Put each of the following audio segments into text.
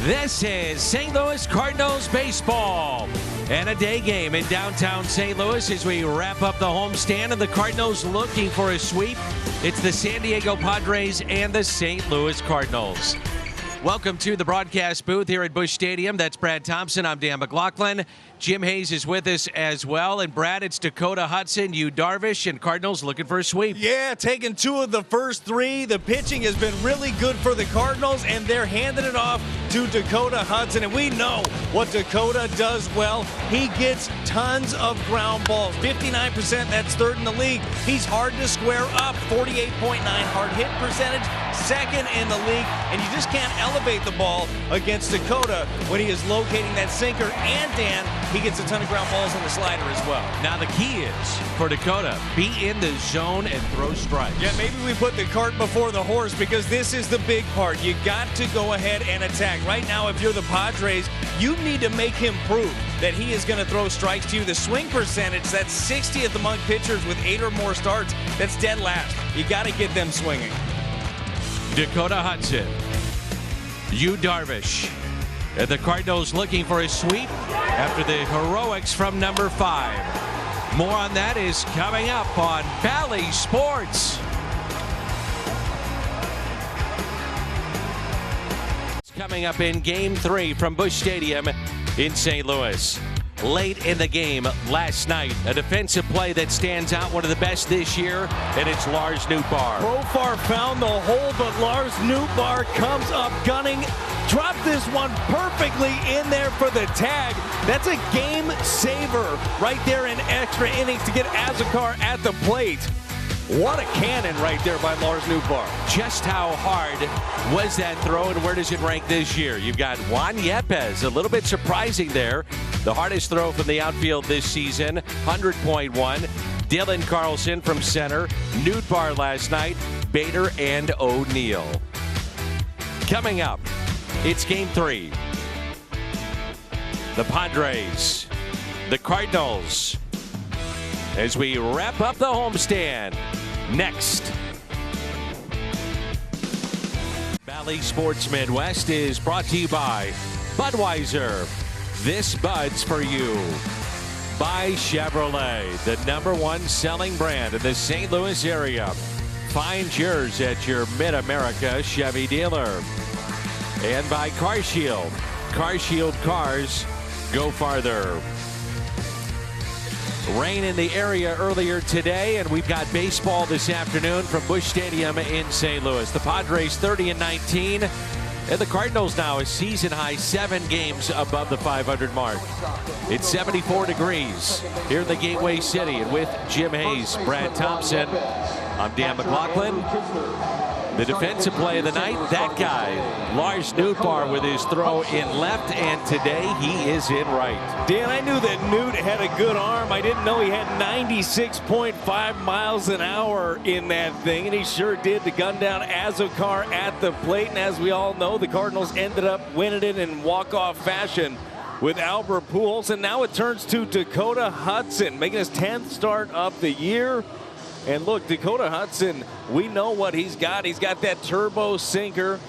This is St. Louis Cardinals baseball and a day game in downtown St. Louis as we wrap up the homestand and the Cardinals looking for a sweep. It's the San Diego Padres and the St. Louis Cardinals. Welcome to the broadcast booth here at Busch Stadium. That's Brad Thompson. I'm Dan McLaughlin. Jim Hayes is with us as well. And Brad, it's Dakota Hudson, Yu Darvish, and Cardinals looking for a sweep. Yeah, taking two of the first three. The pitching has been really good for the Cardinals, and they're handing it off to Dakota Hudson. And we know what Dakota does well. He gets tons of ground balls. 59%, that's third in the league. He's hard to square up. 48.9 hard hit percentage, second in the league. And you just can't elevate the ball against Dakota when he is locating that sinker. And Dan, he gets a ton of ground balls on the slider as well. Now the key is for Dakota, be in the zone and throw strikes. Yeah, maybe we put the cart before the horse because this is the big part. You got to go ahead and attack. Right now, if you're the Padres, you need to make him prove that he is going to throw strikes to you. The swing percentage, that's 60th among pitchers with 8 or more starts. That's dead last. You got to get them swinging. Dakota Hudson, Yu Darvish. And the Cardinals looking for a sweep after the heroics from number 5. More on that is coming up on Valley Sports. It's coming up in Game 3 from Busch Stadium in St. Louis. Late in the game last night, a defensive play that stands out, one of the best this year, and it's Lars Nootbaar. Profar found the hole, but Lars Nootbaar comes up gunning. Dropped this one perfectly in there for the tag. That's a game saver right there in extra innings to get Azekar at the plate. What a cannon right there by Lars Nootbaar. Just how hard was that throw, and where does it rank this year? You've got Juan Yepes, a little bit surprising there. The hardest throw from the outfield this season, 100.1. Dylan Carlson from center. Nootbaar last night. Bader and O'Neill. Coming up, it's Game 3. The Padres, the Cardinals, as we wrap up the homestand. Next. Valley Sports Midwest is brought to you by Budweiser. This Bud's for you. By Chevrolet, the #1 selling brand in the St. Louis area. Find yours at your Mid-America Chevy dealer. And by CarShield. CarShield cars go farther. Rain in the area earlier today, and we've got baseball this afternoon from Busch Stadium in St. Louis. The Padres 30-19, and the Cardinals now a season-high 7 games above the 500 mark. It's 74 degrees here in the Gateway City, and with Jim Hayes, Brad Thompson, I'm Dan McLaughlin. The defensive play of the night, that guy, Lars Nootbaar with his throw in left, and today he is in right. Dan, I knew that Newt had a good arm. I didn't know he had 96.5 miles an hour in that thing, and he sure did to gun down Azekar at the plate. And as we all know, the Cardinals ended up winning it in walk-off fashion with Albert Pujols, and now it turns to Dakota Hudson, making his 10th start of the year. And look, Dakota Hudson, we know what he's got. He's got that turbo sinker,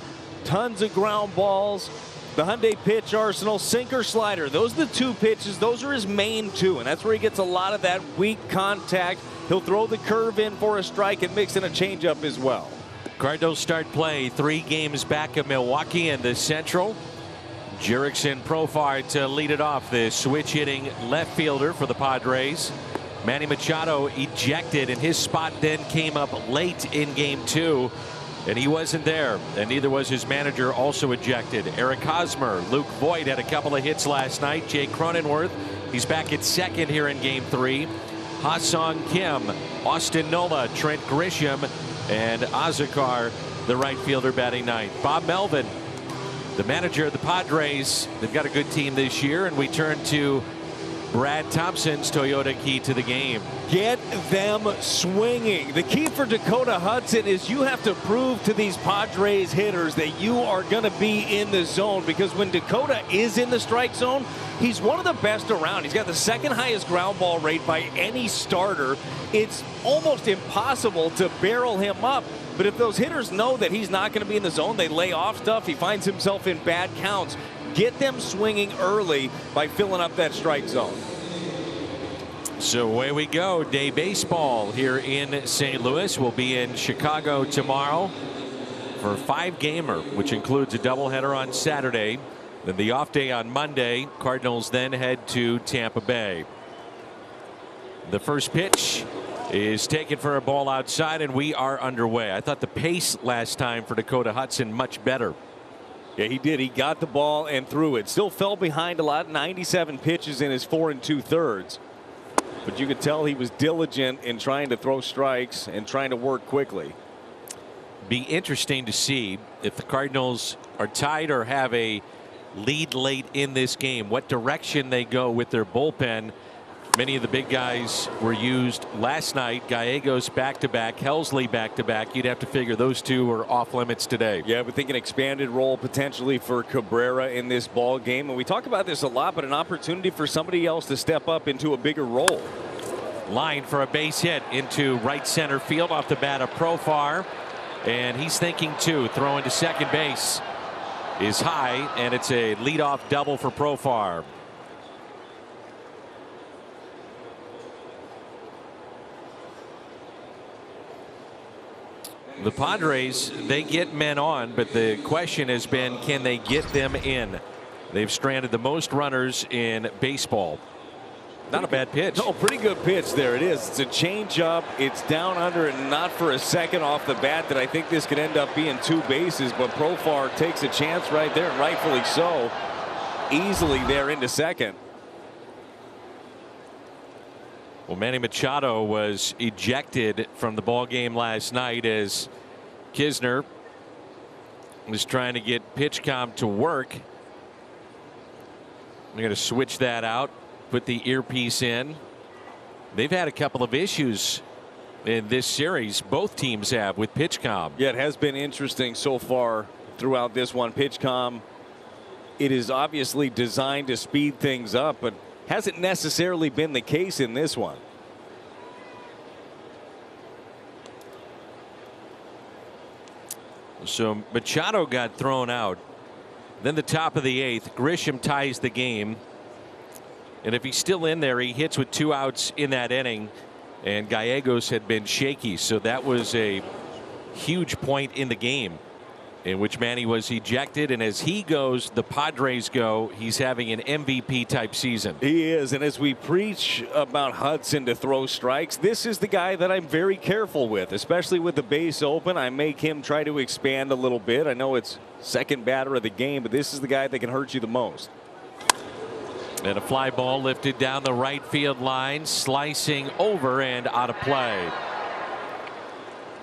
tons of ground balls, the Hyundai pitch arsenal, sinker, slider. Those are the 2 pitches. Those are his main 2, and that's where he gets a lot of that weak contact. He'll throw the curve in for a strike and mix in a changeup as well. Cardinals start play 3 games back of Milwaukee in the Central. Jurickson Profar to lead it off, the switch-hitting left fielder for the Padres. Manny Machado ejected, and his spot then came up late in Game 2, and he wasn't there, and neither was his manager, also ejected. Eric Hosmer, Luke Voigt had a couple of hits last night. Jake Cronenworth, he's back at second here in Game 3. Ha-Sung Kim, Austin Nola, Trent Grisham, and Azekar, the right fielder, batting ninth. Bob Melvin, the manager of the Padres. They've got a good team this year, and we turn to Brad Thompson's Toyota key to the game. Get them swinging. The key for Dakota Hudson is you have to prove to these Padres hitters that you are going to be in the zone, because when Dakota is in the strike zone, he's one of the best around. He's got the 2nd highest ground ball rate by any starter. It's almost impossible to barrel him up. But if those hitters know that he's not going to be in the zone, they lay off stuff. He finds himself in bad counts. Get them swinging early by filling up that strike zone. So away we go. Day baseball here in St. Louis. We'll be in Chicago tomorrow for a 5-gamer, which includes a doubleheader on Saturday. Then the off day on Monday. Cardinals then head to Tampa Bay. The first pitch is taken for a ball outside, and we are underway. I thought the pace last time for Dakota Hudson much better. Yeah, he did. He got the ball and threw it. Still fell behind a lot. 97 pitches in his 4 2/3. But you could tell he was diligent in trying to throw strikes and trying to work quickly. Be interesting to see if the Cardinals are tied or have a lead late in this game, what direction they go with their bullpen. Many of the big guys were used last night. Gallegos back-to-back, Helsley back-to-back. You'd have to figure those two are off limits today. Yeah, we think an expanded role potentially for Cabrera in this ball game. And we talk about this a lot, but an opportunity for somebody else to step up into a bigger role. Line for a base hit into right center field off the bat of Profar. And he's thinking too. Throwing to second base is high, and it's a leadoff double for Profar. The Padres, they get men on, but the question has been, can they get them in? They've stranded the most runners in baseball. Not a bad pitch. No, pretty good pitch there. It is. It's a changeup. It's down under and not for a second off the bat that I think this could end up being 2 bases, but Profar takes a chance right there, and rightfully so. Easily there into second. Well, Manny Machado was ejected from the ball game last night as Kisner was trying to get PitchCom to work. They're going to switch that out, put the earpiece in. They've had a couple of issues in this series. Both teams have with PitchCom. Yeah, it has been interesting so far throughout this one. PitchCom, it is obviously designed to speed things up, but hasn't necessarily been the case in this one. So Machado got thrown out. Then the top of the 8th, Grisham ties the game. And if he's still in there, he hits with 2 outs in that inning. And Gallegos had been shaky. So that was a huge point in the game in which Manny was ejected. And as he goes, the Padres go. He's having an MVP type season. He is. And as we preach about Hudson to throw strikes, this is the guy that I'm very careful with, especially with the base open. I make him try to expand a little bit. I know it's second batter of the game, but this is the guy that can hurt you the most. And a fly ball lifted down the right field line, slicing over and out of play.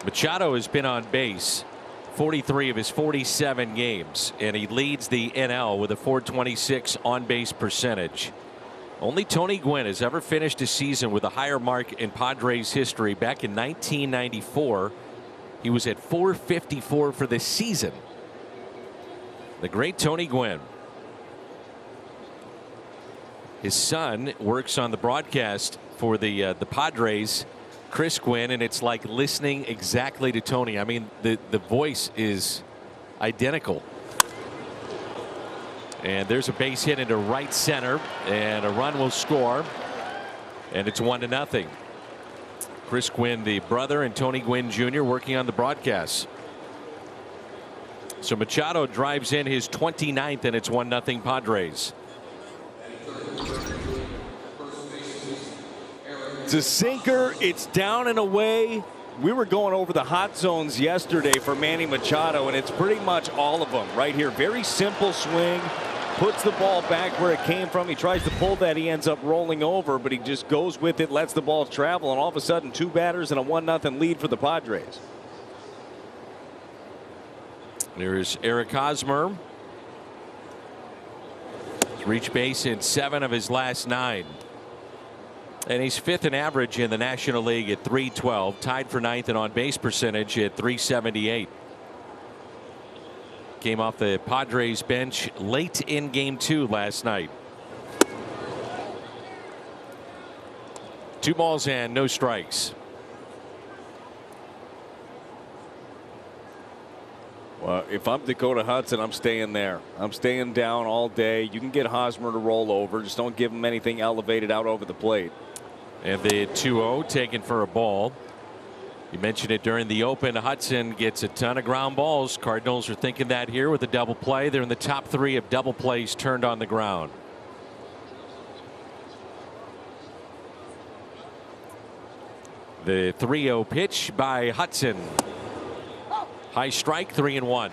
Machado has been on base 43 of his 47 games, and he leads the NL with a .426 on base percentage. Only Tony Gwynn has ever finished a season with a higher mark in Padres history. Back in 1994, he was at .454 for the season. The great Tony Gwynn. His son works on the broadcast for the Padres, Chris Gwynn, and it's like listening exactly to Tony. I mean, the voice is identical. And there's a base hit into right center, and a run will score, and it's 1-0. Chris Gwynn, the brother, and Tony Gwynn Jr. working on the broadcast. So Machado drives in his 29th, and it's 1-0 Padres. It's a sinker. It's down and away. We were going over the hot zones yesterday for Manny Machado, and it's pretty much all of them right here. Very simple swing. Puts the ball back where it came from. He tries to pull that. He ends up rolling over, but he just goes with it, lets the ball travel, and all of a sudden 2 batters and a 1-0 lead for the Padres. There's Eric Hosmer. He's reached base in 7 of his last 9. And he's 5th in average in the National League at .312, tied for 9th in on base percentage at .378. Came off the Padres bench late in game 2 last night. 2 balls and no strikes. Well, if I'm Dakota Hudson, I'm staying there. I'm staying down all day. You can get Hosmer to roll over. Just don't give him anything elevated out over the plate. And the 2-0 taken for a ball. You mentioned it during the open. Hudson gets a ton of ground balls. Cardinals are thinking that here with a double play. They're in the top 3 of double plays turned on the ground. The 3-0 pitch by Hudson. High strike, 3-1.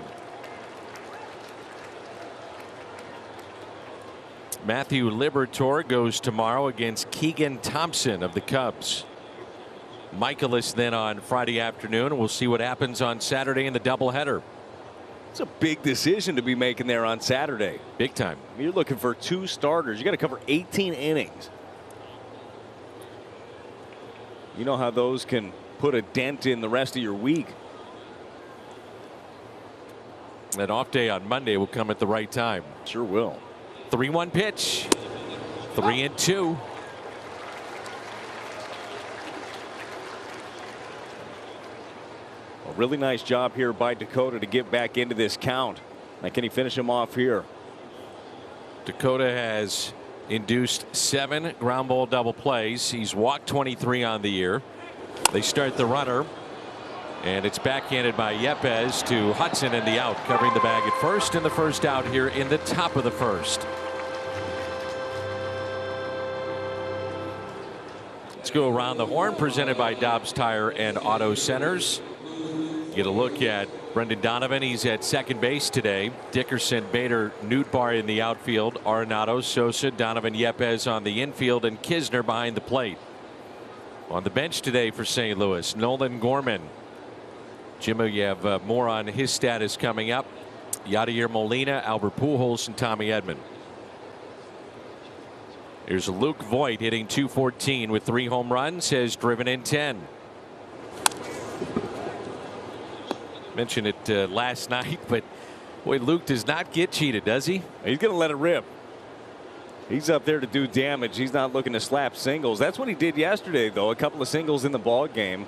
Matthew Liberatore goes tomorrow against Keegan Thompson of the Cubs. Michaelis then on Friday afternoon. We'll see what happens on Saturday in the doubleheader. It's a big decision to be making there on Saturday. Big time. You're looking for 2 starters. You got to cover 18 innings. You know how those can put a dent in the rest of your week. That off day on Monday will come at the right time. Sure will. 3-1 pitch. 3-2. A really nice job here by Dakota to get back into this count. Now, can he finish him off here? Dakota has induced 7 ground ball double plays. He's walked 23 on the year. They start the runner, and it's backhanded by Yepez to Hudson in the out, covering the bag at first, and the first out here in the top of the first. Let's go around the horn, presented by Dobbs Tire and Auto Centers. Get a look at Brendan Donovan. He's at second base today. Dickerson, Bader, Nootbaar in the outfield. Arenado, Sosa, Donovan, Yepez on the infield, and Kisner behind the plate. On the bench today for St. Louis, Nolan Gorman. Jimmo, you have more on his status coming up. Yadier Molina, Albert Pujols, and Tommy Edman. Here's Luke Voit hitting .214 with 3 home runs, has driven in 10. Mentioned it last night, but boy, Luke does not get cheated, does he? He's going to let it rip. He's up there to do damage. He's not looking to slap singles. That's what he did yesterday, though. A couple of singles in the ball game.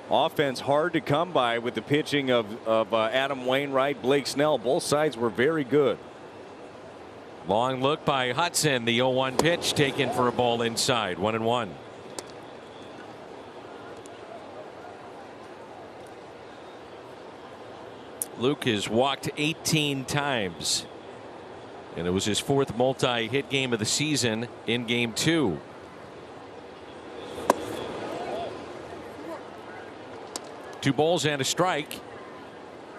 Offense hard to come by with the pitching of Adam Wainwright, Blake Snell. Both sides were very good. Long look by Hudson. The 0-1 pitch taken for a ball inside. 1-1. Luke has walked 18 times, and it was his 4th multi-hit game of the season in game 2. Two balls and a strike.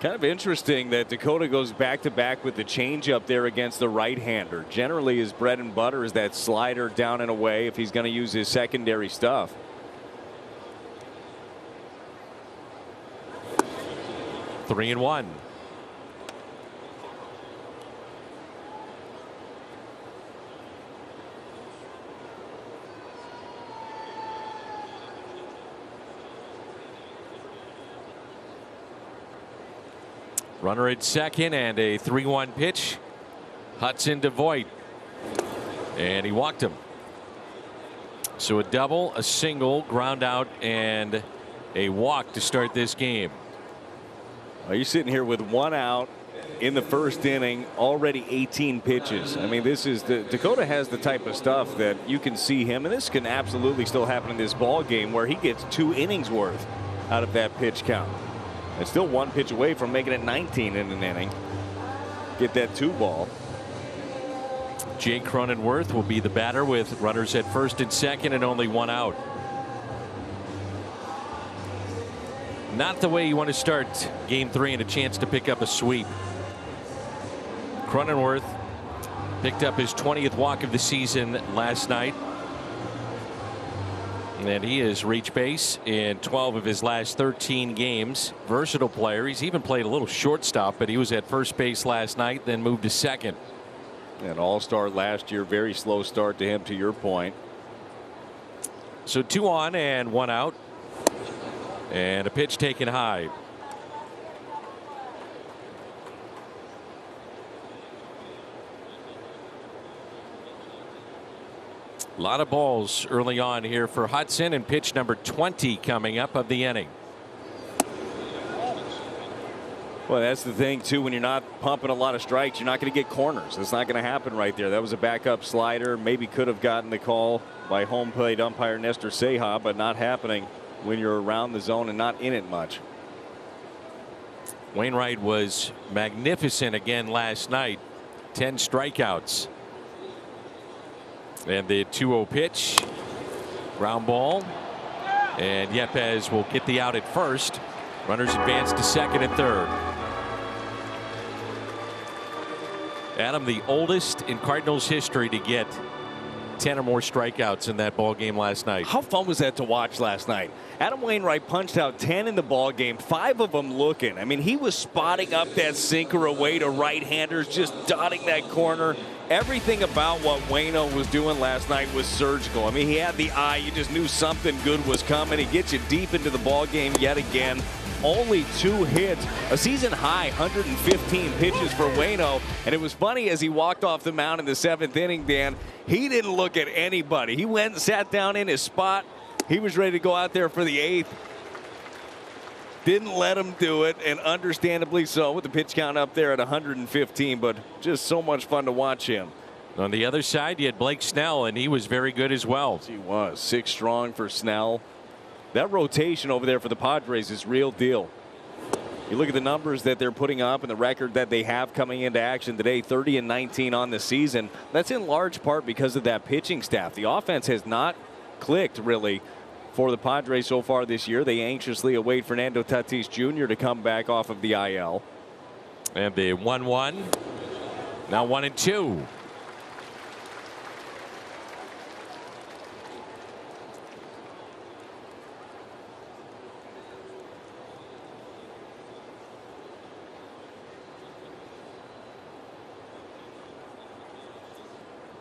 Kind of interesting that Dakota goes back-to-back with the changeup there against the right-hander. Generally, his bread and butter is that slider down and away if he's going to use his secondary stuff. Three and 1. Runner at second, and a 3-1 pitch. Hudson to Voit, and he walked him. So a double, a single, ground out, and a walk to start this game. Well, you're sitting here with 1 out in the first inning, already 18 pitches. I mean, this is Dakota has the type of stuff that you can see him, and this can absolutely still happen in this ball game where he gets 2 innings worth out of that pitch count. And still 1 pitch away from making it 19 in an inning. Get that 2 ball. Jake Cronenworth will be the batter with runners at first and second and only 1 out. Not the way you want to start game 3 and a chance to pick up a sweep. Cronenworth picked up his 20th walk of the season last night, and he has reached base in 12 of his last 13 games. Versatile player. He's even played a little shortstop, but he was at first base last night, then moved to second. An all-star last year. Very slow start to him, to your point. So 2 on and 1 out, and a pitch taken high. A lot of balls early on here for Hudson, and pitch number 20 coming up of the inning. Well, that's the thing, too. When you're not pumping a lot of strikes, you're not going to get corners. That's not going to happen right there. That was a backup slider. Maybe could have gotten the call by home plate umpire Nestor Ceja, but not happening when you're around the zone and not in it much. Wainwright was magnificent again last night. 10 strikeouts. And the 2-0 pitch. Ground ball. And Yepez will get the out at first. Runners advance to second and third. Adam, the oldest in Cardinals history to get 10 or more strikeouts in that ball game last night. How fun was that to watch last night? Adam Wainwright punched out 10 in the ball game, 5 of them looking. I mean, he was spotting up that sinker away to right-handers, just dotting that corner. Everything about what Waino was doing last night was surgical. I mean, he had the eye. You just knew something good was coming. He gets you deep into the ball game yet again. Only 2 hits, a season high 115 pitches for Waino. And it was funny as he walked off the mound in the 7th inning, Dan, he didn't look at anybody. He went and sat down in his spot. He was ready to go out there for the 8th. Didn't let him do it, and understandably so, with the pitch count up there at 115, but just so much fun to watch him. On the other side, you had Blake Snell, and he was very good as well. He was 6 strong for Snell. That rotation over there for the Padres is real deal. You look at the numbers that they're putting up and the record that they have coming into action today, 30-19 on the season. That's in large part because of that pitching staff. The offense has not clicked really for the Padres so far this year. They anxiously await Fernando Tatis Jr. to come back off of the IL. And the 1-1. Now 1-2.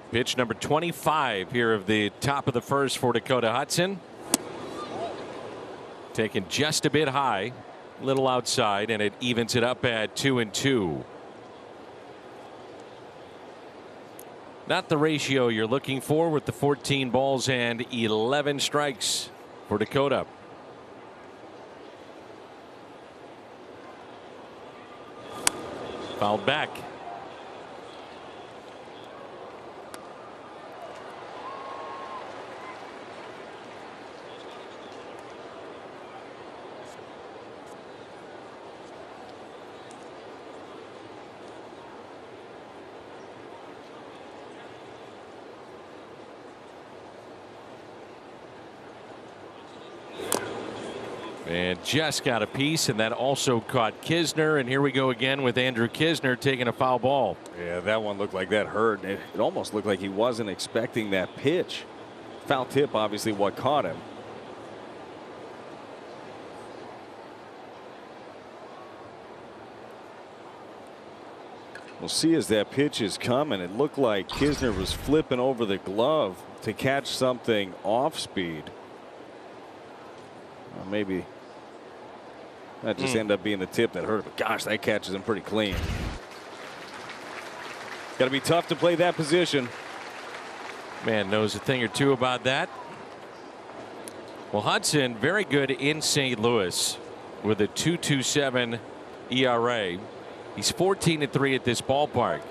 Pitch number 25 here of the top of the first for Dakota Hudson. Taken just a bit high, a little outside, and it evens it up at 2-2. Not the ratio you're looking for with the 14 balls and 11 strikes for Dakota. Fouled back. And just got a piece, and that also caught Kisner. And here we go again with Andrew Kisner taking a foul ball. Yeah, that one looked like that hurt. It almost looked like he wasn't expecting that pitch. Foul tip, obviously, what caught him. We'll see as that pitch is coming. It looked like Kisner was flipping over the glove to catch something off speed. Maybe that just ended up being the tip that hurt him. But gosh, that catches him pretty clean. Got to be tough to play that position. Man knows a thing or two about that. Well, Hudson very good in St. Louis with a 2.27 ERA. He's 14-3 at this ballpark.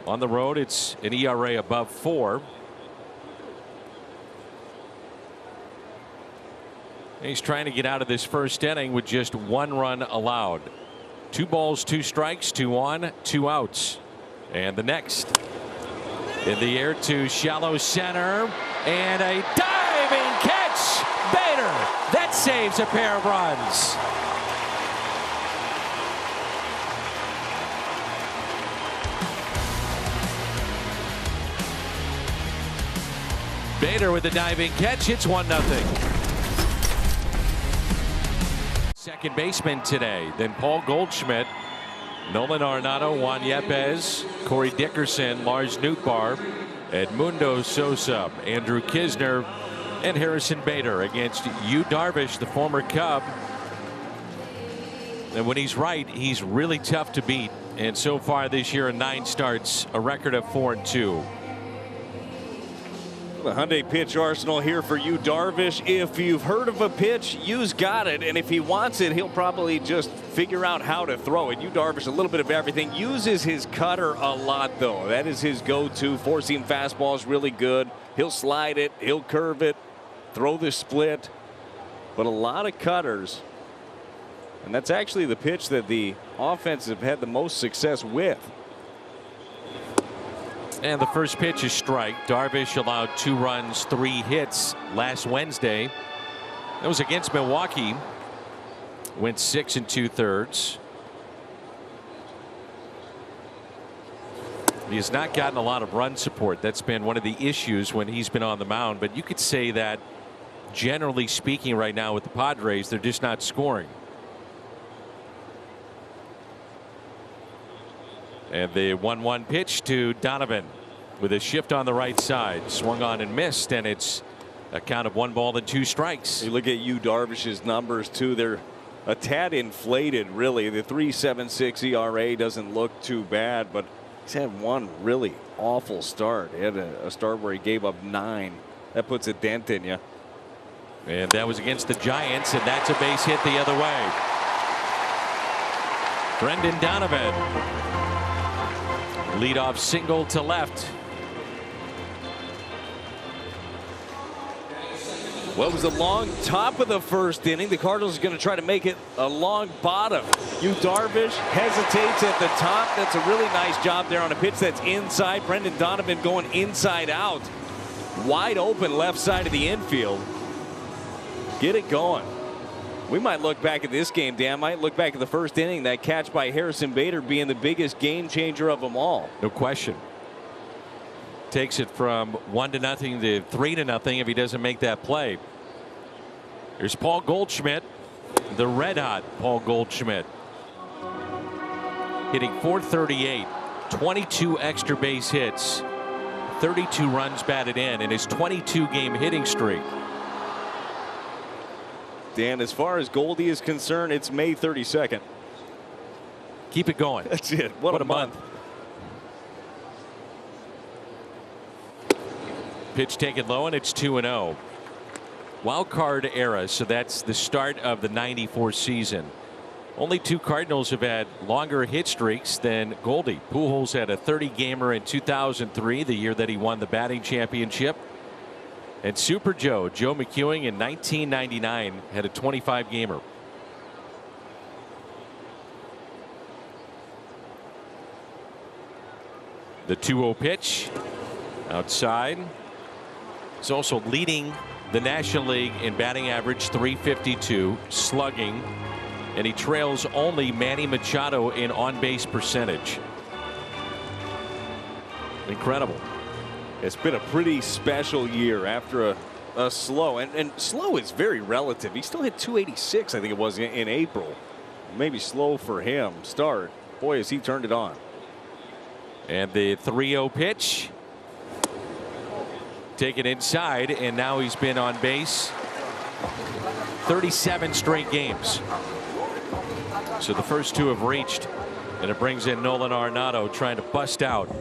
On the road, it's an ERA above 4. He's trying to get out of this first inning with just 1 run allowed. 2 balls, 2 strikes, 2 on, 2 outs. And the next in the air to shallow center, and a diving catch. Bader, that saves a pair of runs. Bader with the diving catch. It's 1-0. Second baseman today, then Paul Goldschmidt, Nolan Arenado, Juan Yepez, Corey Dickerson, Lars Nootbaar, Edmundo Sosa, Andrew Kisner, and Harrison Bader against Yu Darvish, the former Cub. And when he's right, he's really tough to beat. And so far this year in 9 starts, a record of 4-2. The Hyundai pitch arsenal here for you, Darvish. If you've heard of a pitch, you's got it. And if he wants it, he'll probably just figure out how to throw it. You, Darvish, a little bit of everything. Uses his cutter a lot, though. That is his go-to. Four-seam fastball is really good. He'll slide it. He'll curve it. Throw the split. But a lot of cutters. And that's actually the pitch that the offense have had the most success with. And the first pitch is strike. Darvish allowed 2 runs, 3 hits last Wednesday. That was against Milwaukee. Went 6 2/3. He has not gotten a lot of run support. That's been one of the issues when he's been on the mound. But you could say that generally speaking right now with the Padres, they're just not scoring. And the 1-1 pitch to Donovan with a shift on the right side. Swung on and missed, and it's a count of 1 ball and 2 strikes. You look at you, Darvish's numbers, too. They're a tad inflated, really. The 3.76 ERA doesn't look too bad, but he's had one really awful start. He had a start where he gave up 9. That puts a dent in you. And that was against the Giants, and that's a base hit the other way. Brendan Donovan. Leadoff single to left. Well, it was a long top of the first inning. The Cardinals are going to try to make it a long bottom. You, Darvish, hesitates at the top. That's a really nice job there on a pitch that's inside. Brendan Donovan going inside out. Wide open left side of the infield. Get it going. We might look back at this game, Dan. Might look back at the first inning. That catch by Harrison Bader being the biggest game changer of them all. No question. Takes it from 1-0 to 3-0 if he doesn't make that play. Here's Paul Goldschmidt, the red hot Paul Goldschmidt. Hitting .438, 22 extra base hits, 32 runs batted in his 22-game hitting streak. Dan, as far as Goldie is concerned, it's May 32nd. Keep it going. That's it. What a month. Pitch taken low, and it's 2-0. Wild card era, so that's the start of the '94 season. Only 2 Cardinals have had longer hit streaks than Goldie. Pujols had a 30-gamer in 2003, the year that he won the batting championship. And Super Joe McEwing in 1999 had a 25-gamer. The 2-0 pitch outside. He's also leading the National League in batting average, .352, slugging, and he trails only Manny Machado in on-base percentage. Incredible. It's been a pretty special year after a slow, and slow is very relative. He still hit .286, I think it was, in April. Maybe slow for him start. Boy, has he turned it on. And the 3-0 pitch. Taken inside, and now he's been on base 37 straight games. So the first 2 have reached, and it brings in Nolan Arenado trying to bust out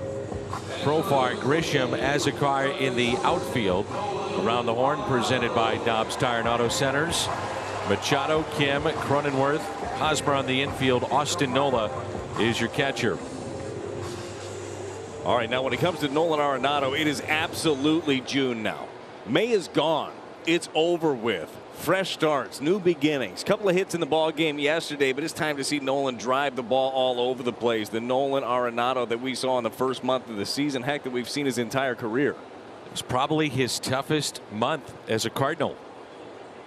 Profar, Grisham, Azekar in the outfield. Around the horn, presented by Dobbs Tire and Auto Centers. Machado, Kim, Cronenworth, Hosmer on the infield. Austin Nola is your catcher. All right, now when it comes to Nolan Arenado, it is absolutely June now. May is gone. It's over with. Fresh starts, new beginnings. Couple of hits in the ball game yesterday, but it's time to see Nolan drive the ball all over the place. The Nolan Arenado that we saw in the first month of the season, heck, that we've seen his entire career. It was probably his toughest month as a Cardinal.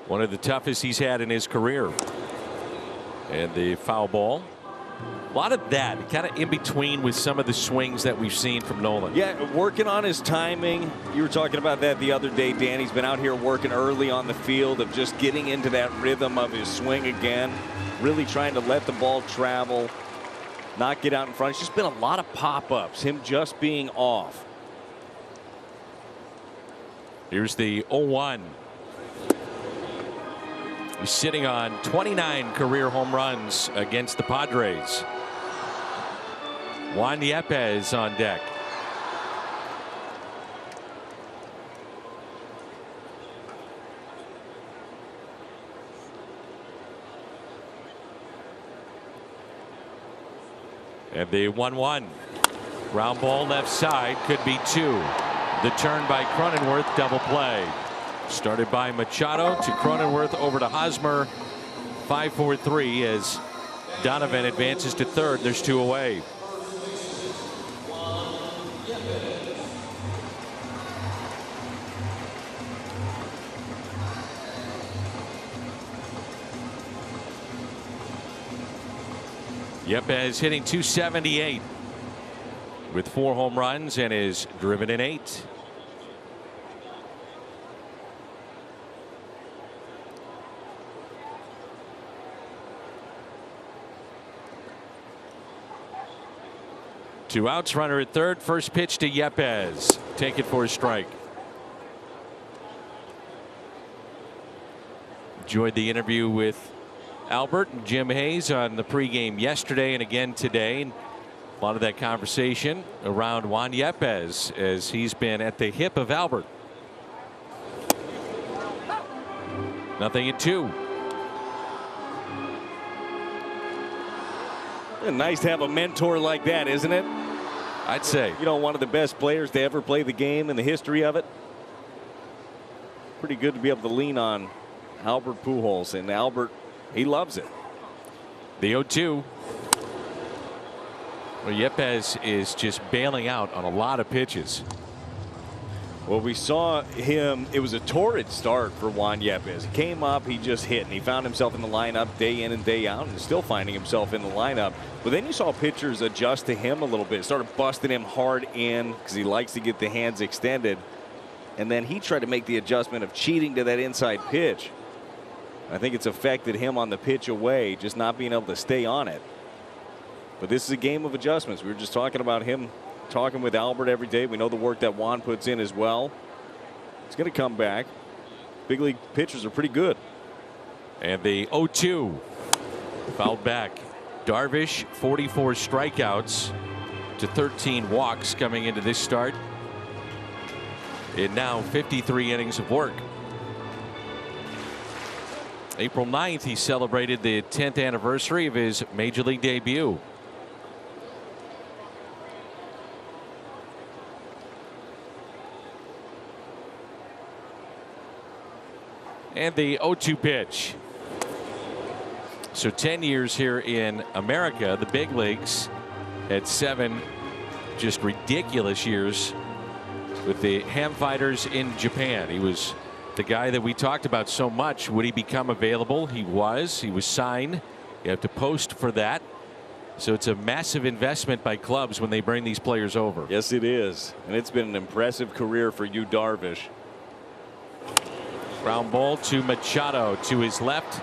One of the toughest he's had in his career. And the foul ball. A lot of that kind of in between with some of the swings that we've seen from Nolan. Yeah, working on his timing. You were talking about that the other day, Dan. He's been out here working early on the field of just getting into that rhythm of his swing again. Really trying to let the ball travel, not get out in front. It's just been a lot of pop-ups, him just being off. Here's the 0-1. He's sitting on 29 career home runs against the Padres. Juan Yepez on deck. And the 1-1. Ground ball left side, could be 2. The turn by Cronenworth, double play. Started by Machado to Cronenworth over to Hosmer. 5-4-3 as Donovan advances to third. There's 2 away. Yepez hitting .278 with 4 home runs and is driven in 8. Two outs, runner at third. First pitch to Yepez. Take it for a strike. Enjoyed the interview with Albert and Jim Hayes on the pregame yesterday and again today. And a lot of that conversation around Juan Yepez as he's been at the hip of Albert. 0-2. Nice to have a mentor like that, isn't it? I'd say. You know, one of the best players to ever play the game in the history of it. Pretty good to be able to lean on Albert Pujols, and Albert, he loves it. The 0-2. Well, Yepez is just bailing out on a lot of pitches. Well, we saw him. It was a torrid start for Juan Yepez. He came up, he just hit, and he found himself in the lineup day in and day out, and is still finding himself in the lineup. But then you saw pitchers adjust to him a little bit, started busting him hard in because he likes to get the hands extended. And then he tried to make the adjustment of cheating to that inside pitch. I think it's affected him on the pitch away, just not being able to stay on it. But this is a game of adjustments. We were just talking about him talking with Albert every day. We know the work that Juan puts in as well. He's going to come back. Big league pitchers are pretty good. And the 0-2 fouled back. Darvish 44 strikeouts to 13 walks coming into this start. In now 53 innings of work. April 9th, he celebrated the 10th anniversary of his major league debut. And the 0-2 pitch. So 10 years here in America, the big leagues, at 7 just ridiculous years with the Ham Fighters in Japan. He was the guy that we talked about so much. Would he become available? He was signed. You have to post for that. So it's a massive investment by clubs when they bring these players over. Yes, it is. And it's been an impressive career for you, Darvish. Ground ball to Machado to his left.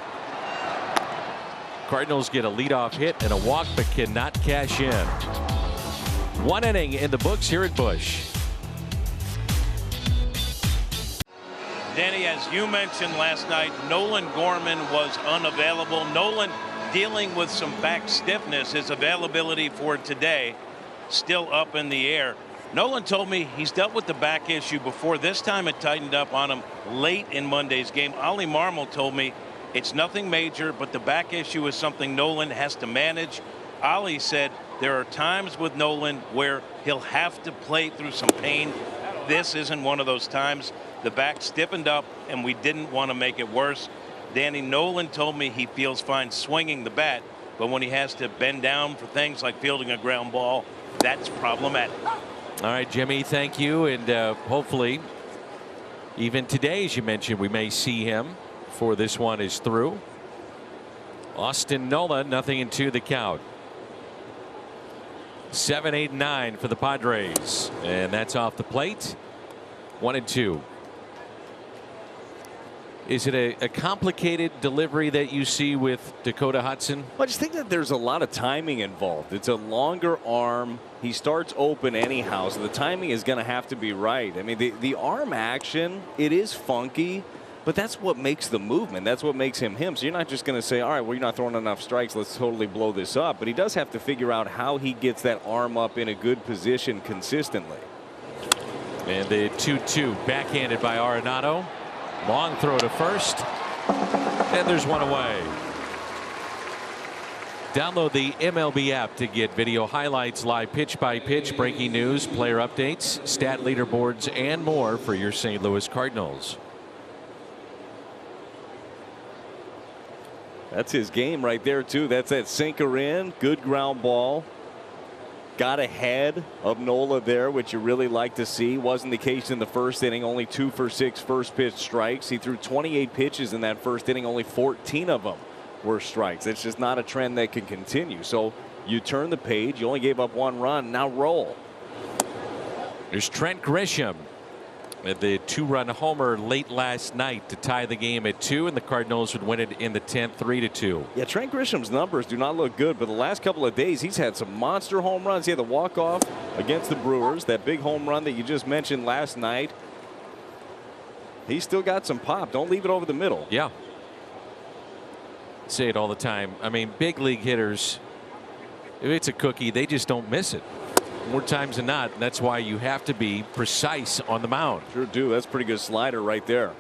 Cardinals get a leadoff hit and a walk, but cannot cash in. 1 inning in the books here at Busch. Danny, as you mentioned last night, Nolan Gorman was unavailable. Nolan dealing with some back stiffness. His availability for today still up in the air. Nolan told me he's dealt with the back issue before. This time it tightened up on him late in Monday's game. Ollie Marmol told me it's nothing major, but the back issue is something Nolan has to manage. Ollie said there are times with Nolan where he'll have to play through some pain. This isn't one of those times. The back stiffened up, and we didn't want to make it worse. Danny, Nolan told me he feels fine swinging the bat, but when he has to bend down for things like fielding a ground ball, that's problematic. All right, Jimmy, thank you. And hopefully, even today, as you mentioned, we may see him before this one is through. Austin Nola, 0-2 the count. 7, 8, 9 for the Padres. And that's off the plate. 1-2. Is it a complicated delivery that you see with Dakota Hudson? Well, I just think that there's a lot of timing involved. It's a longer arm. He starts open anyhow, so the timing is going to have to be right. I mean, the arm action, it is funky, but that's what makes the movement. That's what makes him him. So you're not just going to say, all right, well, you're not throwing enough strikes, let's totally blow this up. But he does have to figure out how he gets that arm up in a good position consistently. And the 2-2 backhanded by Arenado. Long throw to first, and there's one away. Download the MLB app to get video highlights, live pitch-by-pitch, breaking news, player updates, stat leaderboards, and more for your St. Louis Cardinals. That's his game right there, too. That's that sinker in. Good ground ball. Got ahead of Nola there, which you really like to see. Wasn't the case in the first inning. Only 2 for 6 first pitch strikes. He threw 28 pitches in that first inning. Only 14 of them were strikes. It's just not a trend that can continue. So you turn the page. You only gave up 1 run. Now roll. There's Trent Grisham. The 2-run homer late last night to tie the game at 2, and the Cardinals would win it in the 10th, 3-2. Yeah, Trent Grisham's numbers do not look good, but the last couple of days he's had some monster home runs. He had the walk-off against the Brewers, that big home run that you just mentioned last night. He's still got some pop. Don't leave it over the middle. Yeah. Say it all the time. I mean, big league hitters, if it's a cookie, they just don't miss it. More times than not. That's why you have to be precise on the mound. Sure do. That's a pretty good slider right there.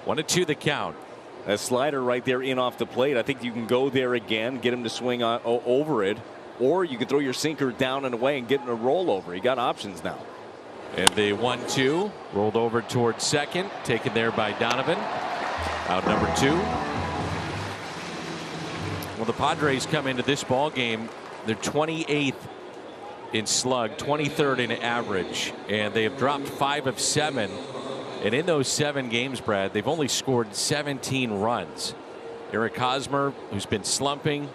1-2 the count. That slider right there in off the plate. I think you can go there again, get him to swing over it, or you can throw your sinker down and away and get him a rollover. You got options now. And the 1-2 rolled over towards second, taken there by Donovan. Out number 2. Well, the Padres come into this ball game. They're 28th in slug, 23rd in average, and they have dropped 5 of 7. And in those 7 games, Brad, they've only scored 17 runs. Eric Hosmer, who's been slumping,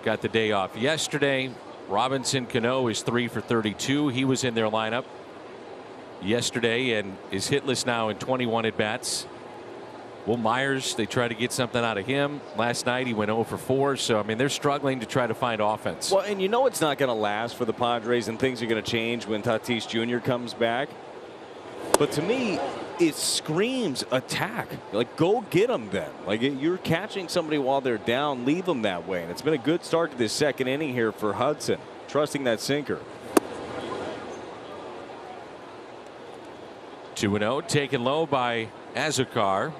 got the day off yesterday. Robinson Cano is 3 for 32. He was in their lineup yesterday and is hitless now in 21 at bats. Will Myers, they try to get something out of him. Last night he went 0 for 4. So, I mean, they're struggling to try to find offense. Well, and you know it's not going to last for the Padres, and things are going to change when Tatis Jr. comes back. But to me, it screams attack. Like, go get them then. Like, you're catching somebody while they're down. Leave them that way. And it's been a good start to this second inning here for Hudson. Trusting that sinker. 2-0, taken low by Azokar.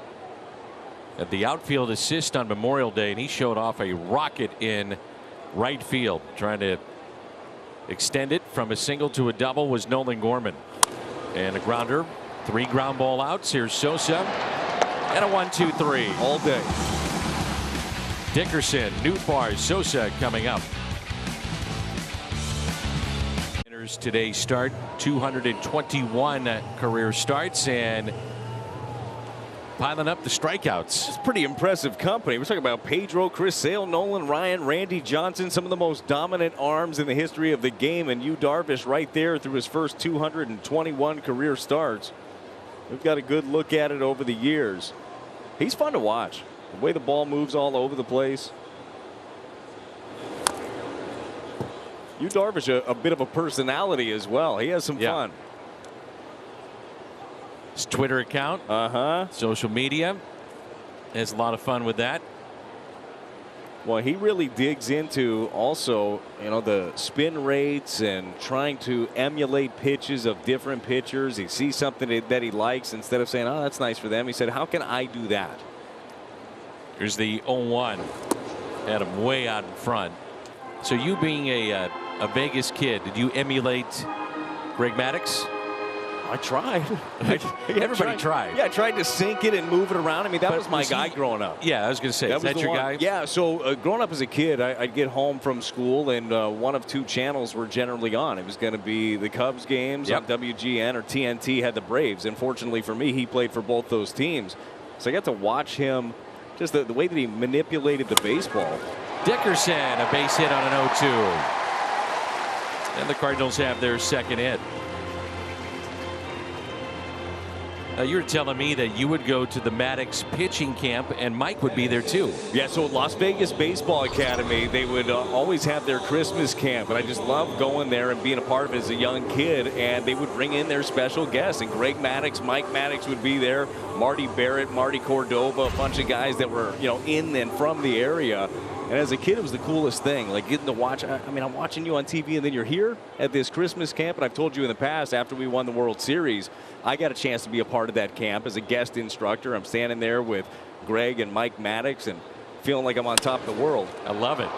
At the outfield assist on Memorial Day, and he showed off a rocket in right field. Trying to extend it from a single to a double was Nolan Gorman. And a grounder. 3 ground ball outs. Here's Sosa. And a 1-2-3. All day. Dickerson, Nootbaar, Sosa coming up. Today's start 221 career starts and piling up the strikeouts. It's pretty impressive company. We're talking about Pedro, Chris Sale, Nolan Ryan, Randy Johnson, some of the most dominant arms in the history of the game, and Yu Darvish right there through his first 221 career starts. We've got a good look at it over the years. He's fun to watch. The way the ball moves all over the place. Yu Darvish, a bit of a personality as well. He has some fun. His Twitter account, social media, has a lot of fun with that. Well, he really digs into also, you know, the spin rates and trying to emulate pitches of different pitchers. He sees something that he likes, instead of saying, oh, that's nice for them, he said, how can I do that? Here's the 0-1. Had him way out in front. So you being a Vegas kid, did you emulate Greg Maddux? I tried. Everybody tried. Yeah, I tried to sink it and move it around. I mean, that was my guy growing up. Yeah, I was going to say, is that your guy? Yeah, so growing up as a kid, I'd get home from school, and one of 2 channels were generally on. It was going to be the Cubs games on WGN, or TNT had the Braves. And fortunately for me, he played for both those teams. So I got to watch him, just the way that he manipulated the baseball. Dickerson, a base hit on an 0-2. And the Cardinals have their second hit. You were telling me that you would go to the Maddux pitching camp, and Mike would be there too. Yeah, so Las Vegas Baseball Academy, they would always have their Christmas camp, and I just loved going there and being a part of it as a young kid. And they would bring in their special guests, and Greg Maddux, Mike Maddux would be there, Marty Barrett, Marty Cordova, a bunch of guys that were, you know, in and from the area. And as a kid, it was the coolest thing, like getting to watch. I mean, I'm watching you on TV, and then you're here at this Christmas camp. And I've told you in the past, after we won the World Series, I got a chance to be a part of that camp as a guest instructor. I'm standing there with Greg and Mike Maddux, and feeling like I'm on top of the world. I love it.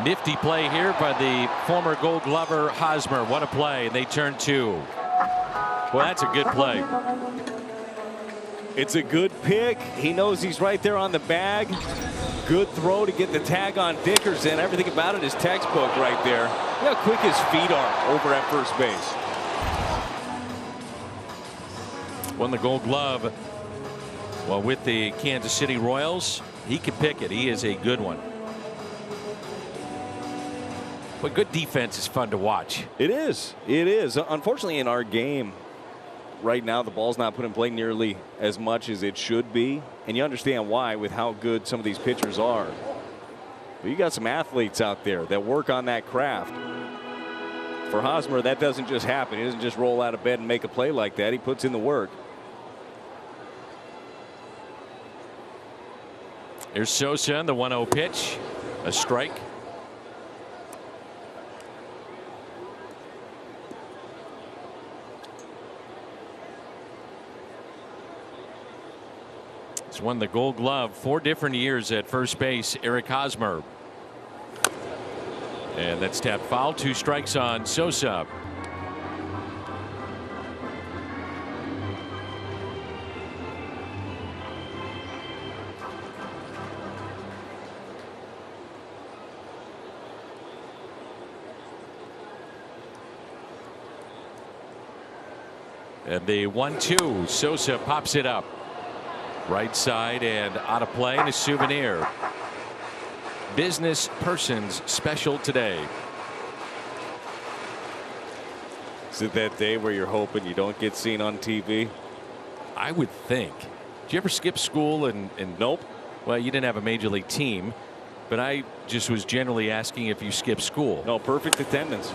Nifty play here by the former Gold Glover Hosmer. What a play. And they turn 2. Well, that's a good play. It's a good pick. He knows he's right there on the bag. Good throw to get the tag on Dickerson. Everything about it is textbook right there. Look how quick his feet are over at first base. Won the Gold Glove. Well, with the Kansas City Royals, he can pick it. He is a good one. But good defense is fun to watch. It is. It is. Unfortunately, in our game right now, the ball's not put in play nearly as much as it should be. And you understand why with how good some of these pitchers are. But you got some athletes out there that work on that craft. For Hosmer, that doesn't just happen. He doesn't just roll out of bed and make a play like that. He puts in the work. Here's Sosa on the 1-0 pitch. A strike. He's won the Gold Glove 4 different years at first base. Eric Hosmer. And that's tapped foul. 2 strikes on Sosa. And the 1-2. Sosa pops it up. Right side and out of play, and a souvenir. Business person's special today. Is it that day where you're hoping you don't get seen on TV? I would think. Did you ever skip school and Nope. Well, you didn't have a major league team, but I just was generally asking if you skipped school. No, perfect attendance.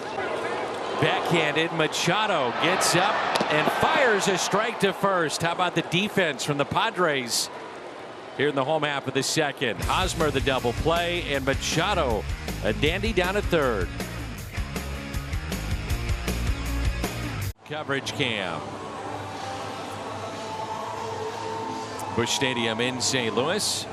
Backhanded. Machado gets up and fires a strike to first. How about the defense from the Padres here in the home half of the second? Hosmer the double play, and Machado a dandy down at third. Coverage cam. Busch Stadium in St. Louis.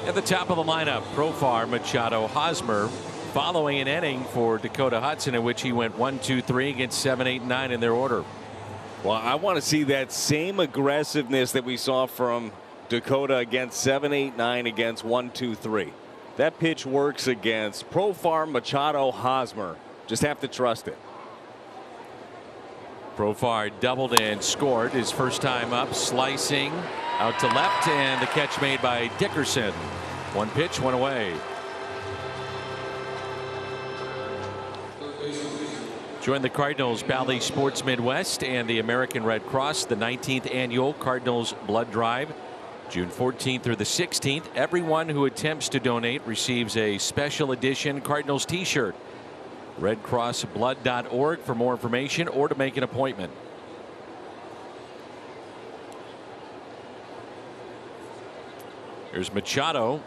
At the top of the lineup, Profar, Machado, Hosmer, following an inning for Dakota Hudson in which he went 1-2-3 against 7, 8, 9 in their order. Well, I want to see that same aggressiveness that we saw from Dakota against 7, 8, 9 against 1, 2, 3. That pitch works against Profar, Machado, Hosmer. Just have to trust it. Profar doubled and scored his first time up, slicing out to left, and the catch made by Dickerson. 1 pitch, 1 away. Join the Cardinals, Bally Sports Midwest, and the American Red Cross, the 19th annual Cardinals Blood Drive, June 14th through the 16th. Everyone who attempts to donate receives a special edition Cardinals t-shirt. RedCrossBlood.org for more information or to make an appointment. Here's Machado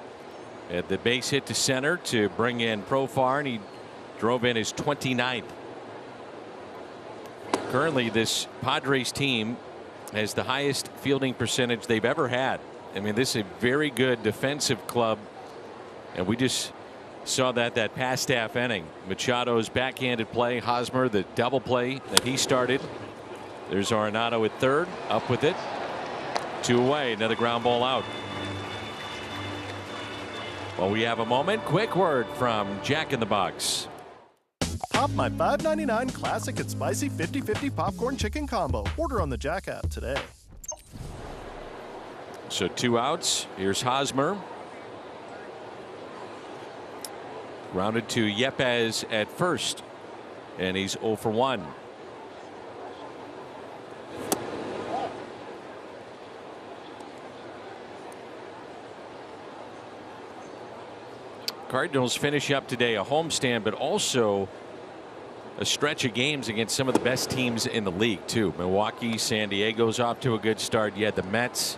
at the base hit to center to bring in Profar, and he drove in his 29th. Currently, this Padres team has the highest fielding percentage they've ever had. I mean, this is a very good defensive club, and we just saw that past half inning. Machado's backhanded play, Hosmer the double play that he started. There's Arenado at third, up with it. 2 away, another ground ball out. Well, we have a moment. Quick word from Jack in the Box. Pop my $5.99 classic and spicy 50-50 popcorn chicken combo. Order on the Jack app today. So 2 outs. Here's Hosmer. Grounded to Yepez at first, and he's 0 for 1. Cardinals finish up today a homestand, but also a stretch of games against some of the best teams in the league too. Milwaukee, San Diego's off to a good start. You had the Mets.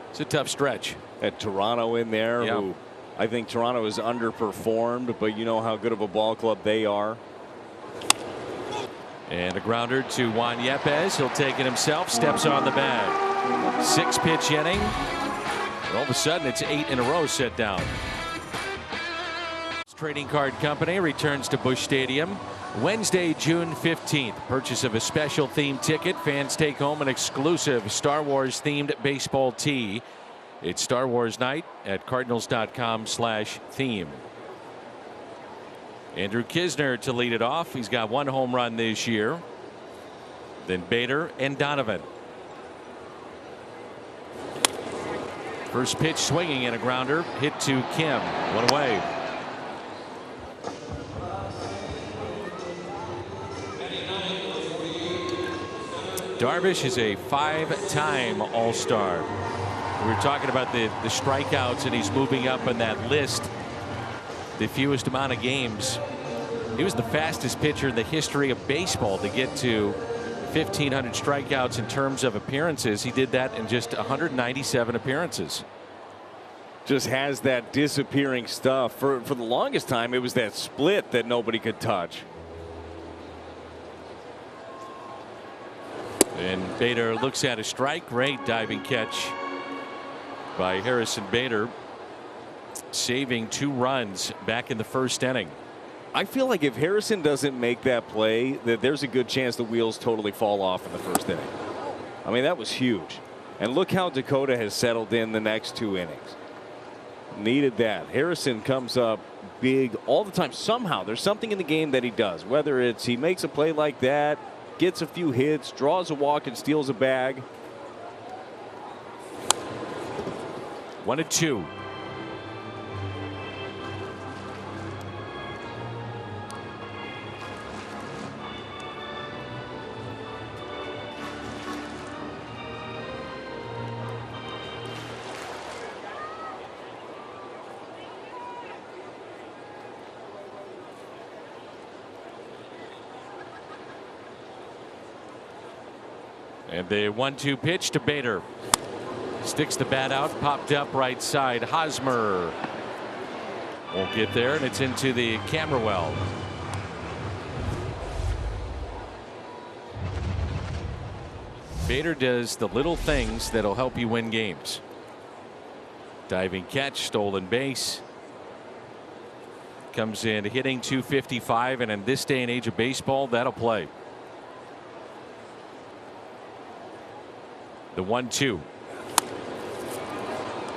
It's a tough stretch. Had Toronto in there, yeah. Who I think Toronto has underperformed, but you know how good of a ball club they are. And a grounder to Juan Yepez. He'll take it himself. Steps on the bag. 6-pitch inning. And all of a sudden, it's 8 in a row set down. Trading Card Company returns to Busch Stadium Wednesday, June 15th. Purchase of a special themed ticket. Fans take home an exclusive Star Wars themed baseball tee. It's Star Wars night at cardinals.com/theme. Andrew Kisner to lead it off. He's got 1 home run this year. Then Bader and Donovan. First pitch swinging and a grounder hit to Kim. 1 away. Darvish is a 5-time All-Star. We were talking about the strikeouts, and he's moving up on that list. The fewest amount of games. He was the fastest pitcher in the history of baseball to get to 1,500 strikeouts in terms of appearances. He did that in just 197 appearances. Just has that disappearing stuff. For the longest time, it was that split that nobody could touch. And Bader looks at a strike. Great diving catch by Harrison Bader, saving 2 runs back in the first inning. I feel like if Harrison doesn't make that play, that there's a good chance the wheels totally fall off in the first inning. I mean, that was huge. And look how Dakota has settled in the next 2 innings. Needed that. Harrison comes up big all the time. Somehow there's something in the game that he does, whether it's he makes a play like that, gets a few hits, draws a walk, and steals a bag. 1-2. And the 1-2 pitch to Bader. Sticks the bat out, popped up right side. Hosmer won't get there, and it's into the camera well. Bader does the little things that'll help you win games. Diving catch, stolen base. Comes in hitting .255, and in this day and age of baseball, that'll play. The 1-2.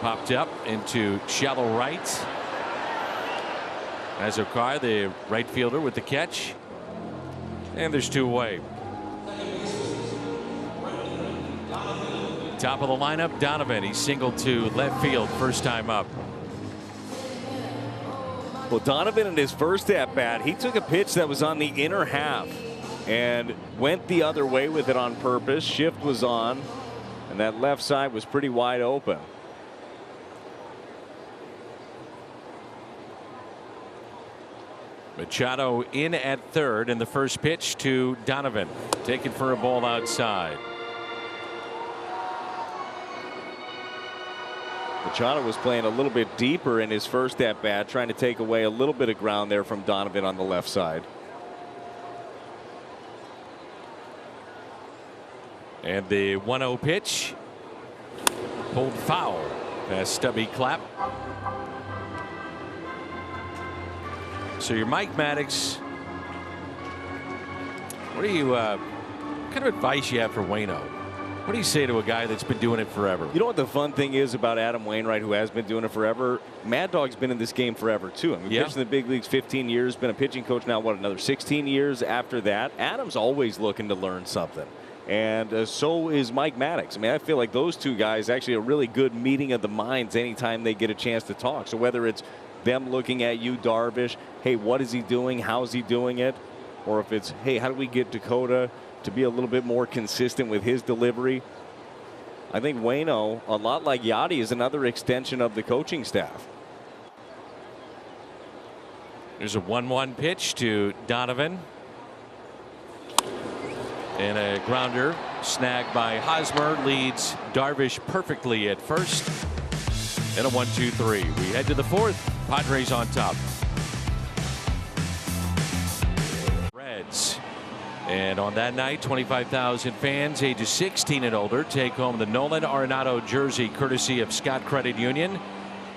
Popped up into shallow right. Azokar, the right fielder, with the catch. And there's 2 away. Top of the lineup, Donovan. He singled to left field first time up. Well, Donovan in his first at bat, he took a pitch that was on the inner half and went the other way with it on purpose. Shift was on, and that left side was pretty wide open. Machado in at third, and the first pitch to Donovan, taken for a ball outside. Machado was playing a little bit deeper in his first at bat, trying to take away a little bit of ground there from Donovan on the left side. And the 1-0 pitch pulled foul past Stubby Clapp. So your Mike Maddox, what do you what kind of advice you have for Waino? What do you say to a guy that's been doing it forever? You know what the fun thing is about Adam Wainwright, who has been doing it forever? Mad Dog's been in this game forever too. I mean, pitched in the big leagues 15 years, been a pitching coach now, what, another 16 years after that. Adam's always looking to learn something. And so is Mike Maddox. I mean, I feel like those two guys actually a really good meeting of the minds anytime they get a chance to talk. So whether it's them looking at you, Darvish, hey, what is he doing? How's he doing it? Or if it's, hey, how do we get Dakota to be a little bit more consistent with his delivery? I think Waino, a lot like Yachty, is another extension of the coaching staff. There's a 1-1 pitch to Donovan. And a grounder snagged by Hosmer leads Darvish perfectly at first. And a 1-2-3. We head to the fourth. Padres on top. Reds And on that night, 25,000 fans ages 16 and older take home the Nolan Arenado jersey courtesy of Scott Credit Union,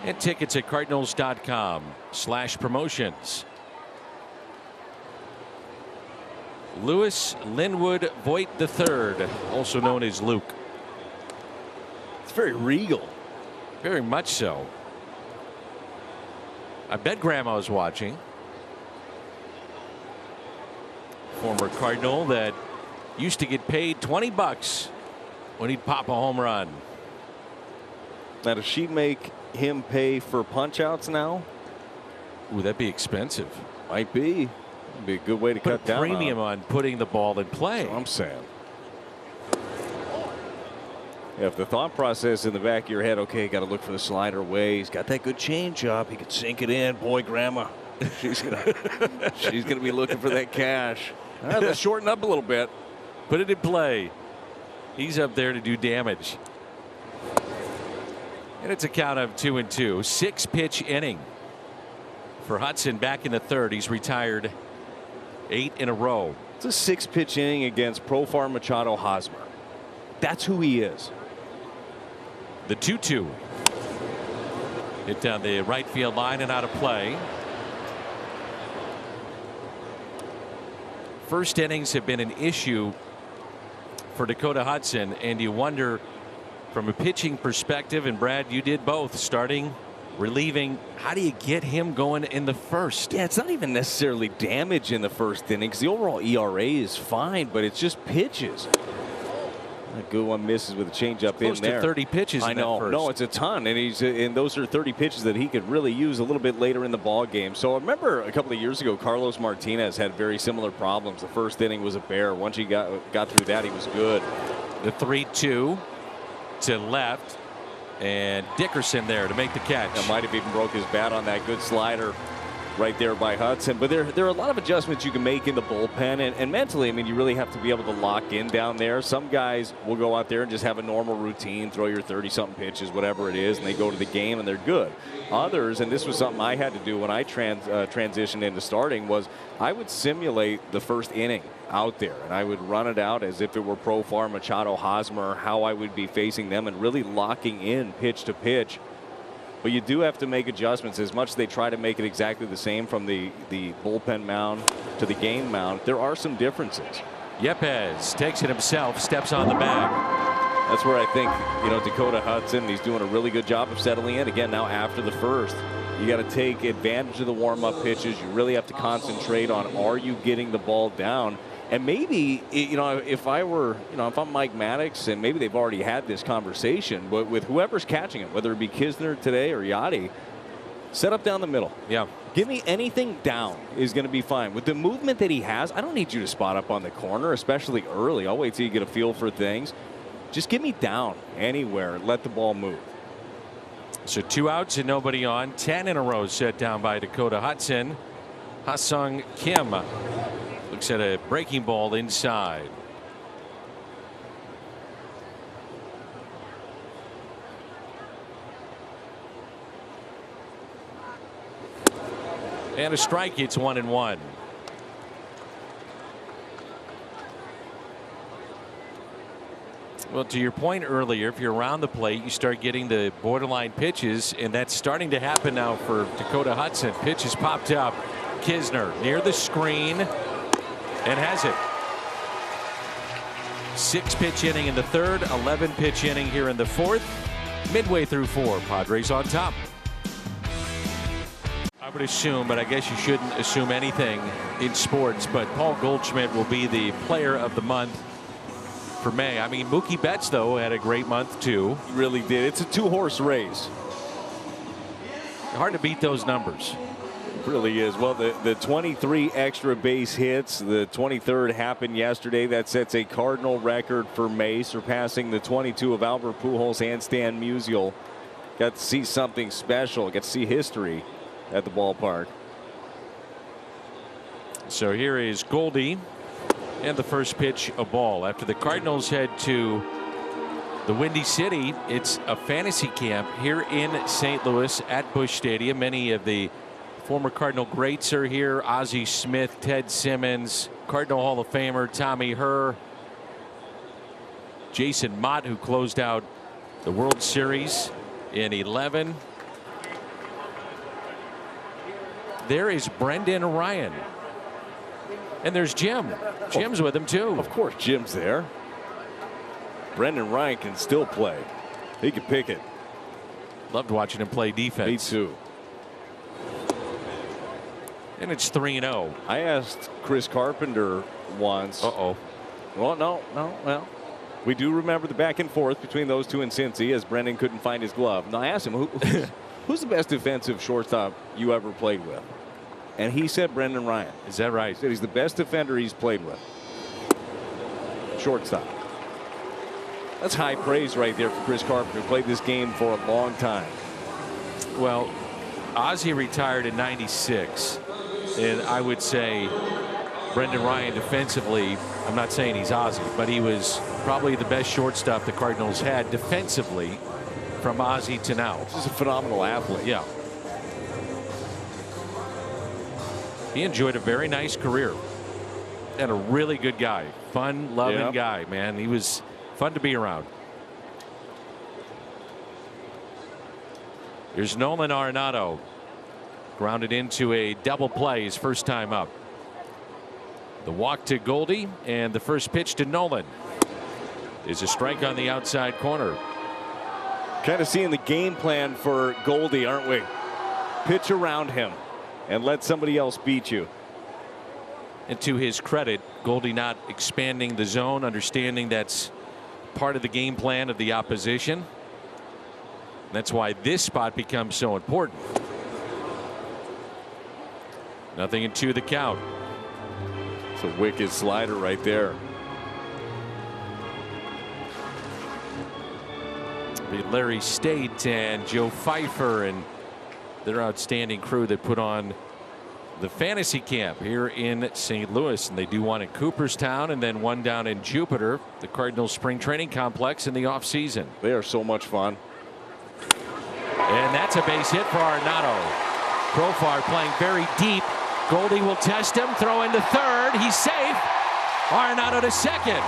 and tickets at cardinals.com/promotions. Louis Linwood Voigt III, also known as Luke. It's very regal. Very much so. I bet Grandma's watching. Former Cardinal that used to get paid $20 when he'd pop a home run. Now, does she make him pay for punch outs now? Ooh, that'd be expensive. Might be. It'd be a good way to Put cut a down premium on putting the ball in play. That's what I'm saying. Yeah, if the thought process in the back of your head, okay, got to look for the slider away. He's got that good changeup. He could sink it in. Boy, Grandma, she's gonna be looking for that cash. All right, let's shorten up a little bit. Put it in play. He's up there to do damage. And it's a count of 2-2. 6-pitch inning for Hudson back in the third. He's retired 8 in a row. It's a 6-pitch inning against Profar Machado Hosmer. That's who he is. The 2-2. Hit down the right field line and out of play. First innings have been an issue for Dakota Hudson, and you wonder from a pitching perspective, and Brad, you did both, starting, relieving, how do you get him going in the first? Yeah, it's not even necessarily damage in the first inning because the overall ERA is fine, but it's just pitches. A good one misses with a changeup in there. Close to 30 pitches. I know. No, it's a ton, and those are 30 pitches that he could really use a little bit later in the ball game. So I remember a couple of years ago, Carlos Martinez had very similar problems. The first inning was a bear. Once he got through that, he was good. The 3-2 to left, and Dickerson there to make the catch. That might have even broke his bat on that good slider right there by Hudson. But there are a lot of adjustments you can make in the bullpen, and mentally, I mean, you really have to be able to lock in down there. Some guys will go out there and just have a normal routine, throw your 30-something pitches, whatever it is, and they go to the game and they're good. Others, and this was something I had to do when I transitioned into starting, was I would simulate the first inning out there, and I would run it out as if it were Profar Machado Hosmer, how I would be facing them, and really locking in pitch to pitch. But you do have to make adjustments. As much as they try to make it exactly the same from the bullpen mound to the game mound, there are some differences. Yepes takes it himself, steps on the bag. That's where I think, Dakota Hudson, he's doing a really good job of settling in. Again, now after the first, you got to take advantage of the warm-up pitches. You really have to concentrate on, are you getting the ball down? And maybe, if I'm Mike Maddox, and maybe they've already had this conversation, but with whoever's catching it, whether it be Kisner today or Yachty, set up down the middle. Yeah. Give me anything down is going to be fine. With the movement that he has, I don't need you to spot up on the corner, especially early. I'll wait till you get a feel for things. Just give me down anywhere. Let the ball move. So 2 outs and nobody on. 10 in a row set down by Dakota Hudson. Ha-Sung Kim looks at a breaking ball inside. And a strike. It's 1-1. Well, to your point earlier, if you're around the plate, you start getting the borderline pitches, and that's starting to happen now for Dakota Hudson. Pitch has popped up. Kisner near the screen and has it. 6-pitch inning in the third, 11-pitch inning here in the fourth. Midway through 4, Padres on top. I would assume, but I guess you shouldn't assume anything in sports, but Paul Goldschmidt will be the player of the month for May. I mean, Mookie Betts, though, had a great month, too. He really did. It's a 2-horse race. Hard to beat those numbers. It really is. Well, the 23 extra base hits, the 23rd happened yesterday. That sets a Cardinal record for May, surpassing the 22 of Albert Pujols and Stan Musial. Got to see something special. Got to see history at the ballpark. So here is Goldie, and the first pitch, a ball. After the Cardinals head to the Windy City, it's a fantasy camp here in St. Louis at Busch Stadium. Many of the Former Cardinal greats are here. Ozzie Smith, Ted Simmons, Cardinal Hall of Famer Tommy Herr, Jason Mott, who closed out the World Series in 11. There is Brendan Ryan. And there's Jim. Jim's with him too. Of course, Jim's there. Brendan Ryan can still play. He can pick it. Loved watching him play defense. Me too. And it's 3-0. I asked Chris Carpenter once. Uh-oh. Well, no. Well, we do remember the back and forth between those two in Cincy as Brendan couldn't find his glove. Now I asked him, who's the best defensive shortstop you ever played with? And he said Brendan Ryan. Is that right? He said he's the best defender he's played with. Shortstop. That's high praise right there for Chris Carpenter, who played this game for a long time. Well, Ozzie retired in '96, and I would say Brendan Ryan defensively, I'm not saying he's Ozzie, but he was probably the best shortstop the Cardinals had defensively from Ozzie to now. This is a phenomenal athlete. Yeah. He enjoyed a very nice career and a really good guy. Fun loving guy, man. He was fun to be around. Here's Nolan Arenado. Grounded into a double play his first time up. The walk to Goldie and the first pitch to Nolan is a strike on the outside corner. Kind of seeing the game plan for Goldie, aren't we? Pitch around him and let somebody else beat you. And to his credit, Goldie not expanding the zone, understanding that's part of the game plan of the opposition. That's why this spot becomes so important. 0-2 the count. It's a wicked slider right there. Larry State and Joe Pfeiffer and their outstanding crew that put on the fantasy camp here in St. Louis, and they do one in Cooperstown and then one down in Jupiter, the Cardinals spring training complex in the offseason. They are so much fun. And that's a base hit for Arenado. Profar playing very deep. Goldie will test him, throw into third. He's safe. Arenado to second.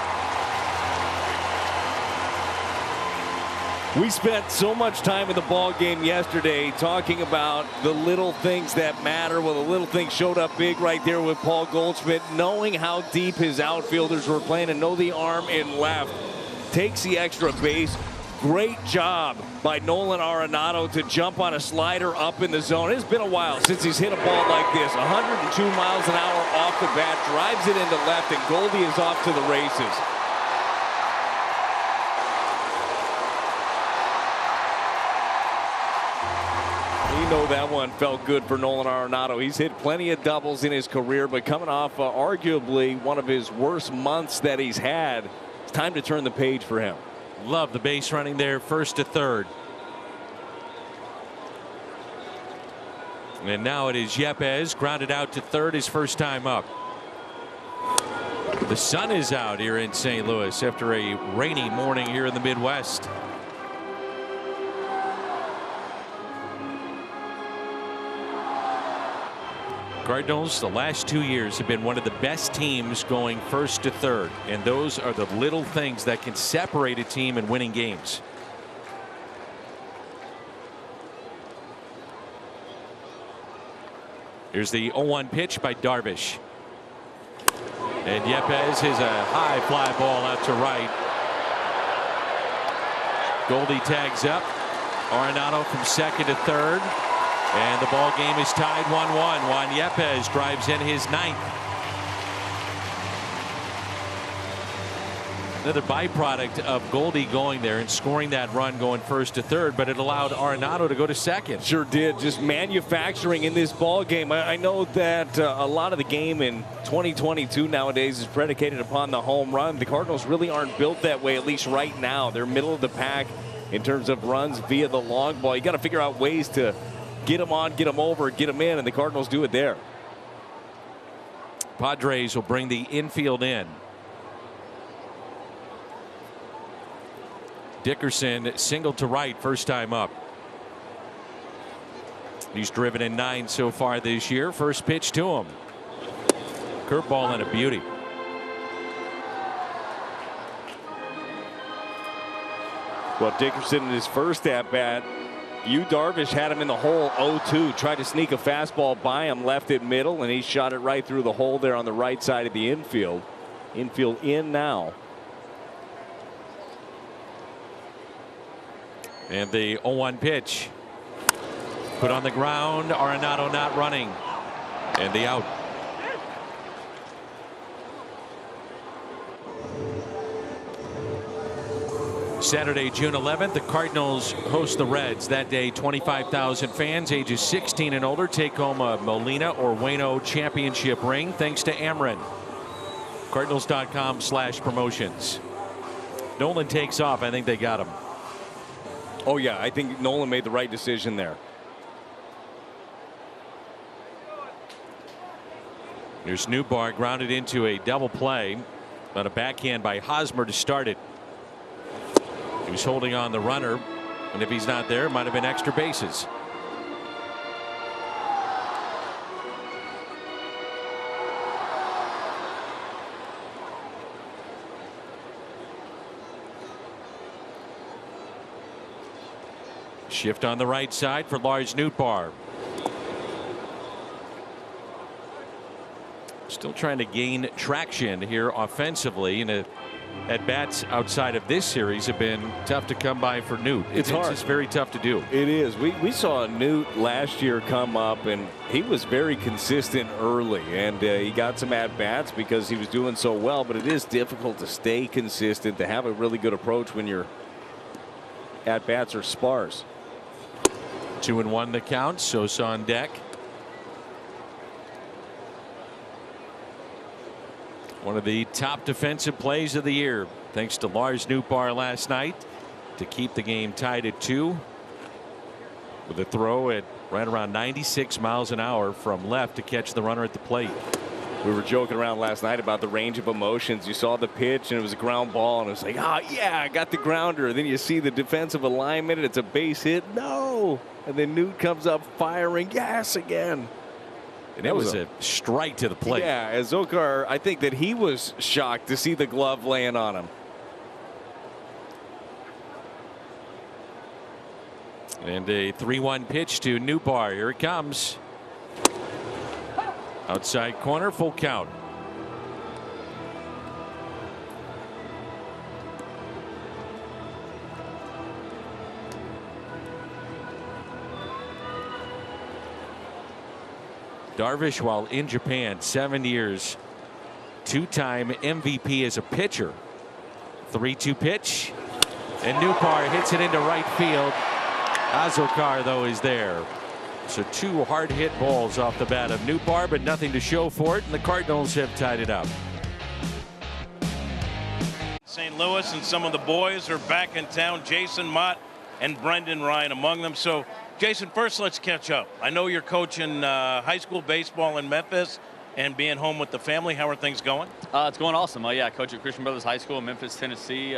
We spent so much time in the ball game yesterday talking about the little things that matter. Well, the little things showed up big right there with Paul Goldschmidt, knowing how deep his outfielders were playing and know the arm in left. Takes the extra base. Great job by Nolan Arenado to jump on a slider up in the zone. It's been a while since he's hit a ball like this. 102 miles an hour off the bat, drives it into left, and Goldie is off to the races. You know that one felt good for Nolan Arenado. He's hit plenty of doubles in his career, but coming off arguably one of his worst months that he's had, it's time to turn the page for him. Love the base running there, first to third. And now it is Yepez grounded out to third his first time up. The sun is out here in St. Louis after a rainy morning here in the Midwest. Cardinals the last 2 years have been one of the best teams going first to third, and those are the little things that can separate a team in winning games. Here's the 0-1 pitch by Darvish. And Yepez is a high fly ball out to right. Goldie tags up. Arenado from second to third. And the ball game is tied 1-1. Juan Yepez drives in his ninth. Another byproduct of Goldie going there and scoring that run going first to third, but it allowed Arenado to go to second. Sure did. Just manufacturing in this ball game. I know that a lot of the game in 2022 nowadays is predicated upon the home run. The Cardinals really aren't built that way, at least right now. They're middle of the pack in terms of runs via the long ball. You got to figure out ways to get them on, get them over, get them in, and the Cardinals do it there. Padres will bring the infield in. Dickerson singled to right first time up. He's driven in 9 so far this year. First pitch to him. Curveball and a beauty. Well, Dickerson in his first at bat, Darvish had him in the hole 0-2. Tried to sneak a fastball by him, left it middle, and he shot it right through the hole there on the right side of the infield. Infield in now. And the 0-1 pitch. Put on the ground. Arenado not running. And the out. Saturday, June 11th, the Cardinals host the Reds. That day, 25,000 fans ages 16 and older take home a Molina or Waino championship ring thanks to Ameren. Cardinals.com/promotions. Nolan takes off. I think they got him. Oh, yeah, I think Nolan made the right decision there. Here's Newbar grounded into a double play on a backhand by Hosmer to start it. He was holding on the runner, and if he's not there, it might have been extra bases. Shift on the right side for Lars Nootbaar. Still trying to gain traction here offensively, and at bats outside of this series have been tough to come by for Newt. It's hard. It's very tough to do. It is. We saw Newt last year come up, and he was very consistent early, and he got some at bats because he was doing so well. But it is difficult to stay consistent, to have a really good approach when your at bats are sparse. 2-1 the count. Sosa on deck. One of the top defensive plays of the year, thanks to Lars Nootbaar last night, to keep the game tied at 2. With a throw at right around 96 miles an hour from left to catch the runner at the plate. We were joking around last night about the range of emotions. You saw the pitch and it was a ground ball, and it was like, oh yeah, I got the grounder. And then you see the defensive alignment and it's a base hit. No. And then Newt comes up firing. Yes, again. And it was a strike to the plate. Yeah, as Zokar, I think that he was shocked to see the glove laying on him. And a 3-1 pitch to Nootbaar. Here it comes. Outside corner, full count. Darvish, while in Japan, 7 years, 2-time MVP as a pitcher. 3-2 pitch, and Nootbaar hits it into right field. Azokar, though, is there. So 2 hard hit balls off the bat of Nootbaar, but nothing to show for it, and the Cardinals have tied it up. St. Louis and some of the boys are back in town. Jason Mott and Brendan Ryan among them. So, Jason, first let's catch up. I know you're coaching high school baseball in Memphis and being home with the family. How are things going? It's going awesome. Yeah, I coach at Christian Brothers High School in Memphis, Tennessee.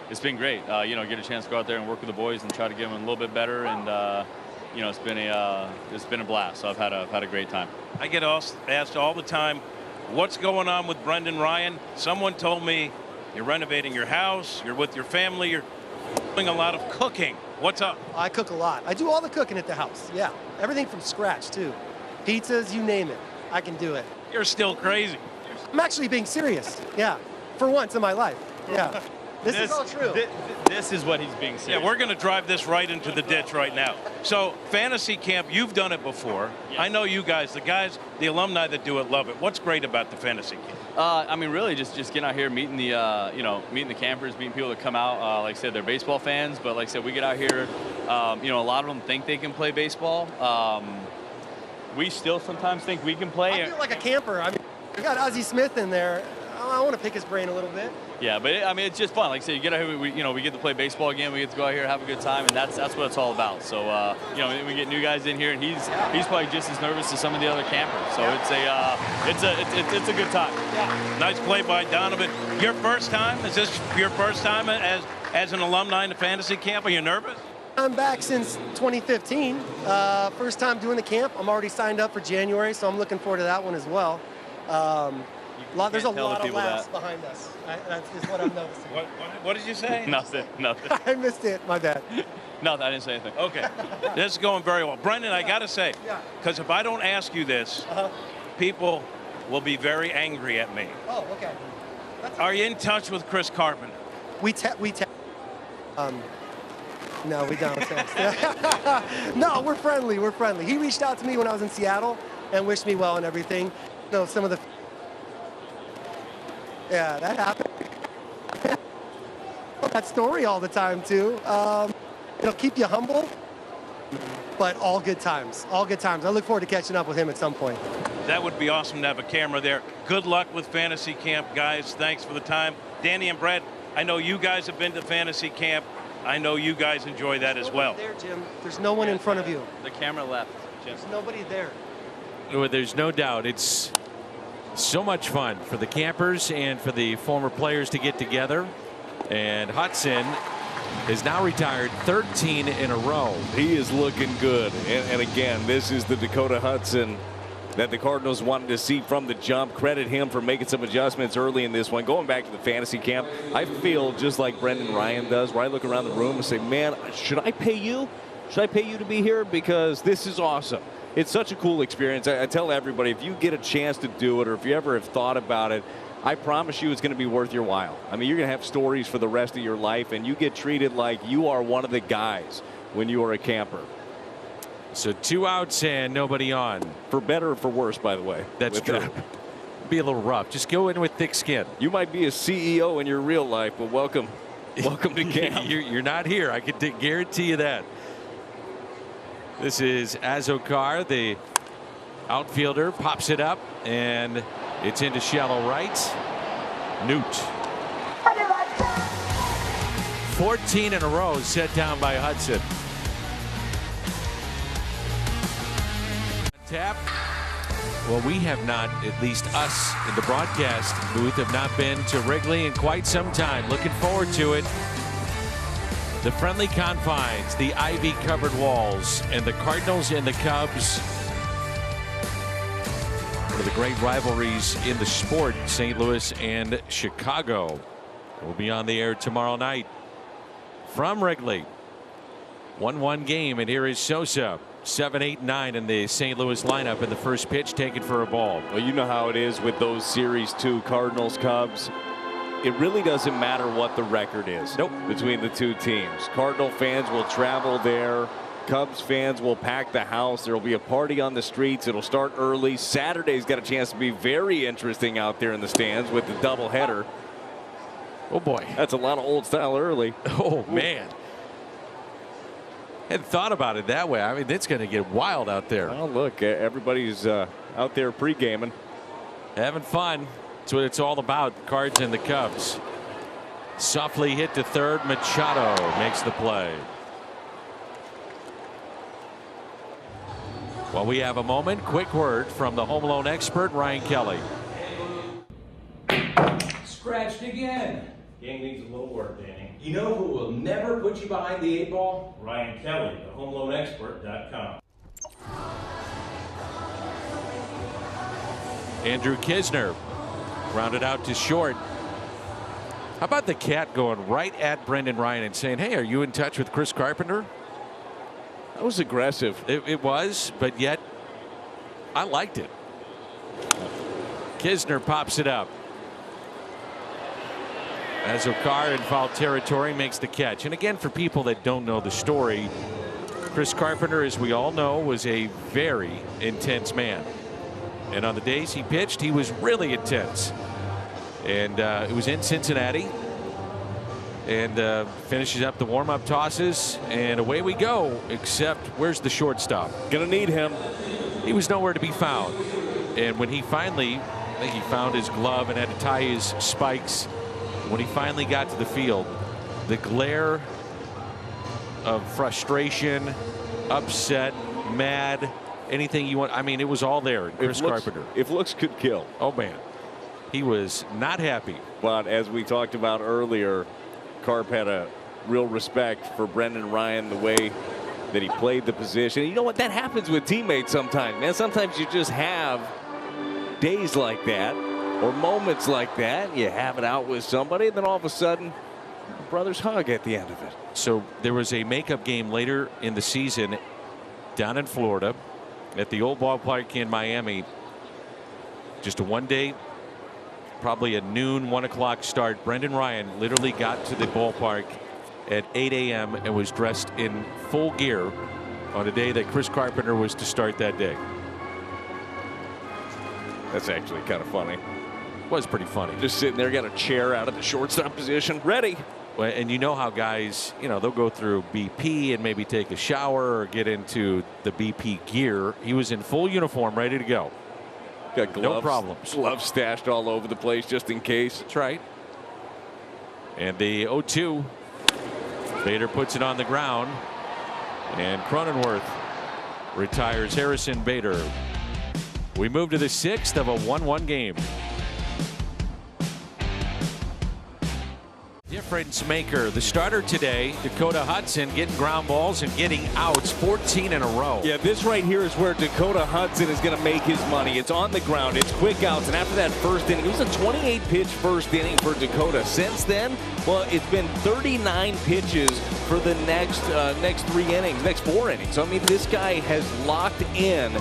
It's been great. You know, get a chance to go out there and work with the boys and try to get them a little bit better. And you know, it's been a blast. So I've had a great time. I get asked all the time, what's going on with Brendan Ryan? Someone told me you're renovating your house. You're with your family. You're doing a lot of cooking. What's up? I cook a lot. I do all the cooking at the house. Yeah, everything from scratch too. Pizzas, you name it. I can do it. You're still crazy. I'm actually being serious. Yeah, for once in my life. Yeah. This is all true. This is what he's being serious. Yeah, we're going to drive this right into the ditch right now. So, fantasy camp, you've done it before. Yeah. I know you guys, the alumni that do it love it. What's great about the fantasy camp? I mean, really, just getting out here, meeting the meeting the campers, meeting people that come out. Like I said, they're baseball fans, but like I said, we get out here. You know, a lot of them think they can play baseball. We still sometimes think we can play. I feel like a camper. I mean, we got Ozzie Smith in there. I want to pick his brain a little bit. Yeah, but I mean, it's just fun. Like I said, you get out here, we get to play baseball again. We get to go out here, have a good time, and that's what it's all about. So, you know, we get new guys in here, and he's probably just as nervous as some of the other campers. So it's a good time. Yeah. Nice play by Donovan. Your first time? Is this your first time as an alumni in the fantasy camp? Are you nervous? I'm back since 2015. First time doing the camp. I'm already signed up for January, so I'm looking forward to that one as well. There's a lot of laughs behind us. That's just what I'm noticing. What did you say? Nothing. I missed it. My bad. No, I didn't say anything. Okay. This is going very well. Brendan, I got to say, because if I don't ask you this, people will be very angry at me. Oh, okay. Are you in touch with Chris Carpenter? No, we don't. No, we're friendly. We're friendly. He reached out to me when I was in Seattle and wished me well and everything. You know, some of the. Yeah, that happened. That story all the time too. It'll keep you humble, but all good times. All good times. I look forward to catching up with him at some point. That would be awesome to have a camera there. Good luck with fantasy camp, guys. Thanks for the time. Danny and Brad, I know you guys have been to fantasy camp. I know you guys enjoy that as well. There, Jim. There's no one in front of you. The camera left, Jim. There's nobody there. Well, there's no doubt. It's so much fun for the campers and for the former players to get together. And Hudson is now retired 13 in a row. He is looking good. And again, this is the Dakota Hudson that the Cardinals wanted to see from the jump. Credit him for making some adjustments early in this one. Going back to the fantasy camp, I feel just like Brendan Ryan does, where I look around the room and say, man, should I pay you? Should I pay you to be here? Because this is awesome. It's such a cool experience. I tell everybody, if you get a chance to do it, or if you ever have thought about it, I promise you it's going to be worth your while. I mean, you're going to have stories for the rest of your life, and you get treated like you are one of the guys when you are a camper. So 2 outs and nobody on. For better or for worse, by the way. That's true. Be a little rough. Just go in with thick skin. You might be a CEO in your real life, but welcome to camp. You're not here. I can guarantee you that. This is Azokar, the outfielder, pops it up, and it's into shallow right. Newt. 14 in a row set down by Hudson. Tap. Well, we have not, at least us in the broadcast booth, have not been to Wrigley in quite some time. Looking forward to it. The friendly confines, the ivy-covered walls, and the Cardinals and the Cubs. One of the great rivalries in the sport, St. Louis and Chicago. We'll be on the air tomorrow night from Wrigley. 1-1 game, and here is Sosa. 7, 8, 9 in the St. Louis lineup, and the first pitch taken for a ball. Well, you know how it is with those series too, Cardinals, Cubs. It really doesn't matter what the record is between the two teams. Cardinal fans will travel there. Cubs fans will pack the house. There will be a party on the streets. It'll start early. Saturday's got a chance to be very interesting out there in the stands with the doubleheader. Oh boy, that's a lot of old style early. Oh man. Hadn't thought about it that way. I mean, it's going to get wild out there. Well, look, everybody's out there pre-gaming. Having fun. That's what it's all about. Cards and the Cubs. Softly hit to third. Machado makes the play. Well, we have a moment. Quick word from the home loan expert, Ryan Kelly. Scratched again. Game needs a little work, Danny. You know who will never put you behind the 8 ball? Ryan Kelly, thehomeloanexpert.com. Andrew Kisner rounded out to short. How about the cat going right at Brendan Ryan and saying, hey, are you in touch with Chris Carpenter? That was aggressive. It was, but yet I liked it. Kisner pops it up. Azokar in foul territory makes the catch. And again, for people that don't know the story, Chris Carpenter, as we all know, was a very intense man. And on the days he pitched, he was really intense. And it was in Cincinnati. And finishes up the warm-up tosses. And away we go, except where's the shortstop? Gonna need him. He was nowhere to be found. And when he finally, I think he found his glove and had to tie his spikes. When he finally got to the field, the glare of frustration, upset, mad, anything you want. I mean, it was all there in Chris Carpenter. If looks could kill. Oh, man. He was not happy. But as we talked about earlier, Carp had a real respect for Brendan Ryan, the way that he played the position. You know what? That happens with teammates sometimes, man. Sometimes you just have days like that or moments like that. You have it out with somebody, and then all of a sudden, brothers hug at the end of it. So there was a makeup game later in the season down in Florida at the old ballpark in Miami. Just a one-day, probably a noon, 1 o'clock start. Brendan Ryan literally got to the ballpark at 8 a.m. and was dressed in full gear on a day that Chris Carpenter was to start that day. That's actually kind of funny. Was pretty funny. Just sitting there, got a chair out of the shortstop position, ready. Well, and you know how guys, you know, they'll go through BP and maybe take a shower or get into the BP gear. He was in full uniform, ready to go. Got gloves, no problems. Gloves stashed all over the place just in case. That's right. And the 0-2. Bader puts it on the ground. And Cronenworth retires Harrison Bader. We move to the 6th of a 1-1 game. Difference maker, the starter today, Dakota Hudson, getting ground balls and getting outs 14 in a row. Yeah, this right here is where Dakota Hudson is going to make his money. It's on the ground, it's quick outs, and after that first inning, it was a 28-pitch first inning for Dakota. Since then, well, it's been 39 pitches for the next 4 innings. So, I mean, this guy has locked in.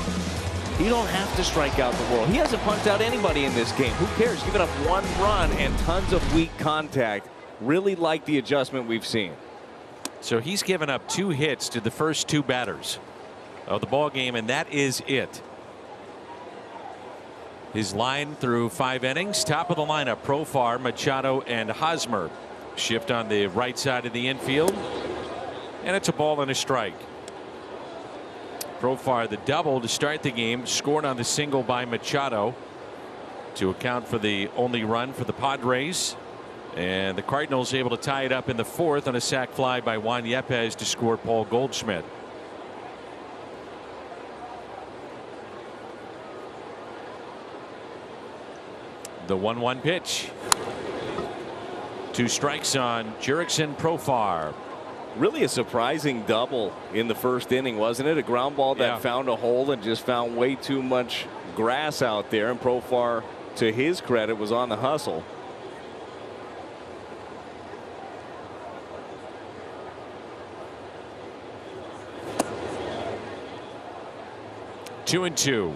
You don't have to strike out the world. He hasn't punched out anybody in this game. Who cares? Giving up 1 run and tons of weak contact. Really like the adjustment we've seen. So he's given up 2 hits to the first 2 batters of the ball game, and that is it. His line through 5 innings, top of the lineup, Profar, Machado, and Hosmer. Shift on the right side of the infield, and it's a ball and a strike. Profar, the double to start the game, scored on the single by Machado to account for the only run for the Padres. And the Cardinals able to tie it up in the 4th on a sac fly by Juan Yepez to score Paul Goldschmidt. The 1-1 pitch. 2 strikes on Jurickson Profar. Really a surprising double in the first inning, wasn't it? A ground ball that found a hole and just found way too much grass out there. And Profar, to his credit, was on the hustle. Two and 2.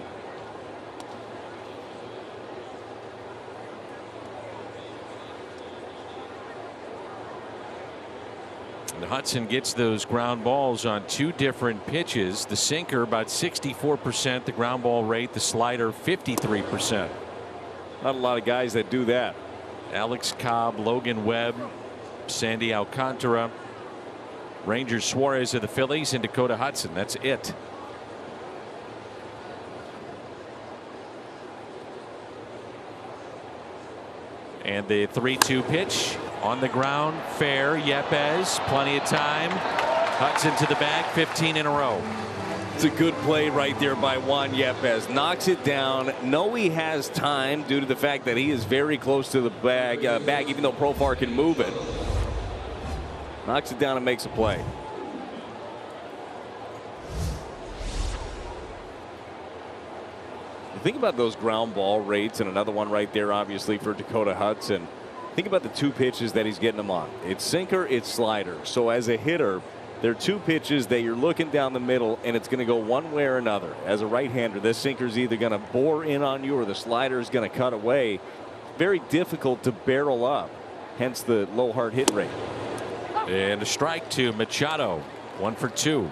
And Hudson gets those ground balls on 2 different pitches. The sinker about 64%, the ground ball rate, the slider 53%. Not a lot of guys that do that. Alex Cobb, Logan Webb, Sandy Alcantara, Ranger Suarez of the Phillies, and Dakota Hudson. That's it. And the 3-2 pitch on the ground, fair. Yepez, plenty of time. Hudson to the bag, 15 in a row. It's a good play right there by Juan Yepez. Knocks it down. No, he has time due to the fact that he is very close to the bag, even though Profar can move it. Knocks it down and makes a play. Think about those ground ball rates, and another one right there obviously for Dakota Hudson. Think about the 2 pitches that he's getting them on. It's sinker, it's slider. So as a hitter, there are 2 pitches that you're looking down the middle, and it's going to go one way or another. As a right-hander, this sinker's either going to bore in on you or the slider is going to cut away. Very difficult to barrel up, hence the low hard hit rate. And a strike to Machado, 1 for 2.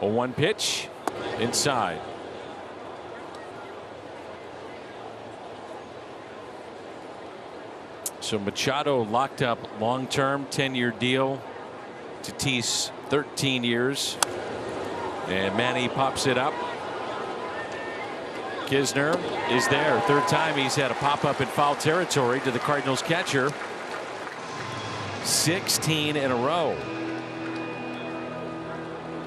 A 1 pitch inside. So Machado locked up long-term 10-year deal. Tatis 13 years. And Manny pops it up. Kisner is there. 3rd time he's had a pop up in foul territory to the Cardinals catcher. 16 in a row.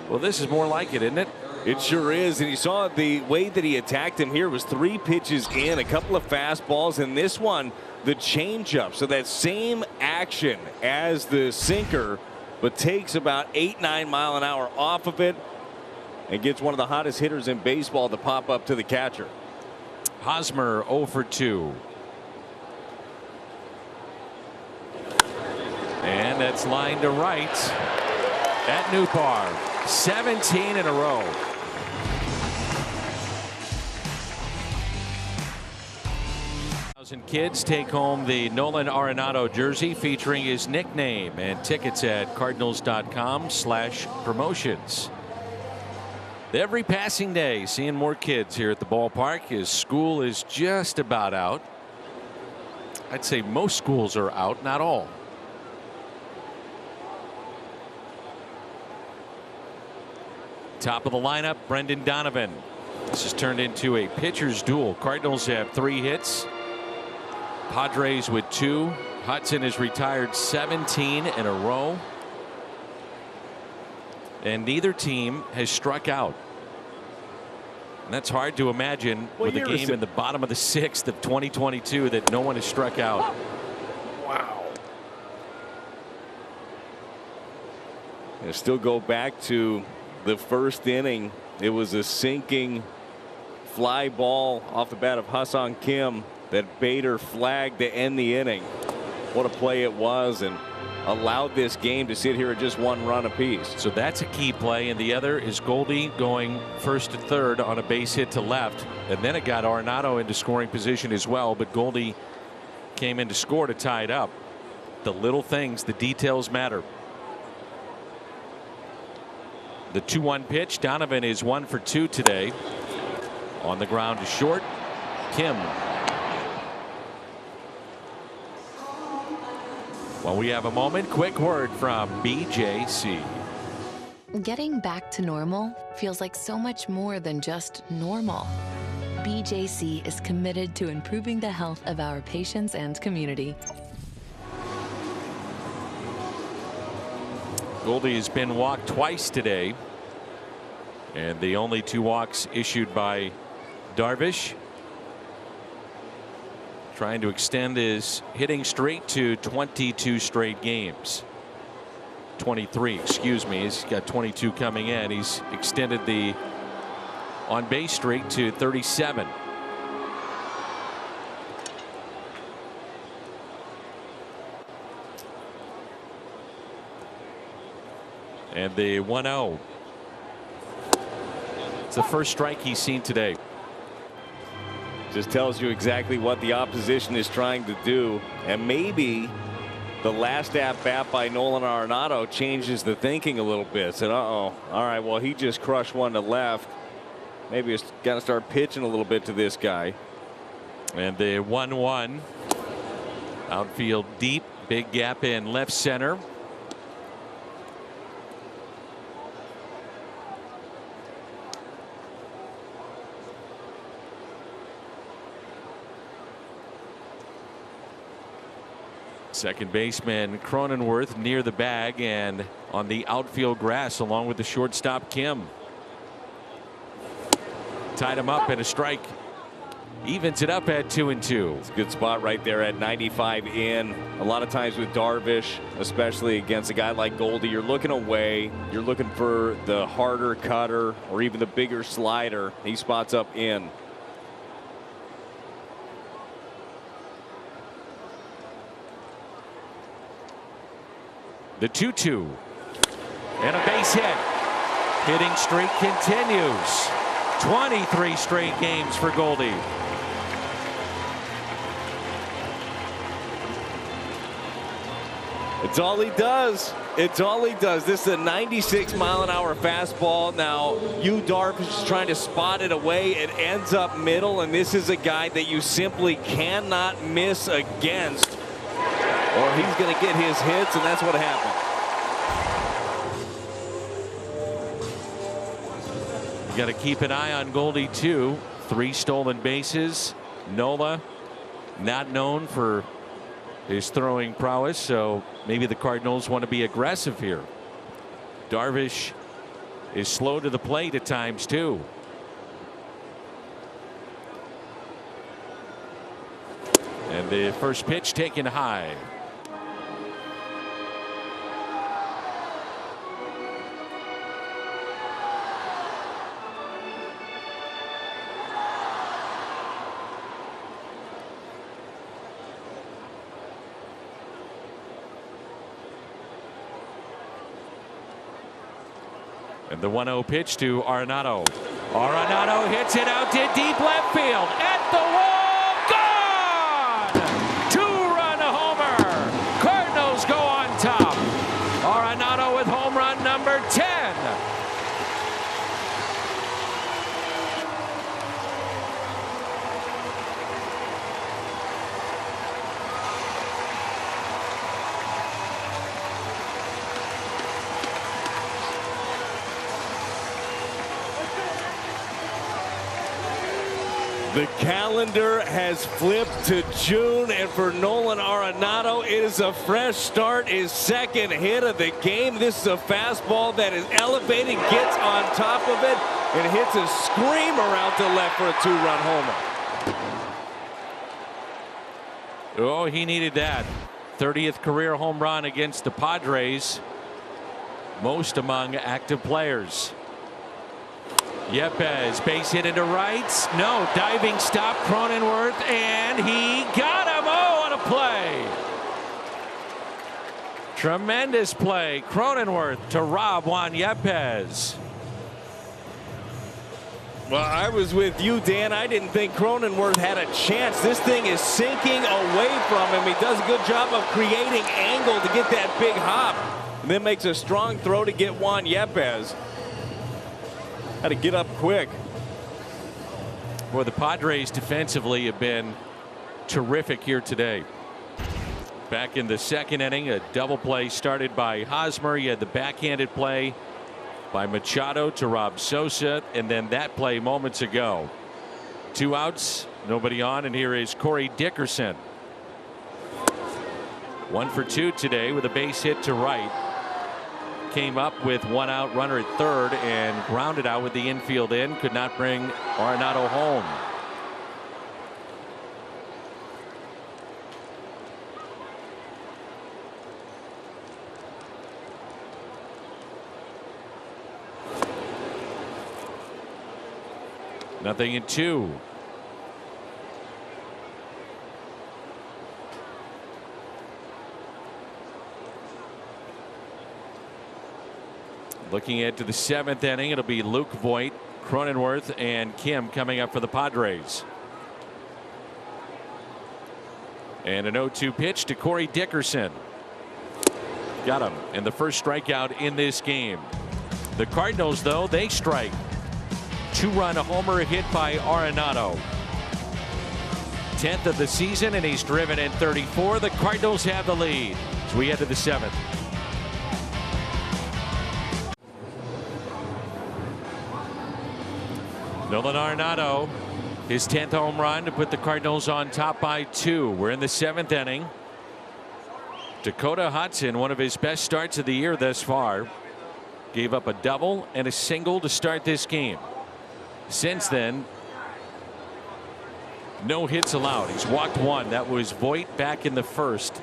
Well, this is more like it, isn't it? It sure is, and you saw the way that he attacked him here was 3 pitches in, a couple of fastballs, and this one, the changeup. So that same action as the sinker, but takes about 8-9 mile an hour off of it and gets one of the hottest hitters in baseball to pop up to the catcher. Hosmer 0 for 2. And that's lined to right at Newbar. 17 in a row. Kids take home the Nolan Arenado jersey featuring his nickname, and tickets at cardinals.com/promotions. Every passing day, seeing more kids here at the ballpark as school is just about out. I'd say most schools are out, not all. Top of the lineup, Brendan Donovan. This has turned into a pitcher's duel. Cardinals have 3 hits. Padres with 2. Hudson has retired 17 in a row. And neither team has struck out. And that's hard to imagine with a game in the bottom of the 6th of 2022 that no one has struck out. Wow. And still go back to the first inning. It was a sinking fly ball off the bat of Hassan Kim that Bader flagged to end the inning. What a play it was, and allowed this game to sit here at just 1 run apiece. So that's a key play, and the other is Goldie going first to third on a base hit to left, and then it got Arenado into scoring position as well, but Goldie came in to score to tie it up. The little things, the details matter. The 2-1 pitch. Donovan is 1 for 2 today. On the ground to short. Kim. Well, we have a moment. Quick word from BJC. Getting back to normal feels like so much more than just normal. BJC is committed to improving the health of our patients and community. Goldie has been walked twice today, and the only 2 walks issued by Darvish, trying to extend his hitting streak to 22 straight games. 23, excuse me. He's got 22 coming in. He's extended the on base streak to 37. And the 1-0. It's the first strike he's seen today. Just tells you exactly what the opposition is trying to do, and maybe the last at bat by Nolan Arenado changes the thinking a little bit. Said, all right, well, he just crushed one to left. Maybe it's got to start pitching a little bit to this guy. And the 1-1. Outfield deep, big gap in left center. Second baseman Cronenworth near the bag and on the outfield grass along with the shortstop Kim. Tied him up and a strike. Evens it up at 2-2. It's a good spot right there at 95 in. A lot of times with Darvish, especially against a guy like Goldie, you're looking away. You're looking for the harder cutter or even the bigger slider. He spots up in. The 2-2 and a base hit. Hitting streak continues. 23 straight games for Goldie. It's all he does. It's all he does. This is a 96 mile an hour fastball. Now, Darvish is trying to spot it away. It ends up middle, and this is a guy that you simply cannot miss against, or he's going to get his hits, and that's what happened. You got to keep an eye on Goldie too. 3 stolen bases. Nola not known for his throwing prowess, so maybe the Cardinals want to be aggressive here. Darvish is slow to the plate at times too. And the first pitch taken high. And the 1-0 pitch to Arenado. Arenado hits it out to deep left field. At the wall. Gone! Two-run homer. Cardinals go on top. Arenado with home run number 10. The calendar has flipped to June, and for Nolan Arenado, it is a fresh start, his second hit of the game. This is a fastball that is elevated, gets on top of it, and hits a screamer out to left for a two-run homer. Oh, he needed that. 30th career home run against the Padres, most among active players. Yepez, base hit into right. No, diving stop, Cronenworth, and he got him. Oh, what a play. Tremendous play. Cronenworth to rob Juan Yepez. Well, I was with you, Dan. I didn't think Cronenworth had a chance. This thing is sinking away from him. He does a good job of creating angle to get that big hop, and then makes a strong throw to get Juan Yepez. Had to get up quick. Well, the Padres defensively have been terrific here today. Back in the second inning, a double play started by Hosmer. You had the backhanded play by Machado to Rob Sosa, and then that play moments ago. 2 outs, nobody on, and here is Corey Dickerson. 1 for 2 today with a base hit to right. Came up with 1 out, runner at third, and grounded out with the infield in. Could not bring Arenado home. Nothing in 2. Looking into the 7th inning, it'll be Luke Voit, Cronenworth, and Kim coming up for the Padres. And an 0-2 pitch to Corey Dickerson. Got him, and the first strikeout in this game. The Cardinals, though, they strike. 2-run homer hit by Arenado. 10th of the season, and he's driven in 34. The Cardinals have the lead as we head to the 7th. Nolan Arenado, his 10th home run to put the Cardinals on top by 2. We're in the 7th inning. Dakota Hudson, one of his best starts of the year thus far, gave up a double and a single to start this game. Since then, no hits allowed. He's walked 1. That was Voit back in the first.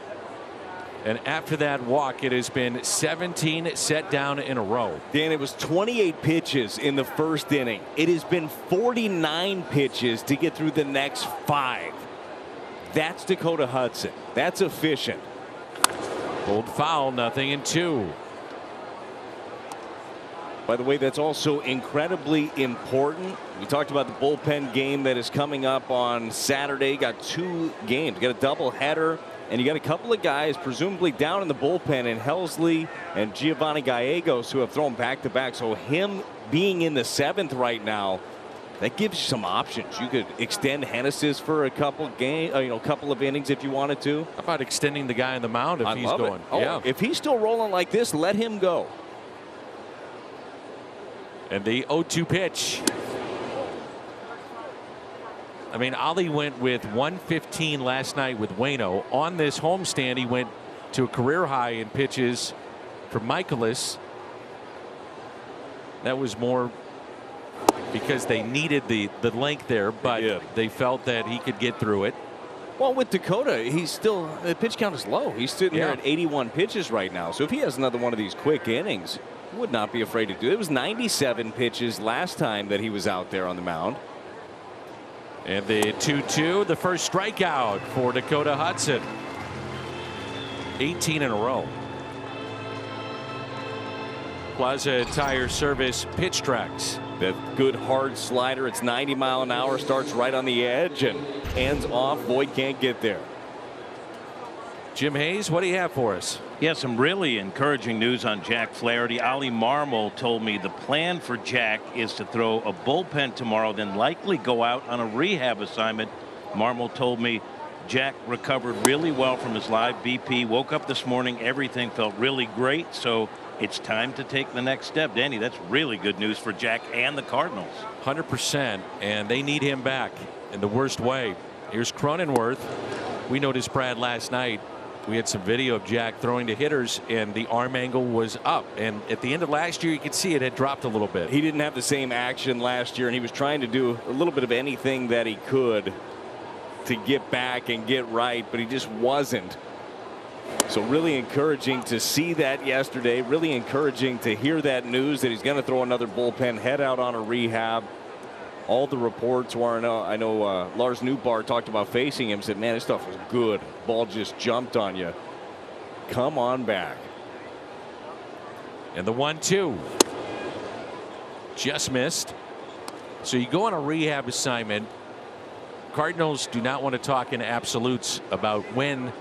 And after that walk, it has been 17 set down in a row. Dan, it was 28 pitches in the first inning. It has been 49 pitches to get through the next 5. That's Dakota Hudson. That's efficient. Pulled foul, nothing in 2. By the way, that's also incredibly important. We talked about the bullpen game that is coming up on Saturday. Got 2 games. Got a doubleheader. And you got a couple of guys presumably down in the bullpen in Helsley and Giovanni Gallegos who have thrown back-to-back. So him being in the 7th right now, that gives you some options. You could extend Hennessy's for a couple couple of innings if you wanted to. How about extending the guy on the mound if he's going? Oh, yeah. If he's still rolling like this, let him go. And the 0-2 pitch. I mean, Ali went with 115 last night with Waino. On this homestand, he went to a career high in pitches for Michaelis. That was more because they needed the length there, but they felt that he could get through it. Well, with Dakota, he's still, the pitch count is low. He's sitting there at 81 pitches right now. So if he has another one of these quick innings, he would not be afraid to do it. It was 97 pitches last time that he was out there on the mound. And the 2-2, the first strikeout for Dakota Hudson. 18 in a row. Plaza Tire Service pitch tracks. That good hard slider. It's 90 mile an hour, starts right on the edge and hands off. Boyd can't get there. Jim Hayes, what do you have for us? Yeah, some really encouraging news on Jack Flaherty. Ollie Marmol told me the plan for Jack is to throw a bullpen tomorrow, then likely go out on a rehab assignment. Marmol told me Jack recovered really well from his live BP. Woke up this morning, everything felt really great. So it's time to take the next step. Danny, that's really good news for Jack and the Cardinals. 100%, and they need him back in the worst way. Here's Cronenworth. We noticed Brad last night. We had some video of Jack throwing to hitters, and the arm angle was up. And at the end of last year, you could see it had dropped a little bit. He didn't have the same action last year, and he was trying to do a little bit of anything that he could to get back and get right, but he just wasn't. So really encouraging to see that yesterday. Really encouraging to hear that news that he's going to throw another bullpen, head out on a rehab. All the reports were, I know Lars Nootbaar talked about facing him, said, man, this stuff was good. Ball just jumped on you. Come on back. And the 1-2 just missed. So you go on a rehab assignment. Cardinals do not want to talk in absolutes about when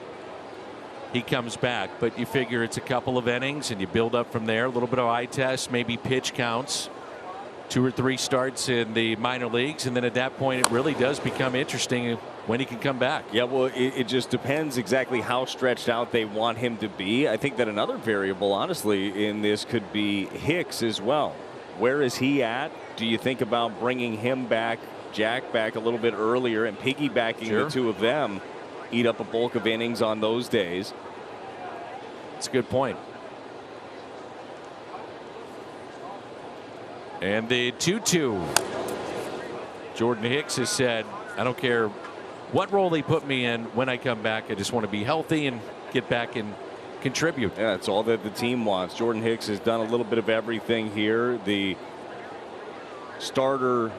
he comes back, but you figure it's a couple of innings and you build up from there. A little bit of eye test, maybe pitch counts, 2 or 3 starts in the minor leagues, and then at that point it really does become interesting when he can come back. Yeah, well, it just depends exactly how stretched out they want him to be. I think that another variable, honestly, in this could be Hicks as well. Where is he at? Do you think about bringing him back, Jack back a little bit earlier, and piggybacking the two of them? Eat up a bulk of innings on those days. That's a good point. And the 2-2. Jordan Hicks has said, I don't care what role they put me in when I come back. I just want to be healthy and get back and contribute. Yeah, that's all that the team wants. Jordan Hicks has done a little bit of everything here. The starter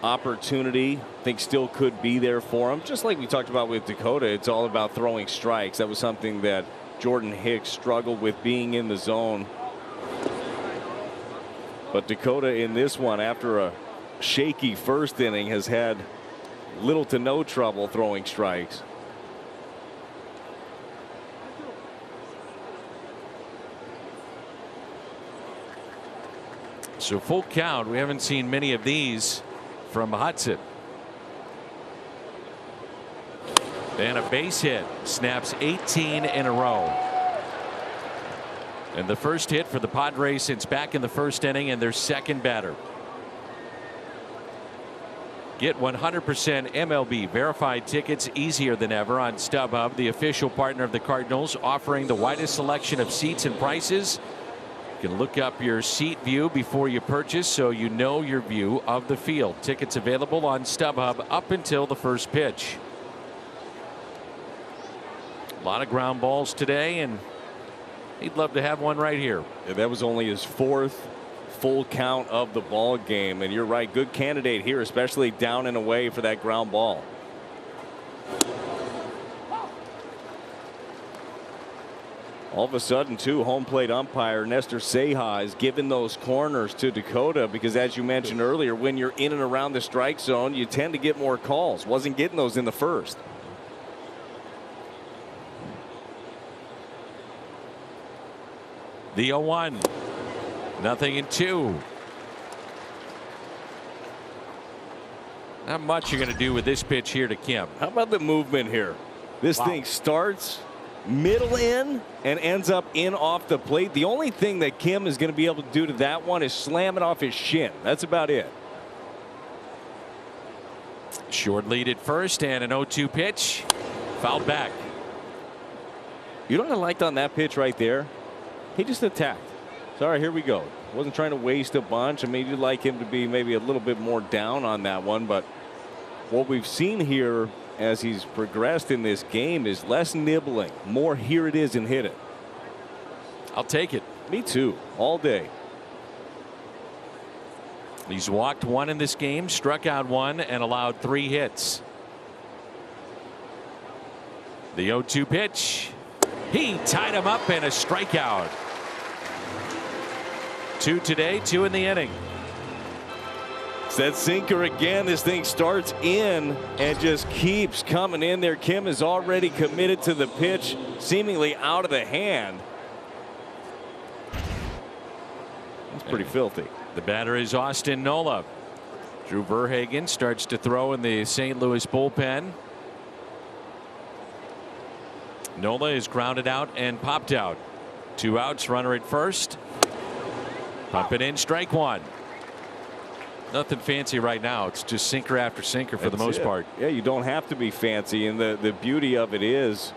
opportunity, I think, still could be there for him. Just like we talked about with Dakota, it's all about throwing strikes. That was something that Jordan Hicks struggled with, being in the zone. But Dakota in this one, after a shaky first inning, has had little to no trouble throwing strikes. So full count. We haven't seen many of these from Hudson. And a base hit, snaps 18 in a row. And the first hit for the Padres since back in the first inning, and their second batter. Get 100% MLB verified tickets easier than ever on StubHub, the official partner of the Cardinals, offering the widest selection of seats and prices. You can look up your seat view before you purchase, so you know your view of the field. Tickets available on StubHub up until the first pitch. A lot of ground balls today, and he'd love to have one right here. Yeah, that was only his 4th full count of the ball game, and you're right, good candidate here, especially down and away for that ground ball. All of a sudden, too, home plate umpire Nestor Ceja is giving those corners to Dakota because, as you mentioned earlier, when you're in and around the strike zone, you tend to get more calls. Wasn't getting those in the first. The 0-1. Nothing in 2. Not much you're going to do with this pitch here to Kim. How about the movement here? This thing starts middle in and ends up in off the plate. The only thing that Kim is going to be able to do to that one is slam it off his shin. That's about it. Short lead at first, and an 0-2 pitch. Fouled back. You know what I liked on that pitch right there? He just attacked. Sorry, here we go. Wasn't trying to waste a bunch. I mean, you'd like him to be maybe a little bit more down on that one, but what we've seen here as he's progressed in this game is less nibbling, more here it is and hit it. I'll take it. Me too, all day. He's walked 1 in this game, struck out 1, and allowed 3 hits. The 0-2 pitch. He tied him up and a strikeout. 2 today, 2 in the inning. It's that sinker again. This thing starts in and just keeps coming in there. Kim is already committed to the pitch, seemingly out of the hand. That's pretty filthy. The batter is Austin Nola. Drew Verhagen starts to throw in the St. Louis bullpen. Nola is grounded out and popped out. 2 outs, runner at first. Pump it in, strike 1. Nothing fancy right now. It's just sinker after sinker for the most part. Yeah, you don't have to be fancy, and the beauty of it is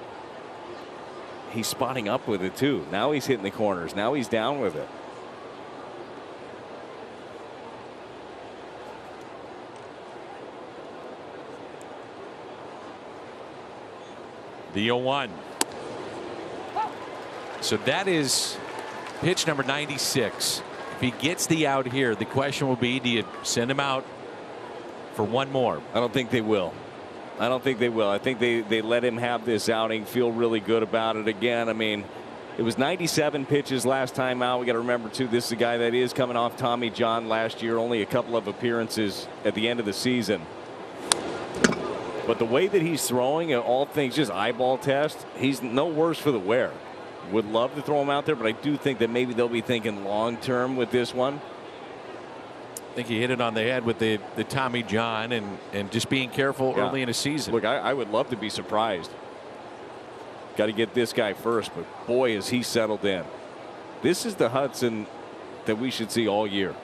he's spotting up with it too. Now he's hitting the corners. Now he's down with it. The 0-1. So that is pitch number 96. If he gets the out here, the question will be, do you send him out for 1 more? I don't think they will. I don't think they will. I think they let him have this outing, feel really good about it again. I mean, it was 97 pitches last time out. We got to remember too, this is a guy that is coming off Tommy John last year, only a couple of appearances at the end of the season. But the way that he's throwing at all things, just eyeball test, he's no worse for the wear. Would love to throw him out there, but I do think that maybe they'll be thinking long term with this one. I think he hit it on the head with the Tommy John and just being careful early in a season. Look, I would love to be surprised. Got to get this guy first, but boy, is he settled in. This is the Hudson that we should see all year.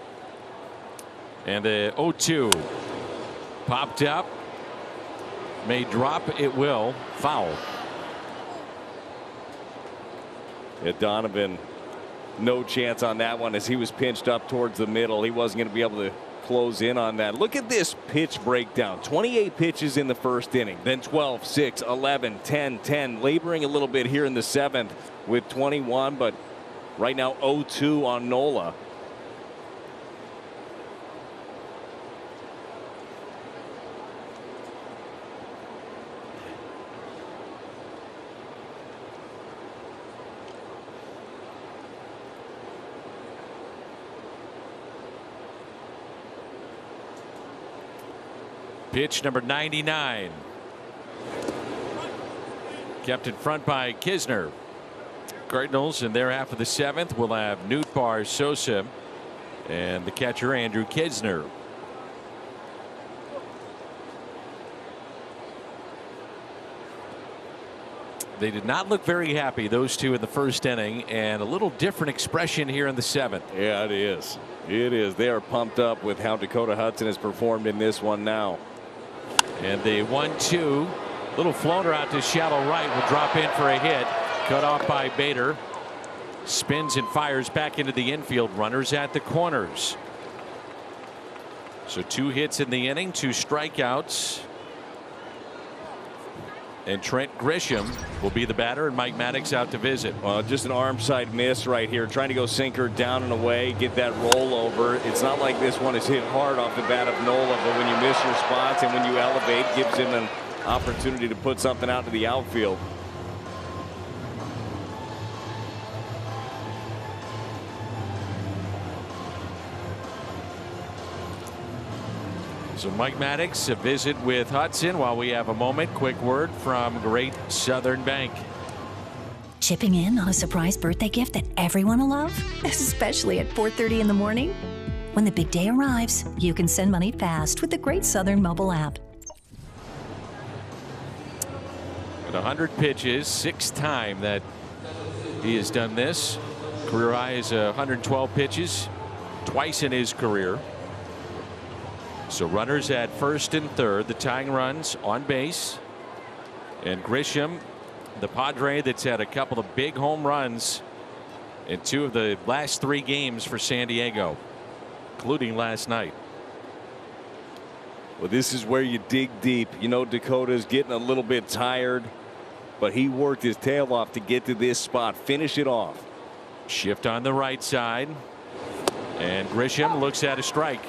And the 0-2 popped up. May drop, it will. Foul. Yeah, Donovan, no chance on that one as he was pinched up towards the middle. He wasn't going to be able to close in on that. Look at this pitch breakdown. 28 pitches in the first inning, then 12, 6, 11, 10, 10. Laboring a little bit here in the 7th with 21, but right now 0-2 on Nola. Pitch number 99. Kept in front by Kisner. Cardinals in their half of the 7th will have Nootbaar Sosa and the catcher Andrew Kisner. They did not look very happy, those two, in the first inning, and a little different expression here in the 7th. Yeah, it is. It is. They are pumped up with how Dakota Hudson has performed in this one now. And the 1-2, little floater out to shallow right, will drop in for a hit. Cut off by Bader. Spins and fires back into the infield. Runners at the corners. So 2 hits in the inning, 2 strikeouts. And Trent Grisham will be the batter, and Mike Maddox out to visit. Well, just an arm side miss right here, trying to go sinker down and away, get that rollover. It's not like this one is hit hard off the bat of Nola, but when you miss your spots and when you elevate, gives him an opportunity to put something out to the outfield. So Mike Maddox, a visit with Hudson. While we have a moment, quick word from Great Southern Bank. Chipping in on a surprise birthday gift that everyone will love, especially at 4:30 in the morning. When the big day arrives, you can send money fast with the Great Southern mobile app. At 100 pitches, 6th time that he has done this. Career high is 112 pitches, twice in his career. So runners at first and third, the tying runs on base. And Grisham, the Padre that's had a couple of big home runs in 2 of the last 3 games for San Diego, including last night. Well, this is where you dig deep. You know, Dakota's getting a little bit tired, but he worked his tail off to get to this spot, finish it off. Shift on the right side, and Grisham looks at a strike.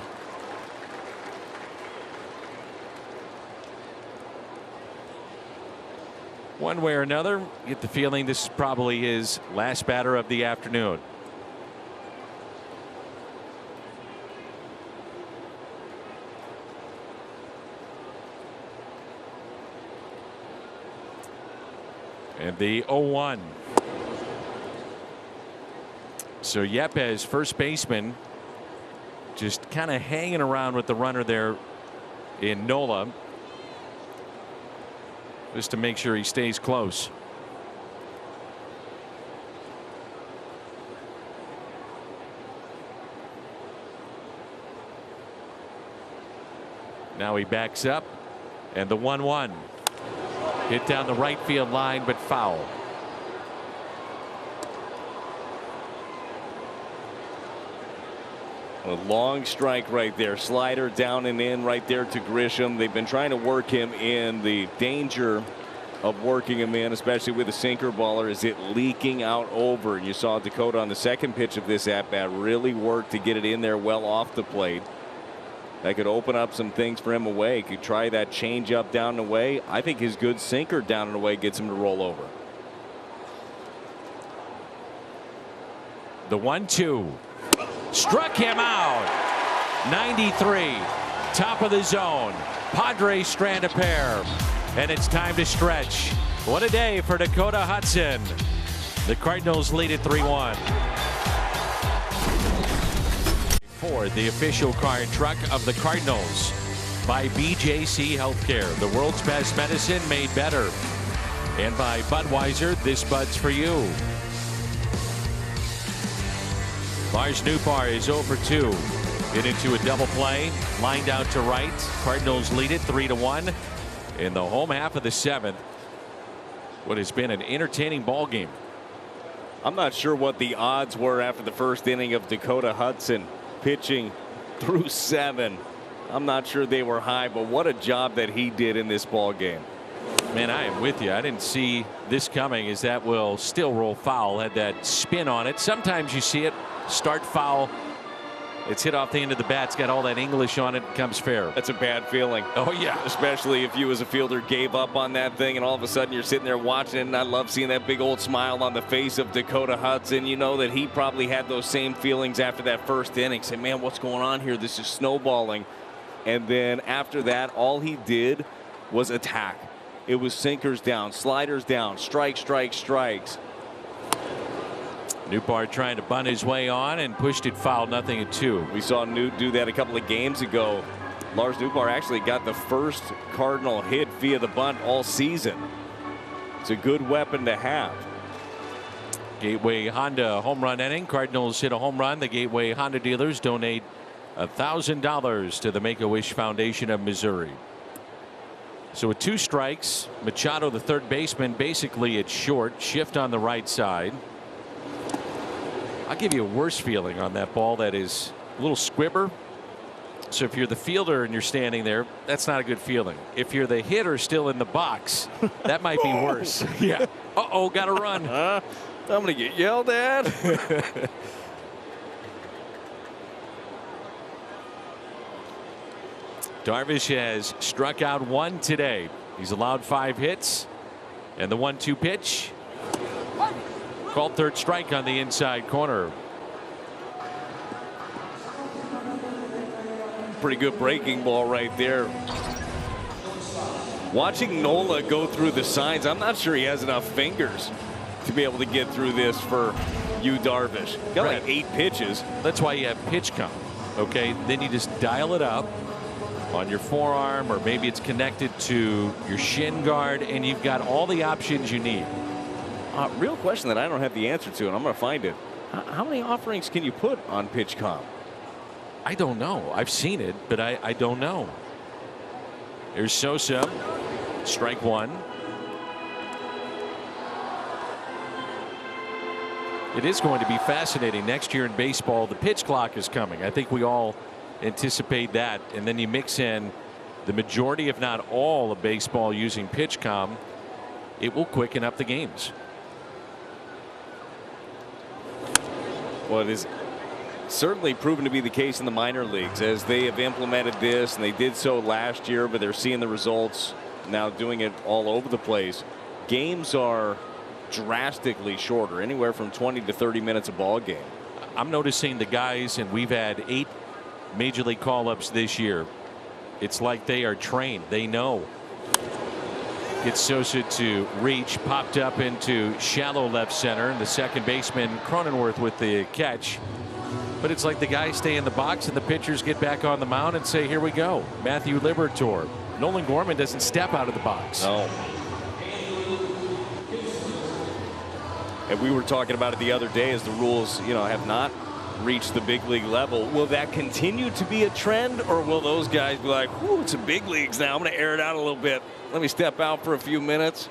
One way or another, get the feeling this is probably his last batter of the afternoon. And the 0-1. So Yepes, first baseman, just kind of hanging around with the runner there in Nola, just to make sure he stays close. Now he backs up, and the 1-1 hit down the right field line, but foul. A long strike right there. Slider down and in right there to Grisham. They've been trying to work him in. The danger of working him in, especially with a sinker baller, is it leaking out over. And you saw Dakota on the second pitch of this at bat really work to get it in there well off the plate. That could open up some things for him away. Could try that change up down and away. I think his good sinker down and away gets him to roll over. The 1-2 struck him out. 93, top of the zone. Padres strand a pair, and it's time to stretch. What a day for Dakota Hudson. The Cardinals lead at 3-1. Ford, the official car and truck of the Cardinals, by BJC Healthcare, the world's best medicine made better, and by Budweiser, this Bud's for you. Lars Nootbaar is 0 for 2. Get into a double play, lined out to right. Cardinals lead it 3-1 in the home half of the 7th. What has been an entertaining ball game. I'm not sure what the odds were after the first inning of Dakota Hudson pitching through 7. I'm not sure they were high, but what a job that he did in this ball game. Man, I am with you. I didn't see this coming, as that will still roll foul. Had that spin on it. Sometimes you see it start foul. It's hit off the end of the bat. It's got all that English on it. Comes fair. That's a bad feeling. Oh, yeah. Especially if you as a fielder gave up on that thing and all of a sudden you're sitting there watching it. And I love seeing that big old smile on the face of Dakota Hudson. You know that he probably had those same feelings after that first inning. Say, man, what's going on here? This is snowballing. And then after that, all he did was attack. It was sinkers down, sliders down, strikes. Nootbaar trying to bunt his way on and pushed it foul, 0-2. We saw Newt do that a couple of games ago. Lars Nootbaar actually got the first Cardinal hit via the bunt all season. It's a good weapon to have. Gateway Honda home run inning. Cardinals hit a home run. The Gateway Honda dealers donate $1,000 to the Make-A-Wish Foundation of Missouri. So with 2 strikes, Machado, the third baseman, basically at short. Shift on the right side. I'll give you a worse feeling on that ball. That is a little squibber. So if you're the fielder and you're standing there, that's not a good feeling. If you're the hitter still in the box, that might be worse. Yeah. Uh-oh, got to run. I'm going to get yelled at. Darvish has struck out 1 today. He's allowed 5 hits. And the 1-2 pitch. Called third strike on the inside corner. Pretty good breaking ball right there. Watching Nola go through the signs, I'm not sure he has enough fingers to be able to get through this for you, Darvish. Got like 8 pitches. That's why you have pitch count. Okay, then you just dial it up on your forearm, or maybe it's connected to your shin guard, and you've got all the options you need. Real question that I don't have the answer to, and I'm going to find it. How many offerings can you put on PitchCom? I don't know. I've seen it, but I don't know. Here's Sosa. Strike 1. It is going to be fascinating next year in baseball. The pitch clock is coming. I think we all anticipate that. And then you mix in the majority, if not all, of baseball using PitchCom. It will quicken up the games. Well, it is certainly proven to be the case in the minor leagues as they have implemented this, and they did so last year, but they're seeing the results now, doing it all over the place. Games are drastically shorter, anywhere from 20 to 30 minutes a ball game. I'm noticing the guys, and we've had 8 major league call-ups this year. It's like they are trained. They know. Gets Sosa to reach, popped up into shallow left center, and the second baseman Cronenworth with the catch. But it's like the guys stay in the box and the pitchers get back on the mound and say, here we go. Matthew Liberatore. Nolan Gorman doesn't step out of the box. No. And we were talking about it the other day as the rules, have not reached the big league level. Will that continue to be a trend, or will those guys be like, whoo, it's a big leagues now. I'm going to air it out a little bit. Let me step out for a few minutes.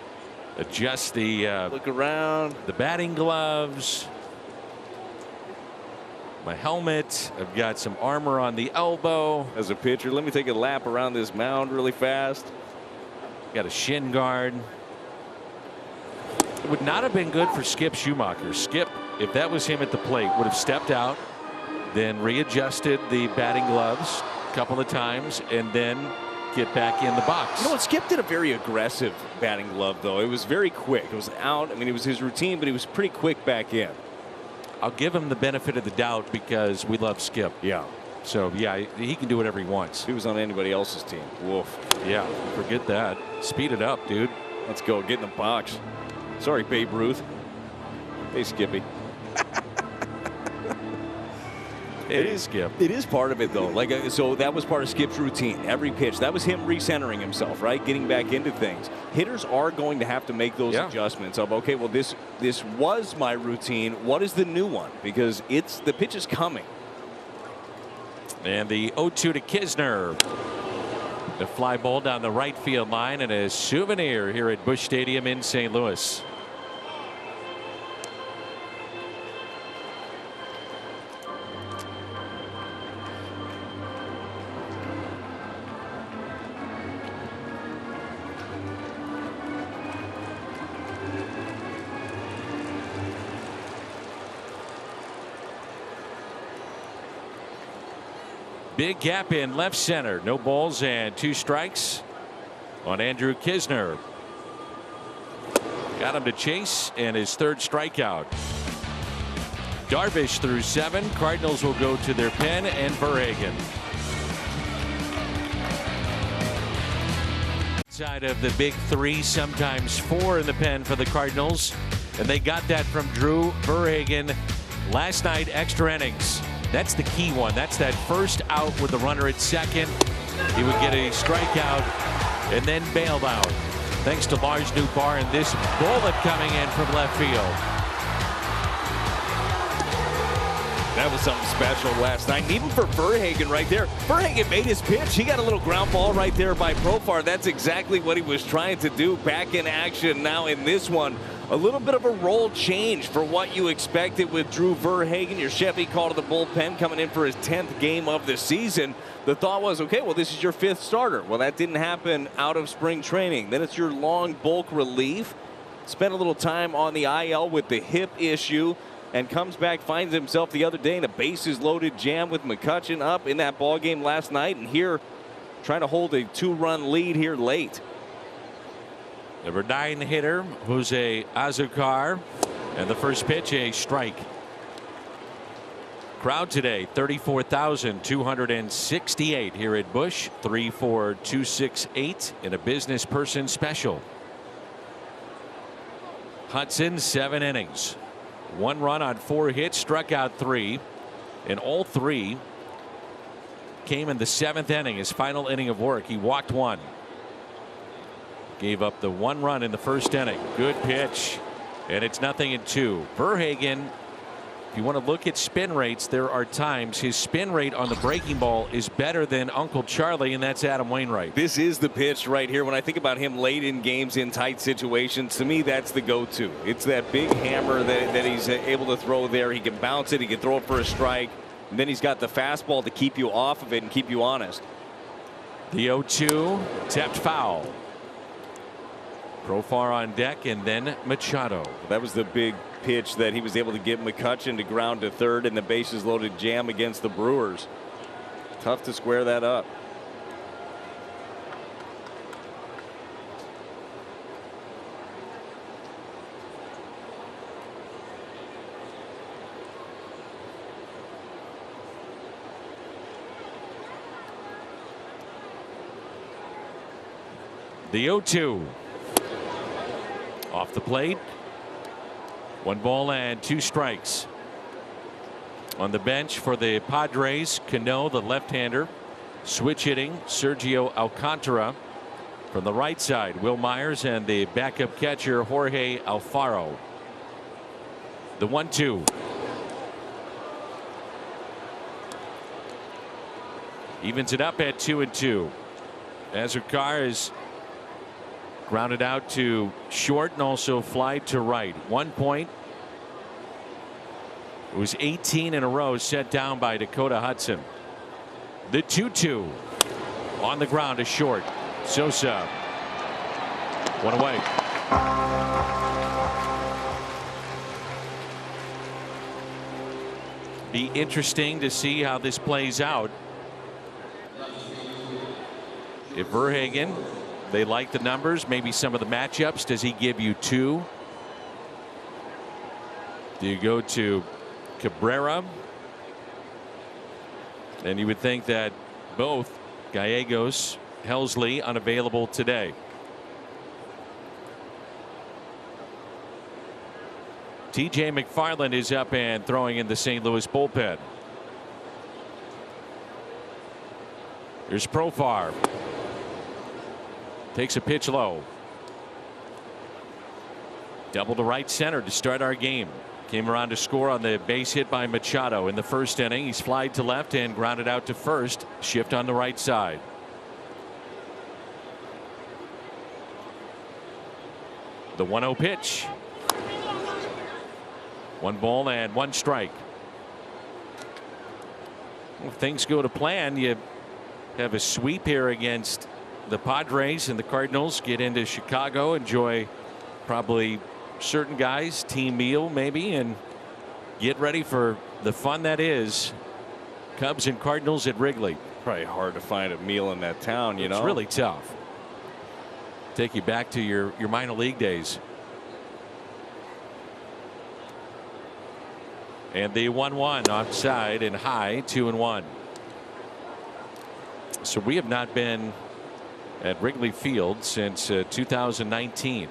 Adjust the look around. The batting gloves. My helmet. I've got some armor on the elbow. As a pitcher, let me take a lap around this mound really fast. Got a shin guard. It would not have been good for Skip Schumacher. Skip, if that was him at the plate, would have stepped out, then readjusted the batting gloves a couple of times, and then get back in the box. Skip did a very aggressive batting glove, though. It was very quick. It was out. I mean, it was his routine, but he was pretty quick back in. I'll give him the benefit of the doubt because we love Skip. Yeah. So, yeah, he can do whatever he wants. If he was on anybody else's team. Woof. Yeah, forget that. Speed it up, dude. Let's go. Get in the box. Sorry, Babe Ruth. Hey, Skippy. It is Skip. It is part of it, though. So that was part of Skip's routine. Every pitch, that was him recentering himself, right? Getting back into things. Hitters are going to have to make those adjustments of, okay, well, this was my routine. What is the new one? Because the pitch is coming. And the 0-2 to Kisner. The fly ball down the right field line, and a souvenir here at Busch Stadium in St. Louis. Big gap in left center. No balls and 2 strikes on Andrew Kisner. Got him to chase, and his 3rd strikeout. Darvish through 7. Cardinals will go to their pen, and Verhagen. Side of the big 3, sometimes 4 in the pen for the Cardinals, and they got that from Drew Verhagen last night. Extra innings. That's the key one. That's that first out with the runner at second. He would get a strikeout and then bailed out. Thanks to Lars Nootbaar and this bullet coming in from left field. That was something special last night. Even for Verhagen right there. Verhagen made his pitch. He got a little ground ball right there by Profar. That's exactly what he was trying to do. Back in action now in this one. A little bit of a role change for what you expected with Drew Verhagen. Your Chevy called to the bullpen coming in for his 10th game of the season. The thought was, okay, well, this is your 5th starter. Well, that didn't happen out of spring training. Then it's your long bulk relief. Spent a little time on the IL with the hip issue and comes back, finds himself the other day in a bases loaded jam with McCutchen up in that ball game last night, and here trying to hold a 2-run lead here late. Number 9 hitter, Jose Azucar, and the first pitch, a strike. Crowd today, 34,268 here at Busch, 34268 in a business person special. Hudson, 7 innings. 1 run on 4 hits, struck out 3, and all 3 came in the 7th inning, his final inning of work. He walked 1. Gave up the 1 run in the first inning. Good pitch, and it's 0-2. Verhagen If you want to look at spin rates, there are times his spin rate on the breaking ball is better than Uncle Charlie, and that's Adam Wainwright. This is the pitch right here. When I think about him late in games in tight situations, to me that's the go-to. It's that big hammer that he's able to throw there. He can bounce it, he can throw it for a strike, and then he's got the fastball to keep you off of it and keep you honest. The 0-2 tapped foul. Profar on deck, and then Machado. That was the big pitch that he was able to get McCutchen to ground to third in the bases loaded jam against the Brewers. Tough to square that up. The 0-2 off the plate. 1 ball and 2 strikes. On the bench for the Padres, Cano, the left-hander. Switch hitting Sergio Alcantara. From the right side, Will Myers, and the backup catcher Jorge Alfaro. The 1-2. Evens it up at 2-2. Azucar is grounded out to short and also fly to right. 1 point. It was 18 in a row set down by Dakota Hudson. The 2-2 on the ground to short. Sosa. 1 away. Be interesting to see how this plays out. If Verhagen, they like the numbers, maybe some of the matchups. Does he give you 2? Do you go to Cabrera? And you would think that both Gallegos, Helsley unavailable today. TJ McFarland is up and throwing in the St. Louis bullpen. Here's Profar. Takes a pitch low. Double to right center to start our game. Came around to score on the base hit by Machado in the first inning. He's flied to left and grounded out to first. Shift on the right side. The 1-0 pitch. 1 ball and 1 strike. If things go to plan, you have a sweep here against the Padres, and the Cardinals get into Chicago, enjoy probably certain guys team meal maybe, and get ready for the fun that is Cubs and Cardinals at Wrigley. Probably hard to find a meal in that town, you know. It's really tough. Take you back to your minor league days. And the 1-1 offside and high, 2-1. So we have not been at Wrigley Field since 2019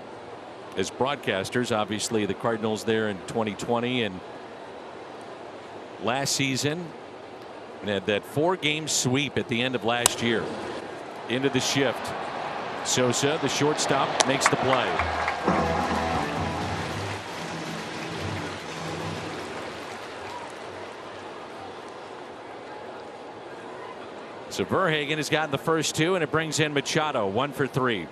as broadcasters. Obviously the Cardinals there in 2020, and last season and had that 4-game sweep at the end of last year. Into the shift. Sosa, the shortstop, makes the play. So Verhagen has gotten the first 2, and it brings in Machado, 1 for 3.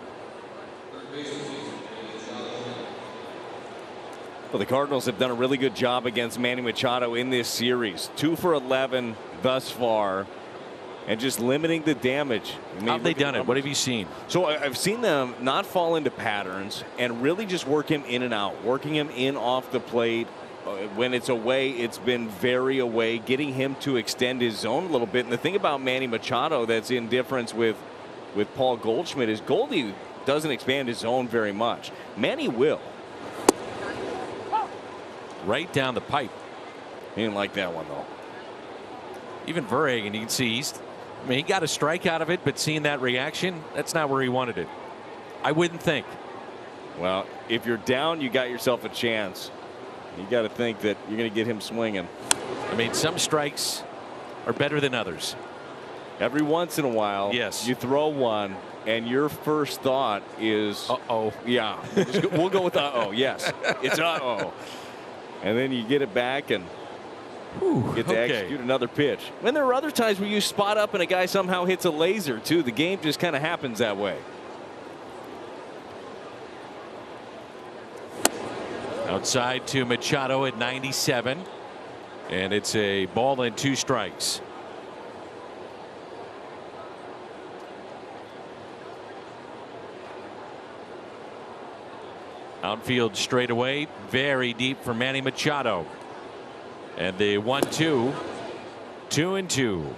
Well, the Cardinals have done a really good job against Manny Machado in this series. 2 for 11 thus far, and just limiting the damage. How have they done it? What have you seen? So I've seen them not fall into patterns and really just work him in and out, working him in off the plate. When it's away, it's been very away, getting him to extend his zone a little bit. And the thing about Manny Machado that's in difference with Paul Goldschmidt is Goldie doesn't expand his zone very much. Manny will. Right down the pipe. He didn't like that one, though. Even Verhagen, you can see he got a strike out of it, but seeing that reaction, that's not where he wanted it. I wouldn't think. Well, if you're down, you got yourself a chance. You got to think that you're going to get him swinging. I mean, some strikes are better than others. Every once in a while, yes, you throw one, and your first thought is, uh-oh. Yeah, we'll go with uh-oh. Yes, it's uh-oh. And then you get it back, and Get to execute another pitch. And there are other times where you spot up and a guy somehow hits a laser too. The game just kind of happens that way. Outside to Machado at 97. And it's a ball and 2 strikes. Outfield straightaway, very deep for Manny Machado. And the 1-2, 2-2.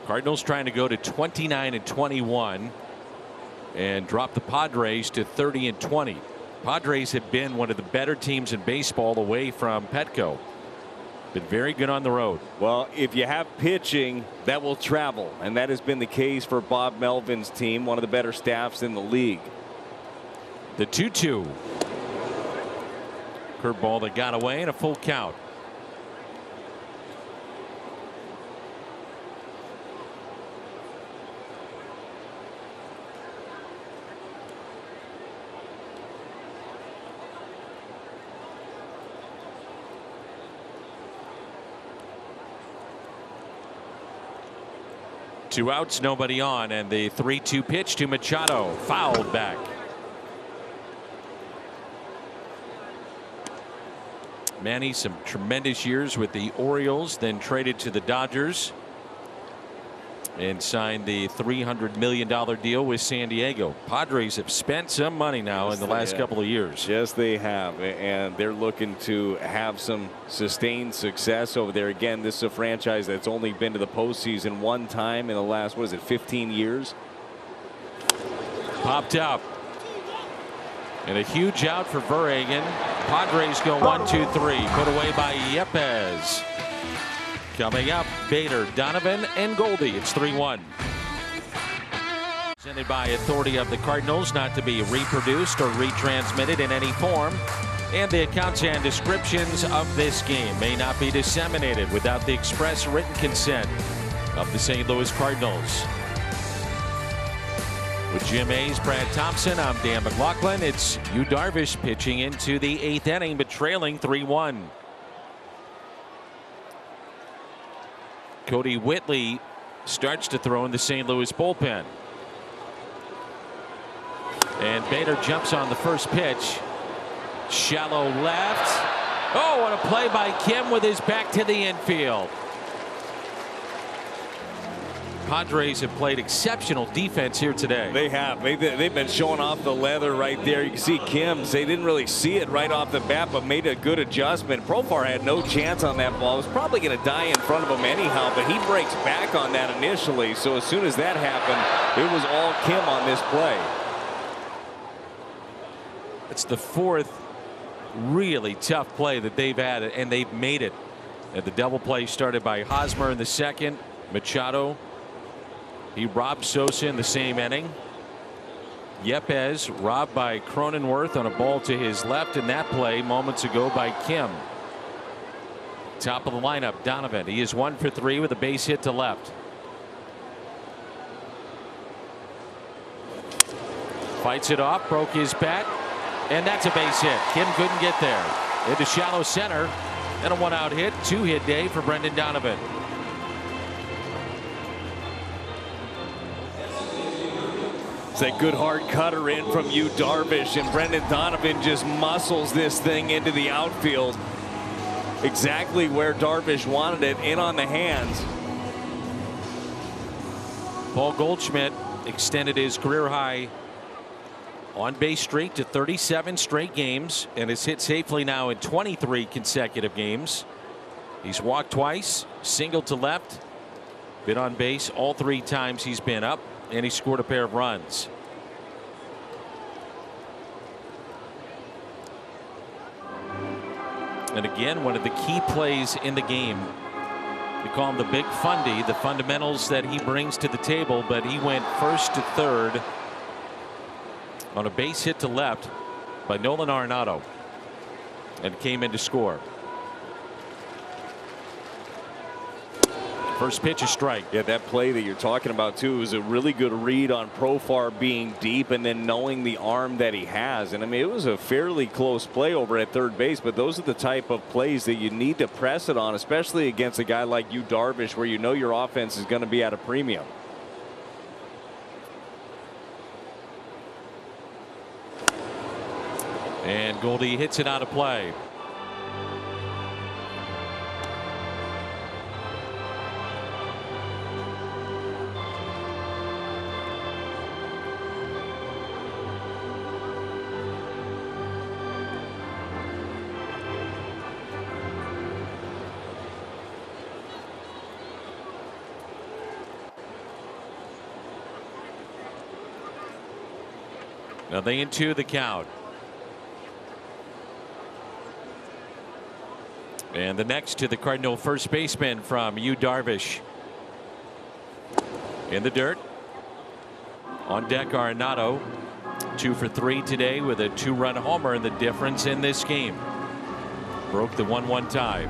Cardinals trying to go to 29-21 and drop the Padres to 30-20. Padres have been one of the better teams in baseball away from Petco. Been very good on the road. Well, if you have pitching, that will travel, and that has been the case for Bob Melvin's team, one of the better staffs in the league. The 2-2. Curveball that got away and a full count. Two outs, nobody on, and the 3-2 pitch to Machado, fouled back. Manny, some tremendous years with the Orioles, then traded to the Dodgers and signed the $300 million deal with San Diego. Padres have spent some money now in the last couple of years. Yes, they have, and they're looking to have some sustained success over there. Again, this is a franchise that's only been to the postseason one time in the last, 15 years? Popped out. And a huge out for Verhagen. Padres go 1-2-3. Put away by Yepez. Coming up, Bader, Donovan, and Goldie. It's 3-1. Presented by authority of the Cardinals, not to be reproduced or retransmitted in any form. And the accounts and descriptions of this game may not be disseminated without the express written consent of the St. Louis Cardinals. With Jim Hayes, Brad Thompson, I'm Dan McLaughlin. It's Yu Darvish pitching into the 8th inning, but trailing 3-1. Cody Whitley starts to throw in the St. Louis bullpen. And Bader jumps on the first pitch. Shallow left. Oh, what a play by Kim with his back to the infield. Padres have played exceptional defense here today. They have. They've been showing off the leather right there. You can see Kim. They didn't really see it right off the bat, but made a good adjustment. Profar had no chance on that ball. It was probably going to die in front of him anyhow, but he breaks back on that initially. So as soon as that happened, it was all Kim on this play. It's the 4th really tough play that they've had, and they've made it. And the double play started by Hosmer in the 2nd. Machado. He robbed Sosa in the same inning. Yepez robbed by Cronenworth on a ball to his left in that play moments ago by Kim. Top of the lineup, Donovan. He is 1 for 3 with a base hit to left. Fights it off, broke his bat, and that's a base hit. Kim couldn't get there. Into shallow center, and a 1-out hit, 2-hit day for Brendan Donovan. It's that good hard cutter in from Yu Darvish, and Brendan Donovan just muscles this thing into the outfield. Exactly where Darvish wanted it, in on the hands. Paul Goldschmidt extended his career high on base streak to 37 straight games and has hit safely now in 23 consecutive games. He's walked twice, singled to left, been on base all 3 times he's been up, and he scored a pair of runs. And again, one of the key plays in the game. We call him the Big Fundy, the fundamentals that he brings to the table, but he went first to third on a base hit to left by Nolan Arenado and came in to score. First pitch, a strike. Yeah, that play that you're talking about too is a really good read on Profar being deep and then knowing the arm that he has. And I mean, it was a fairly close play over at third base, but those are the type of plays that you need to press it on, especially against a guy like Yu Darvish, where you know your offense is going to be at a premium. And Goldie hits it out of play. Nothing in 2 the count. And the next to the Cardinal first baseman from Yu Darvish. In the dirt. On deck, Arenado. 2 for 3 today with a 2-run homer, and the difference in this game. Broke the 1-1 tie.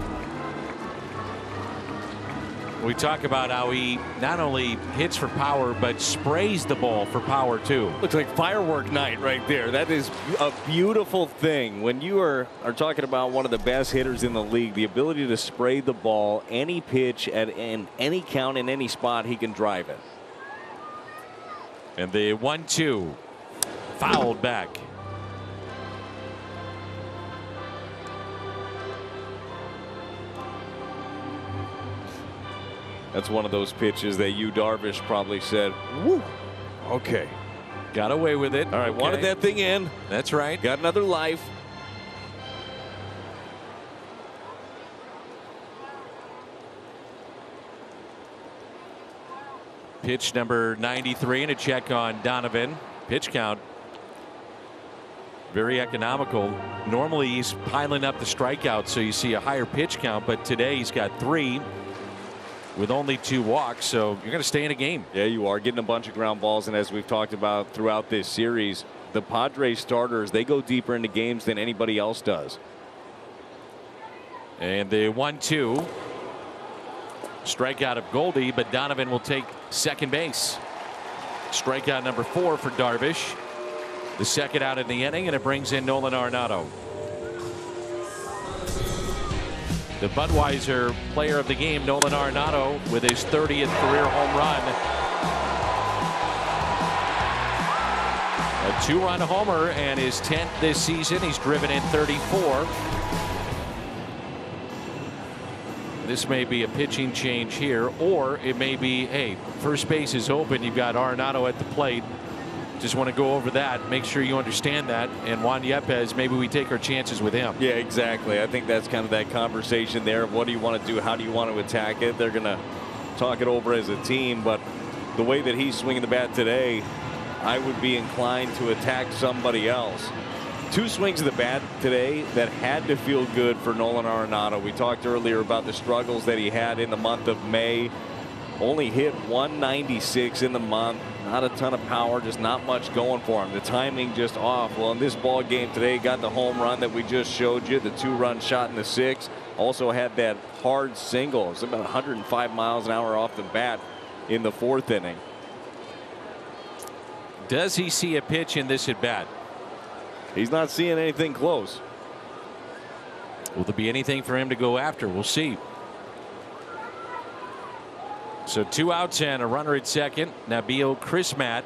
We talk about how he not only hits for power, but sprays the ball for power too. Looks like firework night right there. That is a beautiful thing. When you are talking about one of the best hitters in the league, the ability to spray the ball any pitch in any count in any spot, he can drive it. And the 1-2 fouled back. That's one of those pitches that Yu Darvish probably said, woo, okay. Got away with it. All right, wanted that thing in. That's right. Got another life. Pitch number 93 and a check on Donovan. Pitch count. Very economical. Normally he's piling up the strikeouts, so you see a higher pitch count, but today he's got 3. With only 2 walks, so you're going to stay in a game. Yeah, you are getting a bunch of ground balls, and as we've talked about throughout this series, the Padres starters, they go deeper into games than anybody else does. And the 1-2 strikeout of Goldie, but Donovan will take second base. Strikeout number 4 for Darvish, the second out in the inning, and it brings in Nolan Arenado. The Budweiser player of the game, Nolan Arenado, with his 30th career home run. A 2-run homer and his 10th this season. He's driven in 34. This may be a pitching change here, or it may be, hey, first base is open. You've got Arenado at the plate. Just want to go over that, make sure you understand that. And Juan Yepez, maybe we take our chances with him. Yeah, exactly. I think that's kind of that conversation there of what do you want to do? How do you want to attack it? They're going to talk it over as a team. But the way that he's swinging the bat today, I would be inclined to attack somebody else. 2 swings of the bat today that had to feel good for Nolan Arenado. We talked earlier about the struggles that he had in the month of May. Only hit 196 in the month. Not a ton of power, just not much going for him. The timing just off. Well, in this ball game today, got the home run that we just showed you, the 2-run shot in the 6th. Also had that hard single. It's about 105 miles an hour off the bat in the 4th inning. Does he see a pitch in this at bat? He's not seeing anything close. Will there be anything for him to go after? We'll see. So 2 outs and a runner at second. Nabil Crismat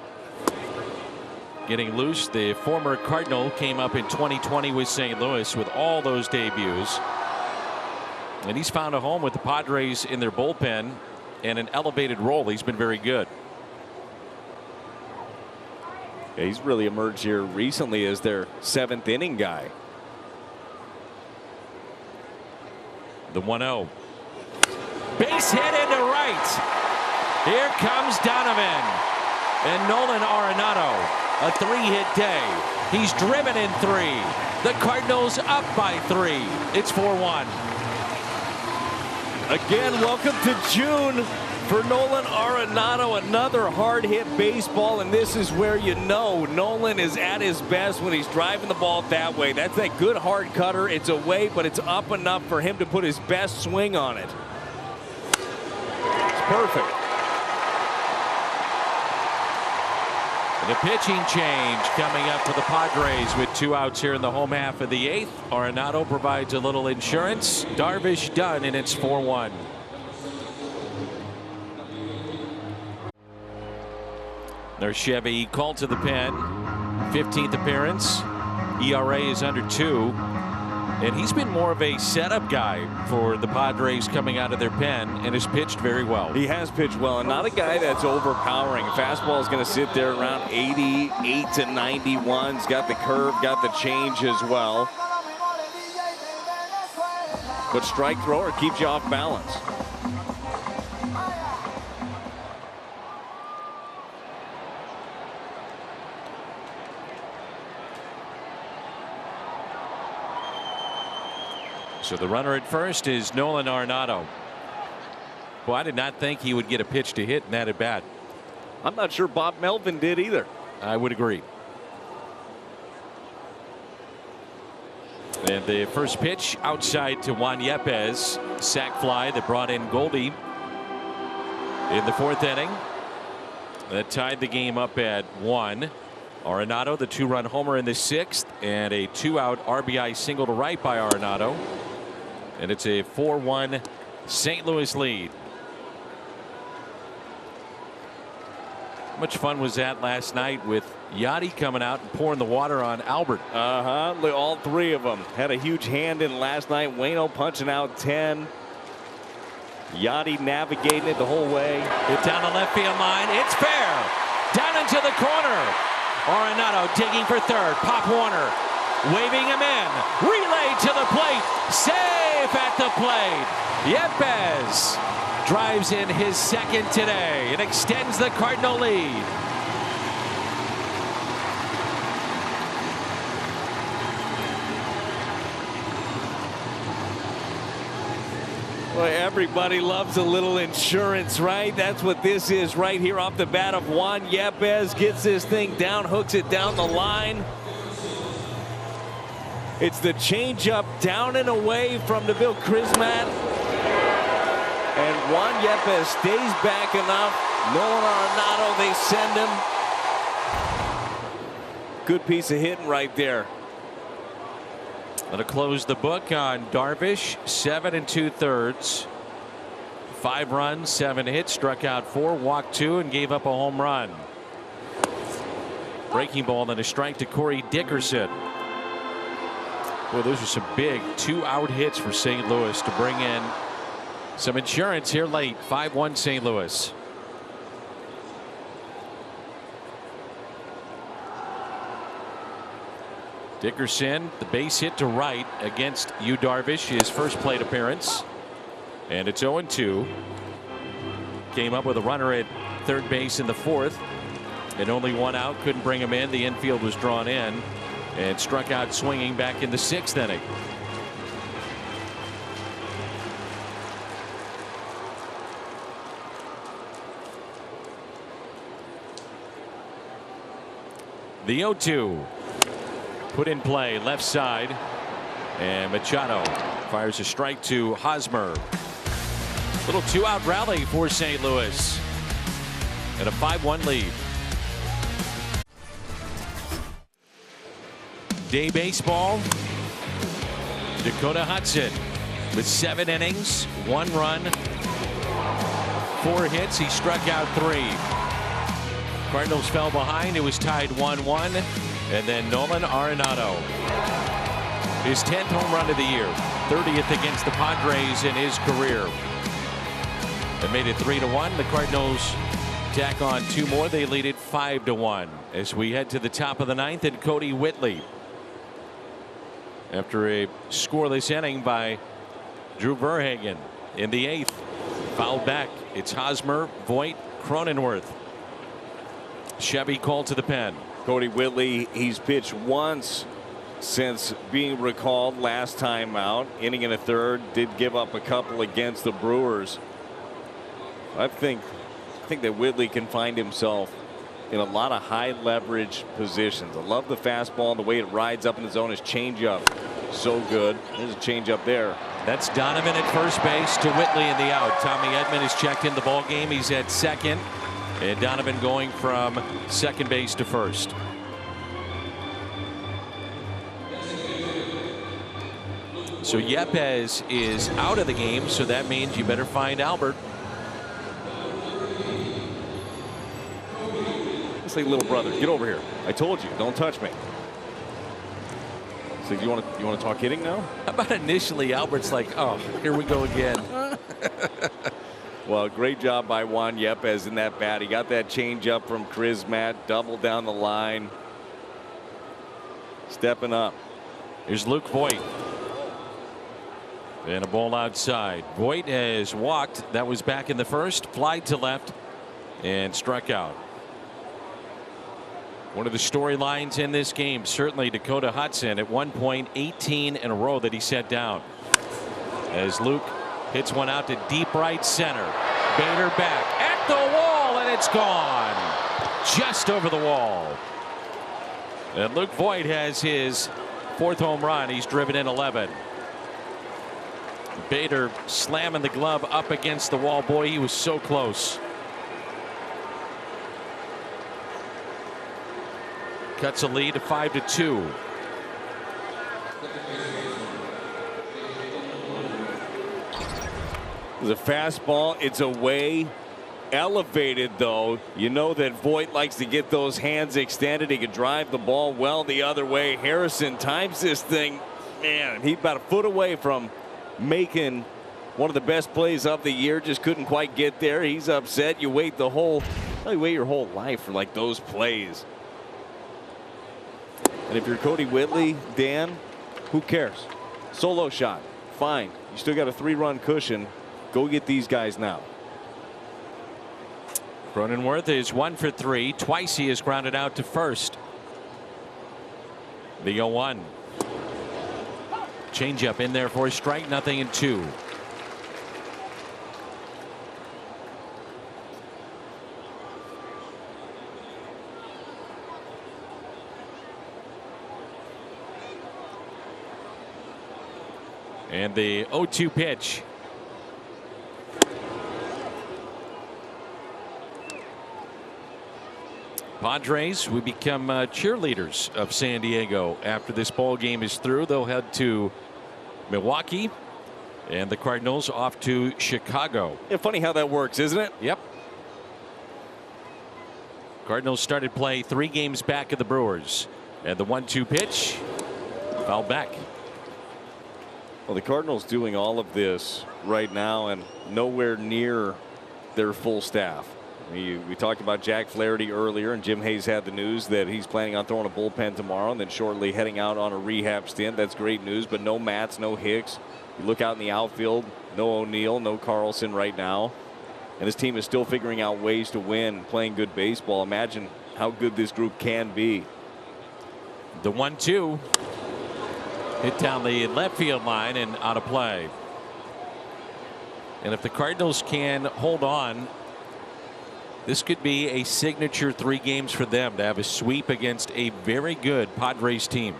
getting loose. The former Cardinal came up in 2020 with St. Louis with all those debuts. And he's found a home with the Padres in their bullpen and an elevated role. He's been very good. Yeah, he's really emerged here recently as their 7th inning guy. The 1-0. Base hit into right. Here comes Donovan. And Nolan Arenado, a 3-hit day. He's driven in 3. The Cardinals up by 3. It's 4-1. Again, welcome to June for Nolan Arenado. Another hard hit baseball, and this is where you know Nolan is at his best when he's driving the ball that way. That's that good hard cutter. It's away, but it's up enough for him to put his best swing on it. perfect. The pitching change coming up for the Padres with 2 outs here in the home half of the 8th. Arenado provides a little insurance. Darvish done, and it's 4-1. There's Chevy called to the pen. 15th appearance. ERA is under 2. And he's been more of a setup guy for the Padres coming out of their pen and has pitched very well. He has pitched well, and not a guy that's overpowering. Fastball is going to sit there around 88 to 91. He's got the curve, got the change as well. But strike thrower keeps you off balance. So the runner at first is Nolan Arenado. Well, I did not think he would get a pitch to hit in that at bat. I'm not sure Bob Melvin did either. I would agree. And the first pitch outside to Juan Yepez. Sac fly that brought in Goldie in the 4th inning. That tied the game up at 1. Arenado, the 2-run homer in the 6th, and a 2-out RBI single to right by Arenado. And it's a 4-1 St. Louis lead. How much fun was that last night with Yachty coming out and pouring the water on Albert? All 3 of them had a huge hand in last night. Waino punching out 10. Yachty navigating it the whole way. Hit down the left field line. It's fair. Down into the corner. Arenado digging for third. Pop Warner waving him in. Relay to the plate. Safe at the plate. Yepez drives in his 2nd today and extends the Cardinal lead. Boy, everybody loves a little insurance, right? That's what this is right here off the bat of Juan Yepez. Gets this thing down, hooks it down the line. It's the changeup down and away from the Bill Chrismat. And Juan Yepez stays back enough. Nolan Arenado, they send him. Good piece of hitting right there. That'll close the book on Darvish. 7 2/3. 5 runs, 7 hits, struck out 4, walked 2, and gave up a home run. Breaking ball and a strike to Corey Dickerson. Well, those are some big 2-out hits for St. Louis to bring in some insurance here late. 5-1 St. Louis. Dickerson, the base hit to right against Yu Darvish, his first plate appearance. And it's 0-2. Came up with a runner at third base in the 4th. And only 1 out. Couldn't bring him in. The infield was drawn in. And struck out swinging back in the 6th inning. The 0-2. Put in play left side. And Machado fires a strike to Hosmer. Little 2-out rally for St. Louis. And a 5-1 lead. Day baseball. Dakota Hudson with 7 innings, 1 run, 4 hits. He struck out 3. Cardinals fell behind. It was tied 1-1. And then Nolan Arenado, his 10th home run of the year, 30th against the Padres in his career. They made it 3-1. The Cardinals tack on 2 more. They lead it 5-1 as we head to the top of the 9th. And Cody Whitley, after a scoreless inning by Drew Verhagen in the 8th, fouled back. It's Hosmer, Voit, Cronenworth. Chevy called to the pen. Cody Whitley, he's pitched once since being recalled last time out. Inning in a 3rd, did give up a couple against the Brewers. I think that Whitley can find himself in a lot of high leverage positions. I love the fastball and the way it rides up in the zone. His changeup, so good. There's a changeup there. That's Donovan at first base to Whitley in the out. Tommy Edman has checked in the ball game. He's at second, and Donovan going from second base to first. So Yepez is out of the game, so that means you better find Albert. It's like, little brother, get over here. I told you, don't touch me. So you want to talk hitting now? How about initially Albert's like, oh, here we go again. Well, great job by Juan Yepez in that bat. He got that change up from Krismat, doubled down the line. Stepping up. Here's Luke Voit. And a ball outside. Voit has walked. That was back in the first. Fly to left and struck out. One of the storylines in this game, certainly Dakota Hudson, at one point 18 in a row that he set down. As Luke hits one out to deep right center. Bader back at the wall, and it's gone. Just over the wall. And Luke Voit has his 4th home run. He's driven in 11. Bader slamming the glove up against the wall. Boy, he was so close. Cuts a lead to 5-2. It's a fastball. It's away. Elevated, though. You know that Voit likes to get those hands extended. He could drive the ball well the other way. Harrison times this thing. Man, he's about a foot away from making one of the best plays of the year. Just couldn't quite get there. He's upset. You wait your whole life for like those plays. And if you're Cody Whitley, Dan, who cares? Solo shot, fine. You still got a 3-run cushion. Go get these guys now. Cronenworth is 1 for 3. Twice he has grounded out to first. The 0-1. Changeup in there for a strike. 0-2. And the 0-2 pitch. Padres, we become cheerleaders of San Diego after this ball game is through. They'll head to Milwaukee, and the Cardinals off to Chicago. Yeah, funny how that works, isn't it? Yep. Cardinals started play 3 games back of the Brewers, and the 1-2 pitch fouled back. Well, the Cardinals doing all of this right now and nowhere near their full staff. We talked about Jack Flaherty earlier, and Jim Hayes had the news that he's planning on throwing a bullpen tomorrow and then shortly heading out on a rehab stint. That's great news, but no Matz, no Hicks. You look out in the outfield, no O'Neill, no Carlson right now. And this team is still figuring out ways to win, playing good baseball. Imagine how good this group can be. The 1-2 hit down the left field line and out of play. And if the Cardinals can hold on, this could be a signature 3 games for them to have a sweep against a very good Padres team.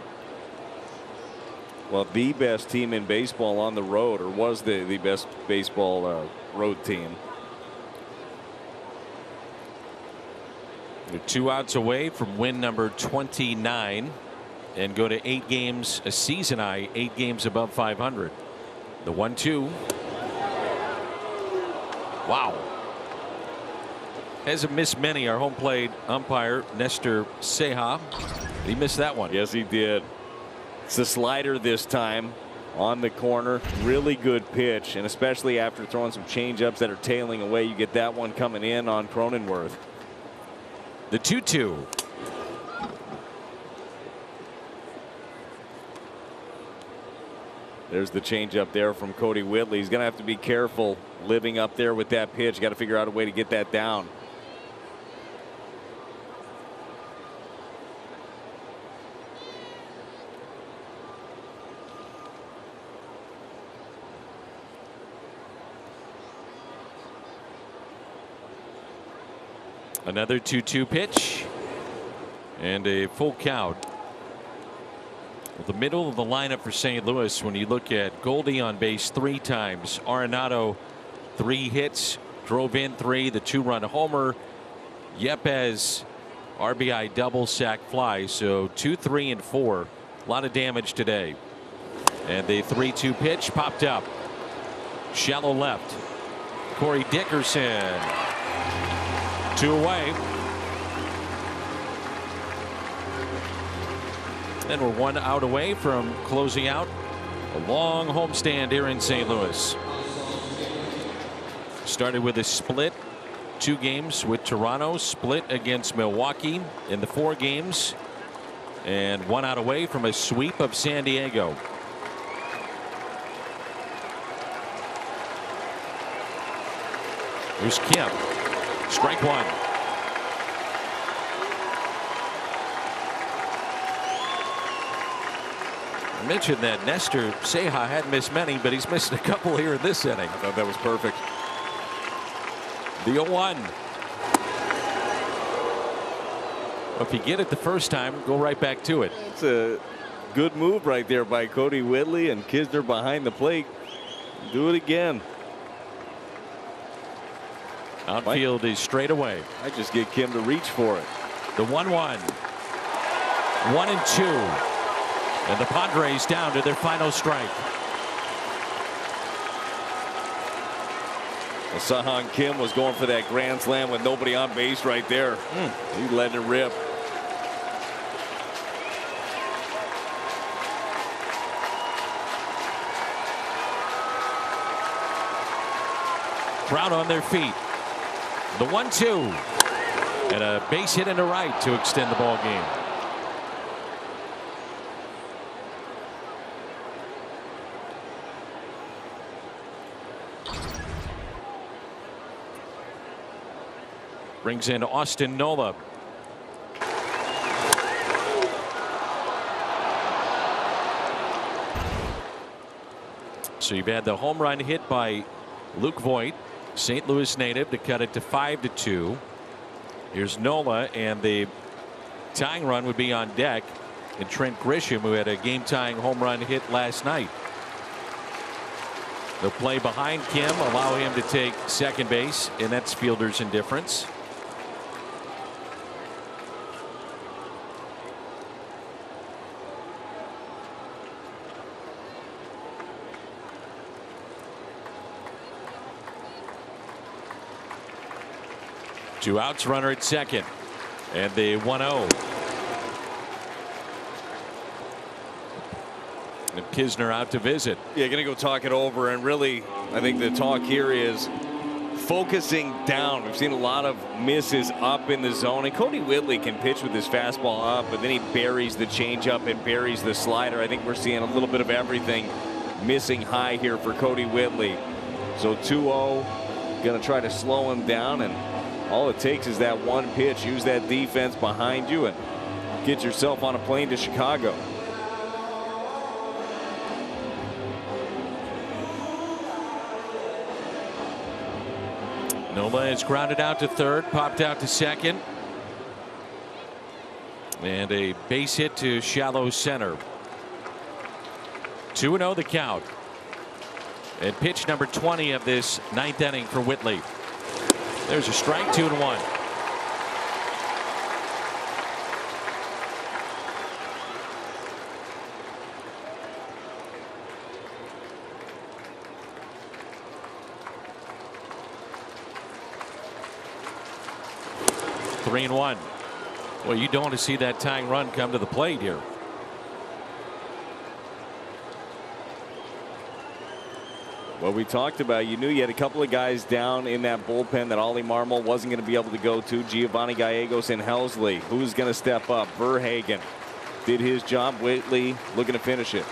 Well, the best team in baseball on the road, or was the best baseball road team. They're 2 outs away from win number 29 and go to 8 games a season high, 8 games above 500. The 1-2. Wow. Hasn't missed many. Our home plate umpire Nestor Ceja, he missed that one. Yes, he did. It's a slider this time on the corner. Really good pitch, and especially after throwing some changeups that are tailing away, you get that one coming in on Cronenworth. The 2-2. There's the changeup there from Cody Whitley. He's going to have to be careful living up there with that pitch. Got to figure out a way to get that down. Another 2-2 pitch and a full count. The middle of the lineup for St. Louis, when you look at Goldie on base 3 times, Arenado 3 hits, drove in 3, the 2-run homer, Yepez RBI double, sac fly, so 2, 3, and 4. A lot of damage today. And the 3-2 pitch popped up. Shallow left. Corey Dickerson. 2 away. And we're 1 out away from closing out a long homestand here in St. Louis. Started with a split, 2 games with Toronto, split against Milwaukee in the 4 games, and 1 out away from a sweep of San Diego. Here's Kim. Strike 1. I mentioned that Nestor Ceja hadn't missed many, but he's missed a couple here in this inning. I thought that was perfect. The 0-1. If you get it the first time, go right back to it. It's a good move right there by Cody Whitley, and Kisner behind the plate. Do it again. Outfield is straight away. I just get Kim to reach for it. The 1-1. 1-2. And the Padres down to their final strike. Well, Sahan Kim was going for that grand slam with nobody on base right there. He let it rip. Crowd on their feet. The 1-2. And a base hit into right to extend the ball game. Brings in Austin Nola. So you've had the home run hit by Luke Voit, St. Louis native, to cut it to 5-2. Here's Nola, and the tying run would be on deck, and Trent Grisham, who had a game-tying home run hit last night. They'll play behind Kim, allow him to take second base, and that's fielder's indifference. Two outs, runner at second, and the 1-0. And Kisner out to visit. Yeah, gonna go talk it over, and really, I think the talk here is focusing down. We've seen a lot of misses up in the zone, and Cody Whitley can pitch with his fastball up, but then he buries the changeup and buries the slider. I think we're seeing a little bit of everything missing high here for Cody Whitley. So 2-0, gonna try to slow him down, and all it takes is that one pitch. Use that defense behind you and get yourself on a plane to Chicago. Nola is grounded out to third, popped out to second. And a base hit to shallow center. 2-0 the count. And pitch number 20 of this 9th inning for Whitley. There's a strike, 2-1. Three and 1. Well, you don't want to see that tying run come to the plate here. Well, we talked about, you knew you had a couple of guys down in that bullpen that Ollie Marmol wasn't going to be able to go to. Giovanni Gallegos and Helsley. Who's going to step up? Verhagen did his job. Whitley looking to finish it.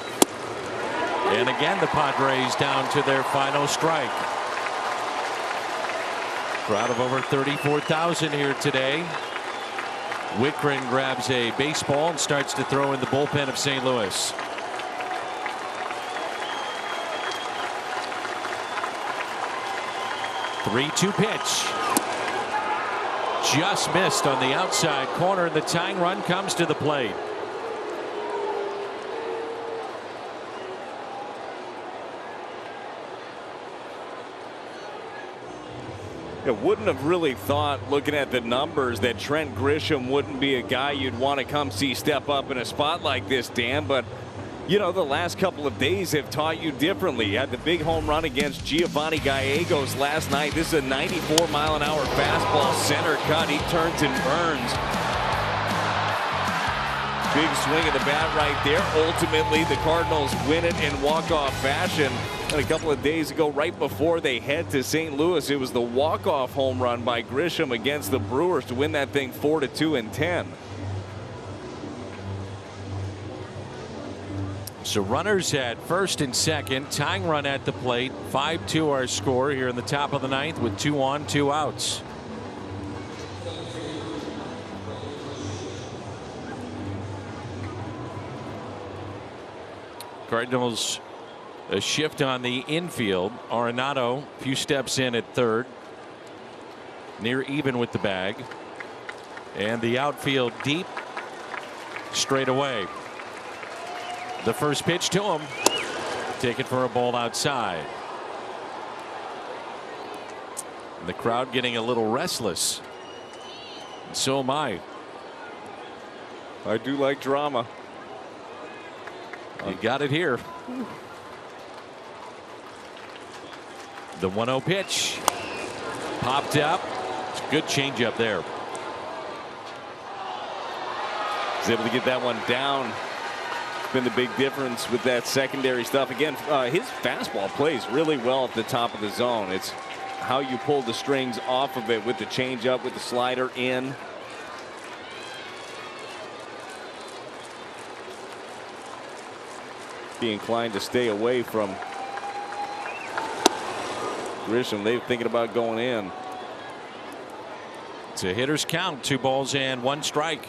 And again, the Padres down to their final strike. Crowd of over 34,000 here today. Wickren grabs a baseball and starts to throw in the bullpen of St. Louis. Three-two pitch. Just missed on the outside corner, and the tying run comes to the plate. Wouldn't have really thought, looking at the numbers, that Trent Grisham wouldn't be a guy you'd want to come see step up in a spot like this, Dan. But, you know, the last couple of days have taught you differently. You had the big home run against Giovanni Gallegos last night. This is a 94-mile-an-hour fastball, center cut. He turns and burns. Big swing of the bat right there. Ultimately, the Cardinals win it in walk-off fashion. And a couple of days ago, right before they head to St. Louis, it was the walk-off home run by Grisham against the Brewers to win that thing 4-2 in 10. So runners at first and second, tying run at the plate. 5-2 our score here in the top of the ninth with 2 on, 2 outs. Cardinals a shift on the infield. Arenado a few steps in at third, near even with the bag, and the outfield deep straight away. The first pitch to him, taken for a ball outside. And the crowd getting a little restless. And so am I. I do like drama. You got it here. The 1-0 pitch popped up. It's a good changeup there. He's able to get that one down. It's been the big difference with that secondary stuff. Again, his fastball plays really well at the top of the zone. It's how you pull the strings off of it with the changeup, with the slider in. Be inclined to stay away from Grisham. They're thinking about going in. It's a hitter's count. 2 balls and 1 strike.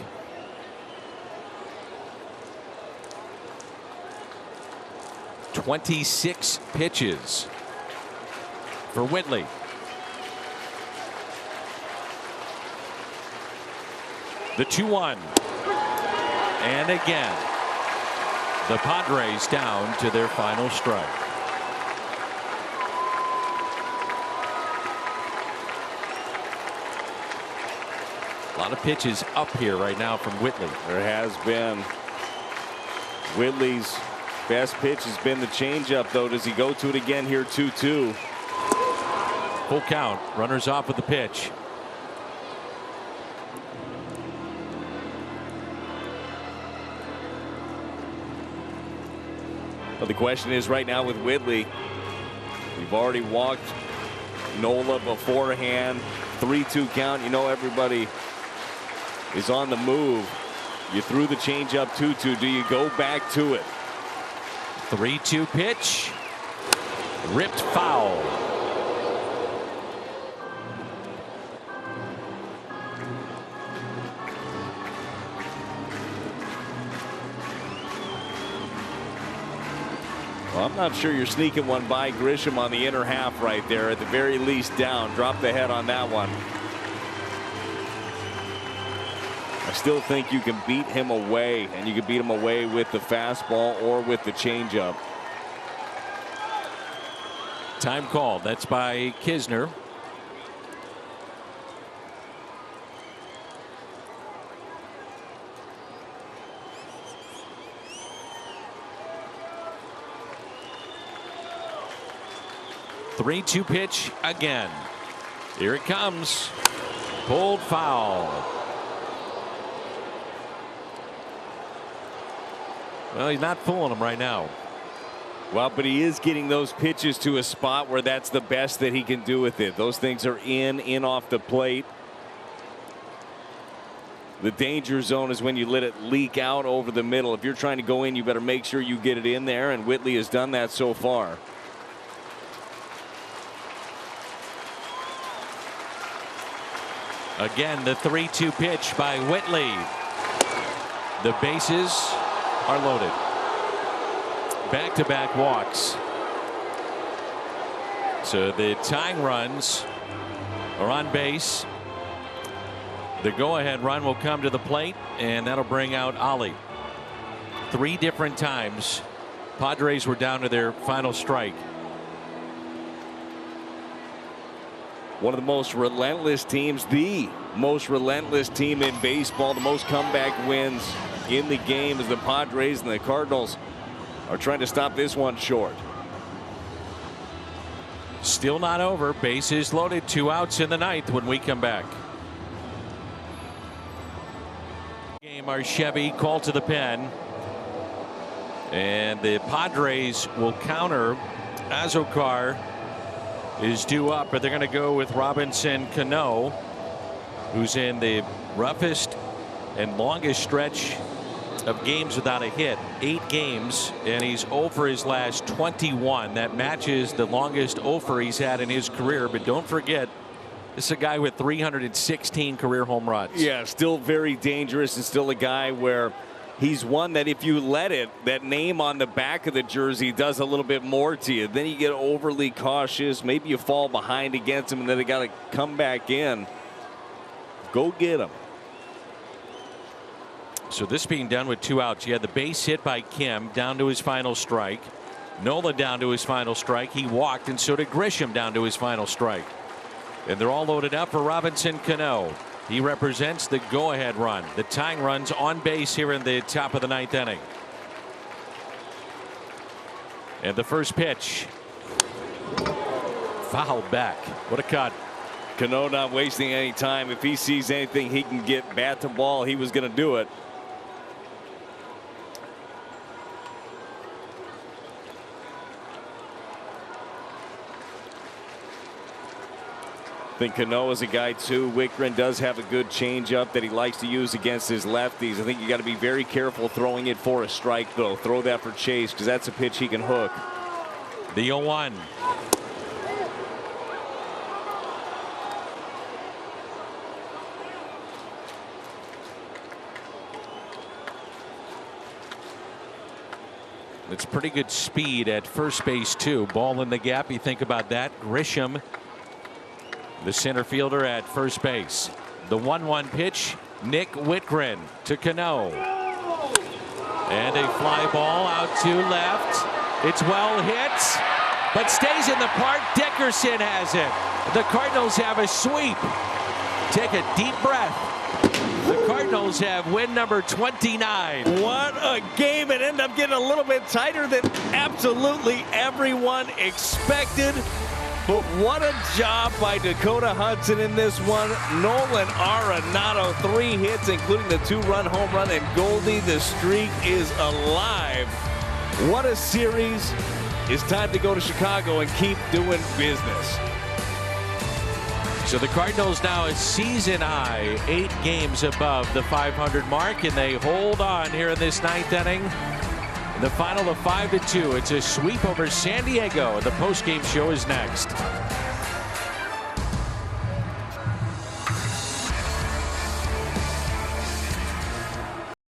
"26 pitches for Whitley. The 2-1. And again, the Padres down to their final strike. A lot of pitches up here right now from Whitley. There has been. Whitley's best pitch has been the changeup, though. Does he go to it again here? 2-2. Full count. Runners off with the pitch. Well, the question is right now with Whitley, you've already walked Nola beforehand. 3-2 count. You know everybody is on the move. You threw the changeup 2-2. Do you go back to it? 3-2 pitch. Ripped foul. Well, I'm not sure you're sneaking one by Grisham on the inner half right there. At the very least down. Drop the head on that one. I still think you can beat him away, and you can beat him away with the fastball or with the changeup. Time called. That's by Kisner. Three-two pitch again. Here it comes. Pulled foul. Well, he's not fooling him right now. Well, but he is getting those pitches to a spot where that's the best that he can do with it. Those things are in off the plate. The danger zone is when you let it leak out over the middle. If you're trying to go in, you better make sure you get it in there, and Whitley has done that so far. Again, the 3-2 pitch by Whitley. The bases are loaded. Back-to-back walks. So the tying runs are on base. The go-ahead run will come to the plate, and that'll bring out Ollie. 3 different times Padres were down to their final strike. one of the most relentless teams, the most relentless team in baseball, the most comeback wins in the game, as the Padres and the Cardinals are trying to stop this one short. Still not over. Bases loaded. 2 outs in the ninth when we come back. Game, our Chevy called to the pen. And the Padres will counter. Azokar is due up, but they're going to go with Robinson Cano, who's in the roughest and longest stretch of games without a hit. 8 games, and he's 0 for his last 21. That matches the longest 0 for he's had in his career. But don't forget, this is a guy with 316 career home runs. Yeah, still very dangerous, and still a guy where he's one that if you let it, that name on the back of the jersey does a little bit more to you. Then you get overly cautious. Maybe you fall behind against him, and then they got to come back in. Go get him. So this being done with 2 outs. You had the base hit by Kim, down to his final strike. Nola down to his final strike. He walked, and so did Grisham down to his final strike. And they're all loaded up for Robinson Cano. He represents the go-ahead run, the tying runs on base here in the top of the 9th inning. And the first pitch. Fouled back. What a cut. Cano not wasting any time. If he sees anything he can get bat to ball, he was going to do it. I think Cano is a guy too. Wickren does have a good changeup that he likes to use against his lefties. I think you got to be very careful throwing it for a strike, though. Throw that for chase, because that's a pitch he can hook. The 0-1. It's pretty good speed at first base too. Ball in the gap. You think about that. Grisham, the center fielder, at first base. The 1-1 pitch. Nick Whitgren to Cano. And a fly ball out to left. It's well hit, but stays in the park. Dickerson has it. The Cardinals have a sweep. Take a deep breath. The Cardinals have win number 29. What a game. It ended up getting a little bit tighter than absolutely everyone expected. But what a job by Dakota Hudson in this one. Nolan Arenado, 3 hits, including the 2-run home run, and Goldie, the streak is alive. What a series. It's time to go to Chicago and keep doing business. So the Cardinals now a season high 8 games above the 500 mark, and they hold on here in this 9th inning. The final of 5-2. It's a sweep over San Diego. The postgame show is next.